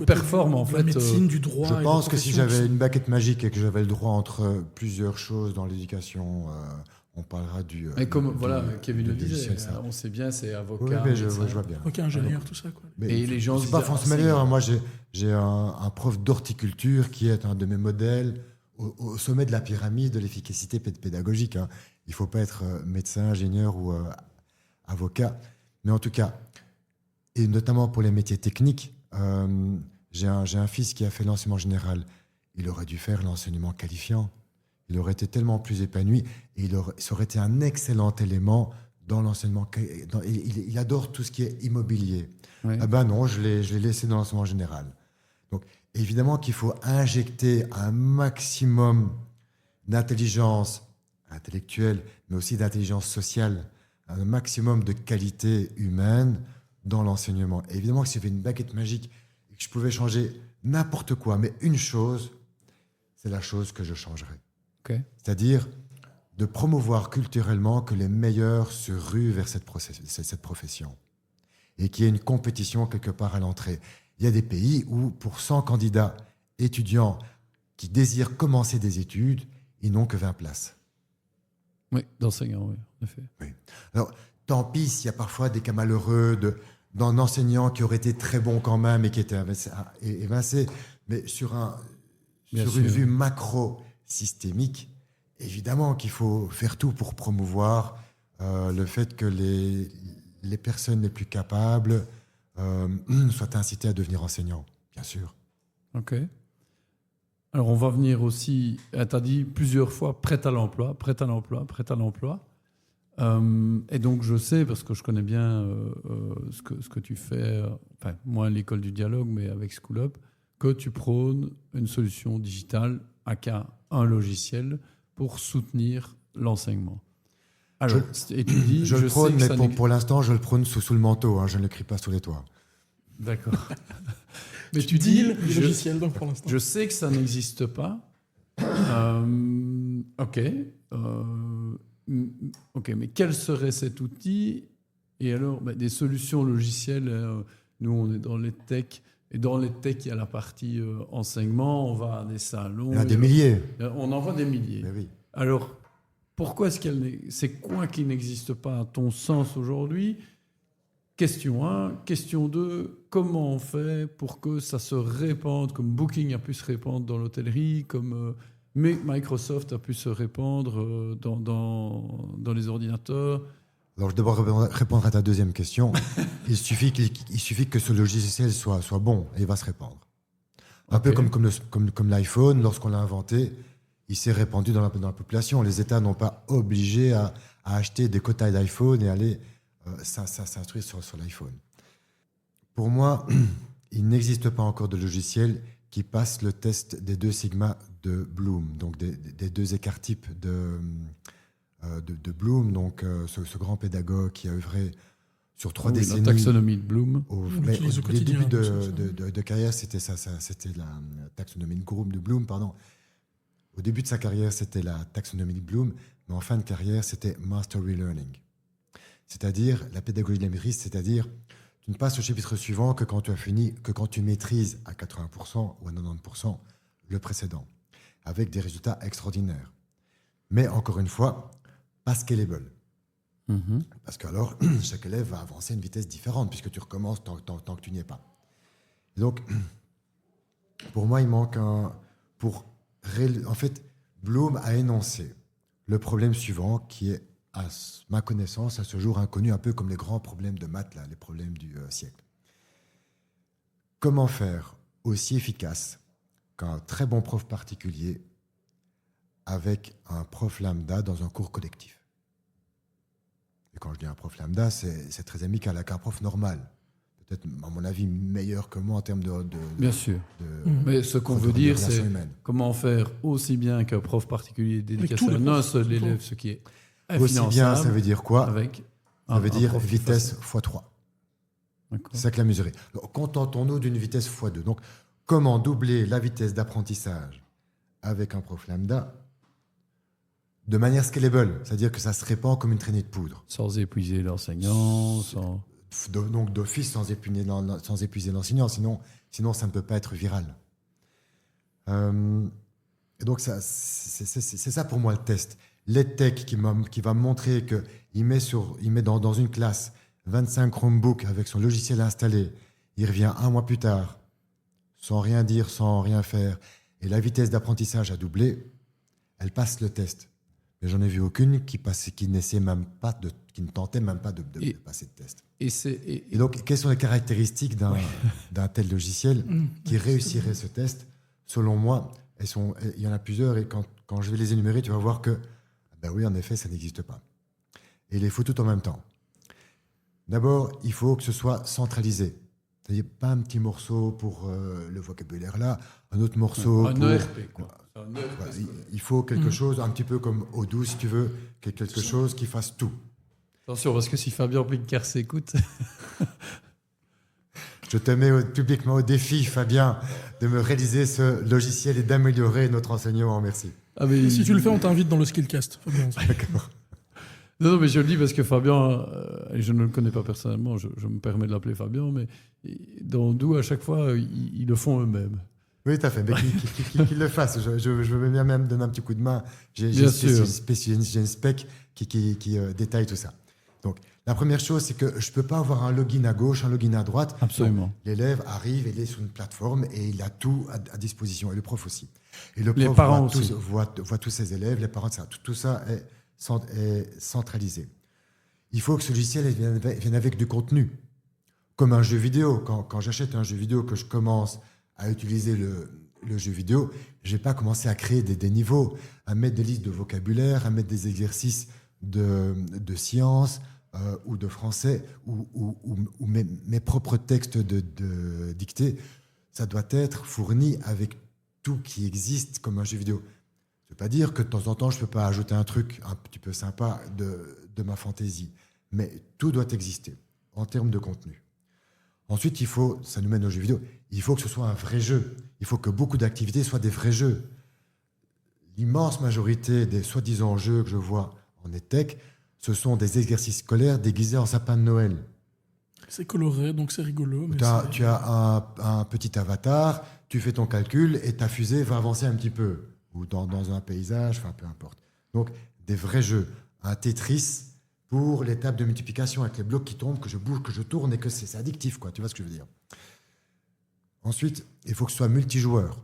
performent en fait... La médecine, du droit... Je pense que si j'avais une baguette magique et que j'avais le droit entre plusieurs choses dans l'éducation... on parlera du... Mais comme Kevin le disait, ça. on sait bien, c'est avocat. Oui, je vois bien. Avocat, ingénieur, tout ça. Quoi. Et les gens... C'est pas François Meller. Moi, j'ai un prof d'horticulture qui est un de mes modèles au sommet de la pyramide de l'efficacité pédagogique. Il ne faut pas être médecin, ingénieur ou avocat. Mais en tout cas, et notamment pour les métiers techniques, j'ai un fils qui a fait l'enseignement général. Il aurait dû faire l'enseignement qualifiant. Il aurait été tellement plus épanoui et ça aurait été un excellent élément dans l'enseignement. Il adore tout ce qui est immobilier. Oui. Ah ben non, je l'ai laissé dans l'enseignement général. Donc, évidemment qu'il faut injecter un maximum d'intelligence intellectuelle, mais aussi d'intelligence sociale, un maximum de qualité humaine dans l'enseignement. Et évidemment que si j'avais une baguette magique et que je pouvais changer n'importe quoi, mais une chose, c'est la chose que je changerais. Okay. C'est-à-dire de promouvoir culturellement que les meilleurs se ruent vers cette profession et qu'il y ait une compétition quelque part à l'entrée. Il y a des pays où, pour 100 candidats étudiants qui désirent commencer des études, ils n'ont que 20 places. Oui, d'enseignants, oui, en effet. Oui. Alors, tant pis s'il y a parfois des cas malheureux d'un enseignant qui aurait été très bon quand même et qui était évincé, mais sur une vue macro-systémique, évidemment qu'il faut faire tout pour promouvoir le fait que les personnes les plus capables soient incitées à devenir enseignants, bien sûr. OK. Alors, on va venir aussi, tu as dit plusieurs fois, prêt à l'emploi. Et donc, je sais, parce que je connais bien ce que tu fais, enfin, moins à l'école du dialogue, mais avec School Up, que tu prônes une solution digitale, aka un logiciel, pour soutenir l'enseignement. Alors, et tu dis... Je le prône, mais pour l'instant, je le prône sous le manteau, je ne le crie pas sous les toits. D'accord. Mais tu dis le logiciel, donc pour l'instant. Je sais que ça n'existe pas. OK. OK, mais quel serait cet outil? Et alors, des solutions logicielles, nous, on est dans les techs. Et dans les techs, il y a la partie enseignement. On va à des salons. Il y en a des milliers. On en voit des milliers. Mais oui. Alors, pourquoi c'est quoi qui n'existe pas à ton sens aujourd'hui? Question 1. Question 2, comment on fait pour que ça se répande, comme Booking a pu se répandre dans l'hôtellerie, comme Microsoft a pu se répandre dans les ordinateurs? Alors, je vais d'abord répondre à ta deuxième question. il suffit que ce logiciel soit bon et il va se répandre. Un peu comme l'iPhone, lorsqu'on l'a inventé, il s'est répandu dans la population. Les États n'ont pas obligé à acheter des quotas d'iPhone et aller s'instruire sur l'iPhone. Pour moi, il n'existe pas encore de logiciel qui passe le test des 2 sigma de Bloom, donc des 2 écarts-types de Bloom, donc ce grand pédagogue qui a œuvré sur 3 décennies. La taxonomie de Bloom. Les débuts de carrière, c'était la taxonomie de Bloom, pardon. Au début de sa carrière, c'était la taxonomie de Bloom, mais en fin de carrière, c'était Mastery Learning. C'est-à-dire la pédagogie de la maîtrise, c'est-à-dire tu ne passes au chapitre suivant que quand tu as fini, que quand tu maîtrises à 80% ou à 90% le précédent, avec des résultats extraordinaires. Mais encore une fois, pas scalable. Parce que alors, chaque élève va avancer à une vitesse différente puisque tu recommences tant que tu n'y es pas. Et donc, pour moi, il manque en fait, Bloom a énoncé le problème suivant qui est, à ma connaissance, à ce jour inconnu, un peu comme les grands problèmes de maths, là, les problèmes du siècle. Comment faire aussi efficace qu'un très bon prof particulier avec un prof lambda dans un cours collectif? Et quand je dis un prof lambda, c'est très amical avec un prof normal. Peut-être, à mon avis, meilleur que moi en termes de bien sûr. Mais ce qu'on veut dire, c'est comment faire aussi bien qu'un prof particulier dédicacé à un seul élève, ce qui est aussi bien, ça veut dire quoi? Ça veut dire vitesse x3. C'est ça que la mesurer. Contentons-nous d'une vitesse x2. Donc, comment doubler la vitesse d'apprentissage avec un prof lambda de manière scalable, c'est-à-dire que ça se répand comme une traînée de poudre. Sans épuiser l'enseignant, donc d'office sans épuiser l'enseignant, sinon ça ne peut pas être viral. Et donc c'est ça pour moi le test. l'EdTech qui va me montrer qu'il met dans une classe 25 Chromebooks avec son logiciel installé, il revient un mois plus tard, sans rien dire, sans rien faire, et la vitesse d'apprentissage a doublé, elle passe le test. Mais j'en ai vu aucune qui ne tentait même pas de passer le test. Et donc, quelles sont les caractéristiques d'un tel logiciel qui réussirait ce test? Selon moi, il y en a plusieurs, et quand je vais les énumérer, tu vas voir que, ben oui, en effet, ça n'existe pas. Et il les faut tout en même temps. D'abord, il faut que ce soit centralisé. C'est-à-dire pas un petit morceau pour le vocabulaire là, un autre morceau pour... ERP, quoi. Il faut quelque chose, un petit peu comme Odoo, si tu veux, quelque chose qui fasse tout. Attention, parce que si Fabien Picard s'écoute... Je te mets publiquement au défi, Fabien, de me réaliser ce logiciel et d'améliorer notre enseignement. Merci. Ah, mais si tu le fais, on t'invite dans le Skillcast, Fabien. D'accord. Non, mais je le dis parce que Fabien, et je ne le connais pas personnellement, je me permets de l'appeler Fabien, mais dans Odoo, à chaque fois, ils le font eux-mêmes. Oui, tout à fait. Mais qu'ils le fassent. Je veux bien même donner un petit coup de main. J'ai une spec qui détaille tout ça. Donc, la première chose, c'est que je ne peux pas avoir un login à gauche, un login à droite. Absolument. L'élève arrive, il est sur une plateforme et il a tout à disposition. Et le prof aussi. Et le les prof parents voit tous ses élèves, les parents, etc. Tout ça est centralisé. Il faut que ce logiciel vienne avec du contenu. Comme un jeu vidéo. Quand j'achète un jeu vidéo, que je commence à utiliser le jeu vidéo, je ne vais pas commencer à créer des niveaux, à mettre des listes de vocabulaire, à mettre des exercices de sciences ou de français ou mes propres textes de dictée. Ça doit être fourni avec tout qui existe comme un jeu vidéo. Ça ne veut pas dire que de temps en temps, je ne peux pas ajouter un truc un petit peu sympa de ma fantaisie. Mais tout doit exister en termes de contenu. Ensuite, ça nous mène aux jeux vidéo, il faut que ce soit un vrai jeu. Il faut que beaucoup d'activités soient des vrais jeux. L'immense majorité des soi-disant jeux que je vois en EdTech, ce sont des exercices scolaires déguisés en sapin de Noël. C'est coloré, donc c'est rigolo. Mais tu as un petit avatar, tu fais ton calcul et ta fusée va avancer un petit peu. Ou dans un paysage, enfin peu importe. Donc, des vrais jeux. Un Tetris pour les tables de multiplication avec les blocs qui tombent, que je bouge, que je tourne et que c'est addictif, quoi. Tu vois ce que je veux dire? Ensuite, il faut que ce soit multijoueur.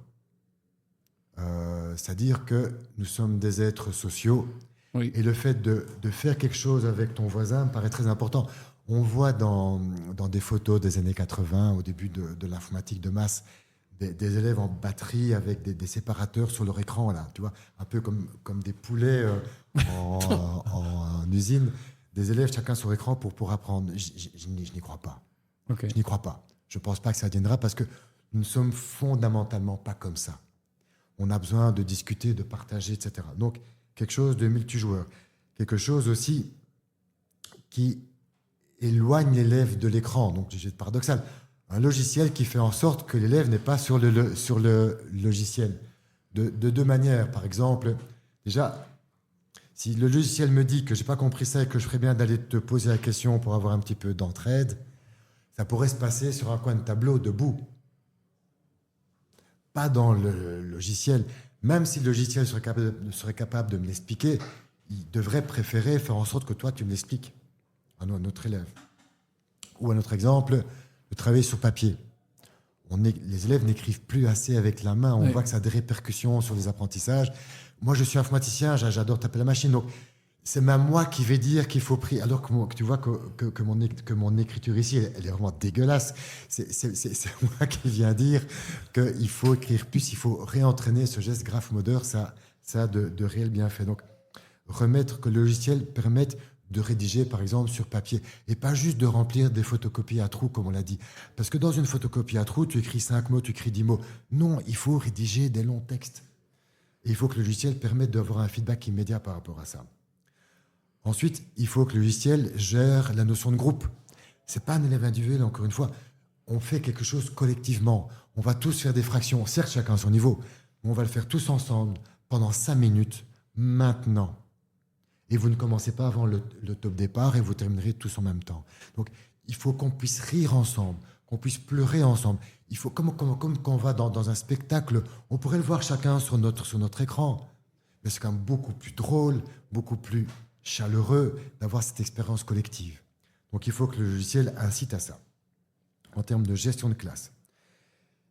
C'est-à-dire que nous sommes des êtres sociaux. Oui. Et le fait de faire quelque chose avec ton voisin me paraît très important. On voit dans des photos des années 80, au début de l'informatique de masse, des élèves en batterie avec des séparateurs sur leur écran, là, tu vois, un peu comme des poulets en usine, des élèves chacun sur écran pour apprendre. Je n'y crois pas. Ok. Je n'y crois pas. Je ne pense pas que ça viendra parce que nous ne sommes fondamentalement pas comme ça. On a besoin de discuter, de partager, etc. Donc, quelque chose de multijoueur. Quelque chose aussi qui éloigne l'élève de l'écran. Donc, c'est paradoxal. Un logiciel qui fait en sorte que l'élève n'est pas sur le logiciel. De deux manières. Par exemple, déjà, si le logiciel me dit que je n'ai pas compris ça et que je ferais bien d'aller te poser la question pour avoir un petit peu d'entraide, ça pourrait se passer sur un coin de tableau debout. Pas dans le logiciel. Même si le logiciel serait capable de me l'expliquer, il devrait préférer faire en sorte que toi, tu me l'expliques à notre élève. Ou un autre exemple, le travail sur papier. Les élèves n'écrivent plus assez avec la main. On voit que ça a des répercussions sur les apprentissages. Moi, je suis informaticien, j'adore taper la machine. Donc, c'est même moi qui vais dire qu'il faut prier. Alors que tu vois que mon écriture ici, elle est vraiment dégueulasse. C'est moi qui viens dire qu'il faut écrire plus, il faut réentraîner ce geste graphomodeur, ça a de réels bienfaits. Donc, remettre que le logiciel permette de rédiger, par exemple, sur papier, et pas juste de remplir des photocopies à trous, comme on l'a dit. Parce que dans une photocopie à trous, tu écris 5 mots, tu écris 10 mots. Non, il faut rédiger des longs textes. Et il faut que le logiciel permette d'avoir un feedback immédiat par rapport à ça. Ensuite, il faut que le logiciel gère la notion de groupe. Ce n'est pas un élève individuel, encore une fois. On fait quelque chose collectivement. On va tous faire des fractions, certes chacun à son niveau, mais on va le faire tous ensemble pendant 5 minutes, maintenant. Et vous ne commencez pas avant le top départ et vous terminerez tous en même temps. Donc, il faut qu'on puisse rire ensemble, qu'on puisse pleurer ensemble. Il faut, comme quand on va dans un spectacle, on pourrait le voir chacun sur notre écran. Mais c'est quand même beaucoup plus drôle, beaucoup plus chaleureux d'avoir cette expérience collective. Donc, il faut que le logiciel incite à ça. En termes de gestion de classe,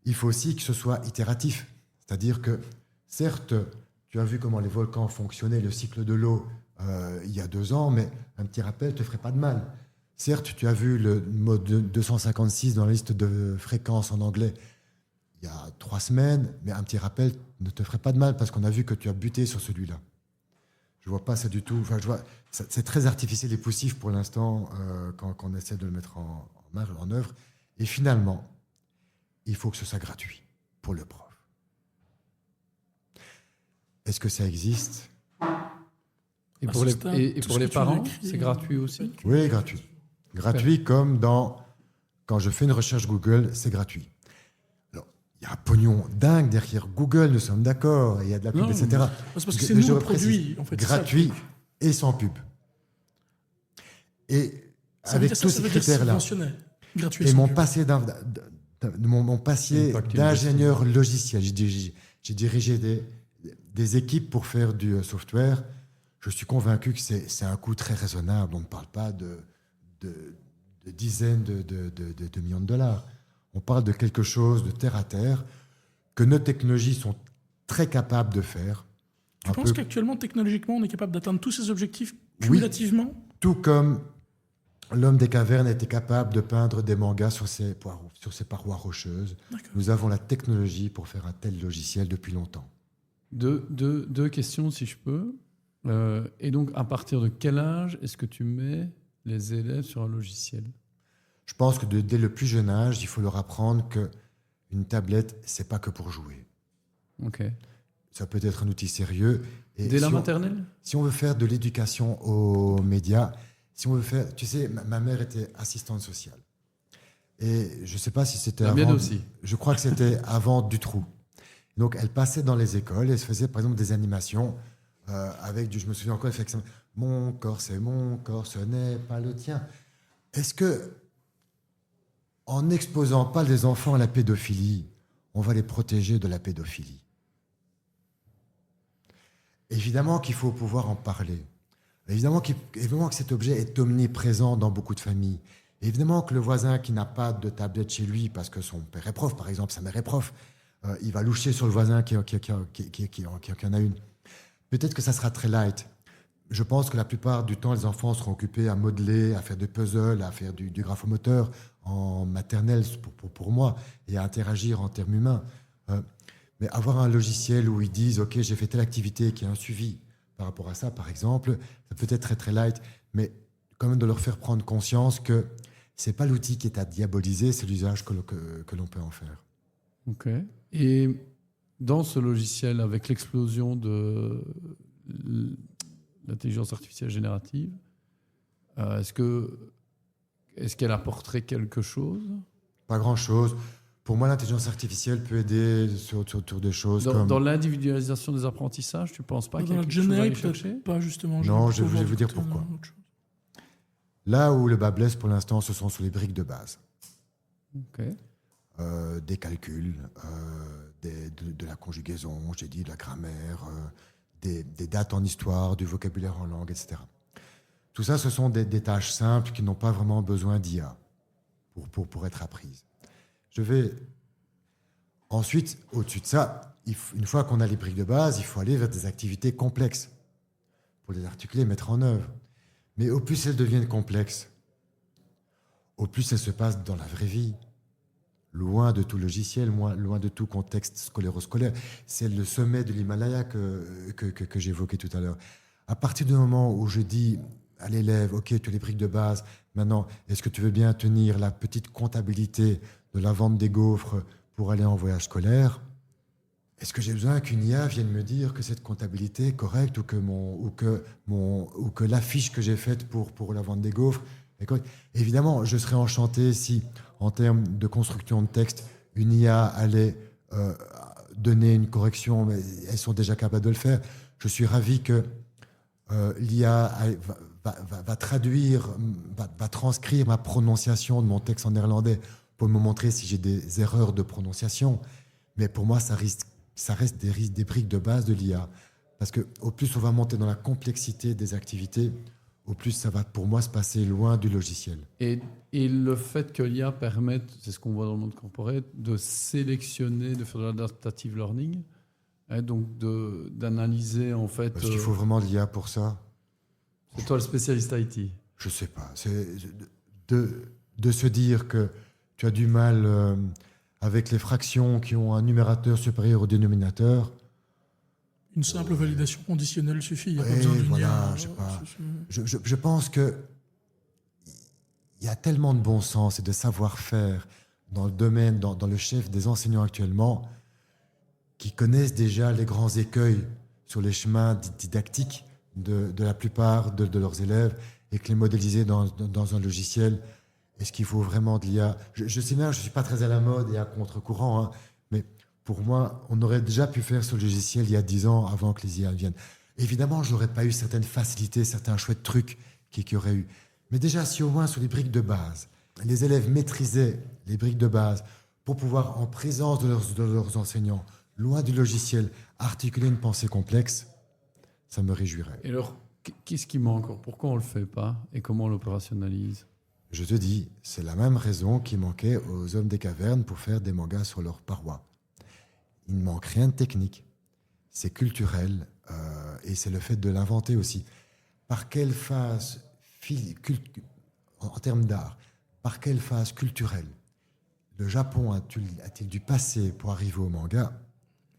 il faut aussi que ce soit itératif. C'est-à-dire que, certes, tu as vu comment les volcans fonctionnaient, le cycle de l'eau, il y a 2 ans, mais un petit rappel ne te ferait pas de mal. Certes, tu as vu le mode 256 dans la liste de fréquences en anglais il y a 3 semaines, mais un petit rappel ne te ferait pas de mal parce qu'on a vu que tu as buté sur celui-là. Je ne vois pas ça du tout. Enfin, c'est très artificiel et poussif pour l'instant quand on essaie de le mettre en œuvre. Et finalement, il faut que ce soit gratuit pour le prof. Est-ce que ça existe ? Et pour les parents, c'est gratuit aussi ? Oui, gratuit. Gratuit comme quand je fais une recherche Google, c'est gratuit. Alors, il y a un pognon dingue derrière Google, nous sommes d'accord, il y a de la pub, etc. C'est parce que c'est nous le produit, en fait. Gratuit et sans pub. Et avec tous ces critères-là, et mon passé d'ingénieur logiciel, j'ai dirigé des équipes pour faire du software. Je suis convaincu que c'est un coût très raisonnable. On ne parle pas de dizaines de millions de dollars. On parle de quelque chose de terre à terre que nos technologies sont très capables de faire. Tu penses qu'actuellement, technologiquement, on est capable d'atteindre tous ces objectifs cumulativement ? Oui, tout comme l'homme des cavernes était capable de peindre des mangas sur ses parois rocheuses. D'accord. Nous avons la technologie pour faire un tel logiciel depuis longtemps. Deux questions, si je peux. Et donc, à partir de quel âge est-ce que tu mets les élèves sur un logiciel ? Je pense que dès le plus jeune âge, il faut leur apprendre qu'une tablette, c'est pas que pour jouer. Ok. Ça peut être un outil sérieux. Et dès la maternelle ? Si on veut faire de l'éducation aux médias, si on veut faire... Tu sais, ma mère était assistante sociale. Et je ne sais pas si c'était avant... La mienne aussi. Je crois que c'était avant Dutroux. Donc, elle passait dans les écoles et elle se faisait, par exemple, des animations avec je me souviens encore, elle fait « Mon corps, c'est mon corps, ce n'est pas le tien ». Est-ce que, en n'exposant pas les enfants à la pédophilie, on va les protéger de la pédophilie ? Évidemment qu'il faut pouvoir en parler. Évidemment que cet objet est omniprésent dans beaucoup de familles. Évidemment que le voisin qui n'a pas de tablette chez lui, parce que son père est prof, par exemple, sa mère est prof, il va loucher sur le voisin qui en a une. Peut-être que ça sera très light. Je pense que la plupart du temps, les enfants seront occupés à modeler, à faire des puzzles, à faire du graphomoteur en maternelle pour moi, et à interagir en termes humains. Mais avoir un logiciel où ils disent « Ok, j'ai fait telle activité qui a un suivi par rapport à ça, par exemple », ça peut être très, très light, mais quand même de leur faire prendre conscience que ce n'est pas l'outil qui est à diaboliser, c'est l'usage que l'on peut en faire. Ok. Et dans ce logiciel, avec l'explosion de l'intelligence artificielle générative, est-ce qu'elle apporterait quelque chose ? Pas grand-chose. Pour moi, l'intelligence artificielle peut aider autour des choses comme... Dans l'individualisation des apprentissages, tu ne penses pas qu'il y a quelque chose à aller chercher ? Pas justement. Non, je vais vous dire pourquoi. Là où le bas blesse pour l'instant, ce sont sur les briques de base. Ok. Des calculs, de la conjugaison, j'ai dit, de la grammaire, des dates en histoire, du vocabulaire en langue, etc. Tout ça, ce sont des tâches simples qui n'ont pas vraiment besoin d'IA pour être apprises. Je vais... Ensuite, au-dessus de ça, une fois qu'on a les briques de base, il faut aller vers des activités complexes pour les articuler, mettre en œuvre. Mais au plus elles deviennent complexes, au plus elles se passent dans la vraie vie. Loin de tout logiciel, loin de tout contexte scolaire. C'est le sommet de l'Himalaya que j'évoquais tout à l'heure. À partir du moment où je dis à l'élève, OK, tu as les briques de base, maintenant, est-ce que tu veux bien tenir la petite comptabilité de la vente des gaufres pour aller en voyage scolaire ? Est-ce que j'ai besoin qu'une IA vienne me dire que cette comptabilité est correcte ou que l'affiche que j'ai faite pour la vente des gaufres est correcte ? Évidemment, je serais enchanté si, en termes de construction de texte, une IA allait donner une correction, mais elles sont déjà capables de le faire. Je suis ravi que l'IA va transcrire ma prononciation de mon texte en néerlandais pour me montrer si j'ai des erreurs de prononciation. Mais pour moi, ça reste des briques de base de l'IA. Parce qu'au plus on va monter dans la complexité des activités, au plus ça va pour moi se passer loin du logiciel. Et le fait que l'IA permette, c'est ce qu'on voit dans le monde corporate, de sélectionner, de faire de l'adaptative learning, donc d'analyser en fait... Est-ce qu'il faut vraiment de l'IA pour ça ? C'est toi le spécialiste IT. Je ne sais pas. C'est de se dire que tu as du mal avec les fractions qui ont un numérateur supérieur au dénominateur. Une simple validation conditionnelle suffit. Il n'y a pas besoin d'une IA. Je pense qu'il y a tellement de bon sens et de savoir-faire dans le domaine, dans le chef des enseignants actuellement, qui connaissent déjà les grands écueils sur les chemins didactiques de la plupart de leurs élèves et que les modéliser dans un logiciel, est-ce qu'il faut vraiment de l'IA ? Je sais bien, je ne suis pas très à la mode et à contre-courant, hein, mais pour moi, on aurait déjà pu faire ce logiciel il y a 10 ans avant que les IA viennent. Évidemment, je n'aurais pas eu certaines facilités, certains chouettes trucs qu'il y aurait eu. Mais déjà, si au moins sur les briques de base, les élèves maîtrisaient les briques de base pour pouvoir, en présence de leurs enseignants, loin du logiciel, articuler une pensée complexe, ça me réjouirait. Et alors, qu'est-ce qui manque ? Pourquoi on ne le fait pas et comment on l'opérationnalise ? Je te dis, c'est la même raison qui manquait aux hommes des cavernes pour faire des mangas sur leurs parois. Il ne manque rien de technique. C'est culturel et c'est le fait de l'inventer aussi. Par quelle phase, en termes d'art, par quelle phase culturelle le Japon a-t-il dû passer pour arriver au manga ?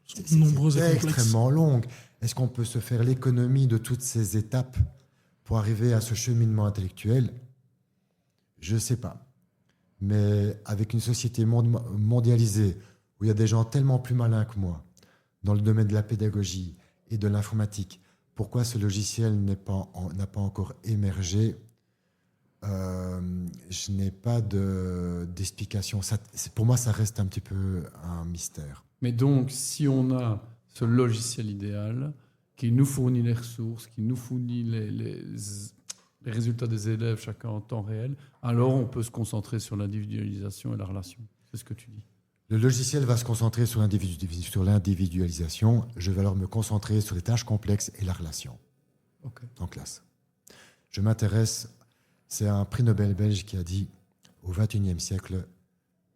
C'est extrêmement longue. Est-ce qu'on peut se faire l'économie de toutes ces étapes pour arriver à ce cheminement intellectuel ? Je ne sais pas. Mais avec une société mondialisée, où il y a des gens tellement plus malins que moi, dans le domaine de la pédagogie et de l'informatique, pourquoi ce logiciel n'a pas encore émergé ? Je n'ai pas d'explication. Pour moi, ça reste un petit peu un mystère. Mais donc, si on a ce logiciel idéal qui nous fournit les ressources, qui nous fournit les résultats des élèves chacun en temps réel, alors on peut se concentrer sur l'individualisation et la relation. C'est ce que tu dis. Le logiciel va se concentrer sur l'individualisation. Je vais alors me concentrer sur les tâches complexes et la relation en classe. je m'intéresse. C'est un prix Nobel belge qui a dit au XXIe siècle,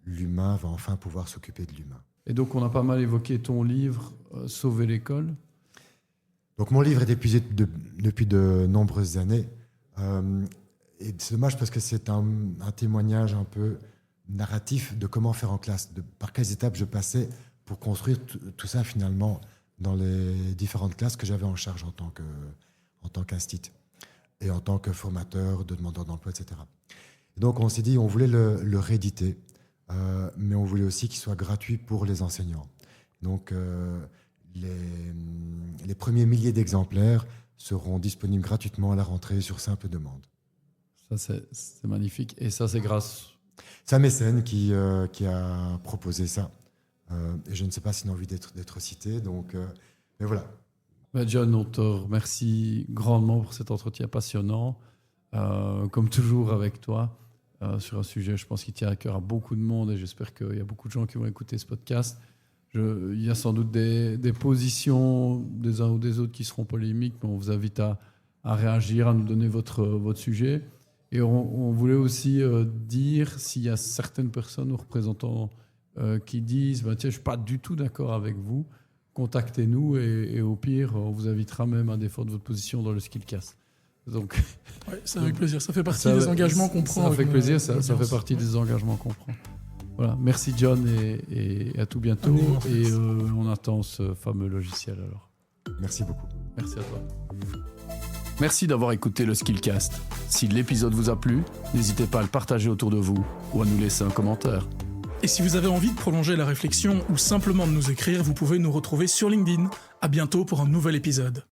l'humain va enfin pouvoir s'occuper de l'humain. Et donc, on a pas mal évoqué ton livre Sauver l'école. Donc, mon livre est épuisé depuis de nombreuses années. Et c'est dommage parce que c'est un témoignage un peu narratif de comment faire en classe, par quelles étapes je passais pour construire tout ça finalement dans les différentes classes que j'avais en charge en tant qu'instit et en tant que formateur, de demandeur d'emploi, etc. Et donc on s'est dit, on voulait le rééditer, mais on voulait aussi qu'il soit gratuit pour les enseignants. Donc les premiers milliers d'exemplaires seront disponibles gratuitement à la rentrée sur simple demande. Ça, c'est magnifique. Et ça, c'est grâce... C'est un mécène qui a proposé ça. Et je ne sais pas s'il a envie d'être cité. Donc, mais voilà. John, on te remercie grandement pour cet entretien passionnant. Comme toujours avec toi, sur un sujet, je pense, qui tient à cœur à beaucoup de monde. Et j'espère qu'il y a beaucoup de gens qui vont écouter ce podcast. Il y a sans doute des positions des uns ou des autres qui seront polémiques, mais on vous invite à réagir, à nous donner votre sujet. Et on voulait aussi dire, s'il y a certaines personnes ou représentants qui disent tiens, je ne suis pas du tout d'accord avec vous, contactez-nous et au pire, on vous invitera même à défendre votre position dans le Skillcast. Donc, ouais, c'est avec plaisir. Ça fait partie des engagements qu'on prend. Ça fait plaisir, ça fait partie des engagements qu'on prend. Voilà. Merci John et à tout bientôt. Et on attend ce fameux logiciel alors. Merci beaucoup. Merci à toi. Merci d'avoir écouté le Skillcast. Si l'épisode vous a plu, n'hésitez pas à le partager autour de vous ou à nous laisser un commentaire. Et si vous avez envie de prolonger la réflexion ou simplement de nous écrire, vous pouvez nous retrouver sur LinkedIn. À bientôt pour un nouvel épisode.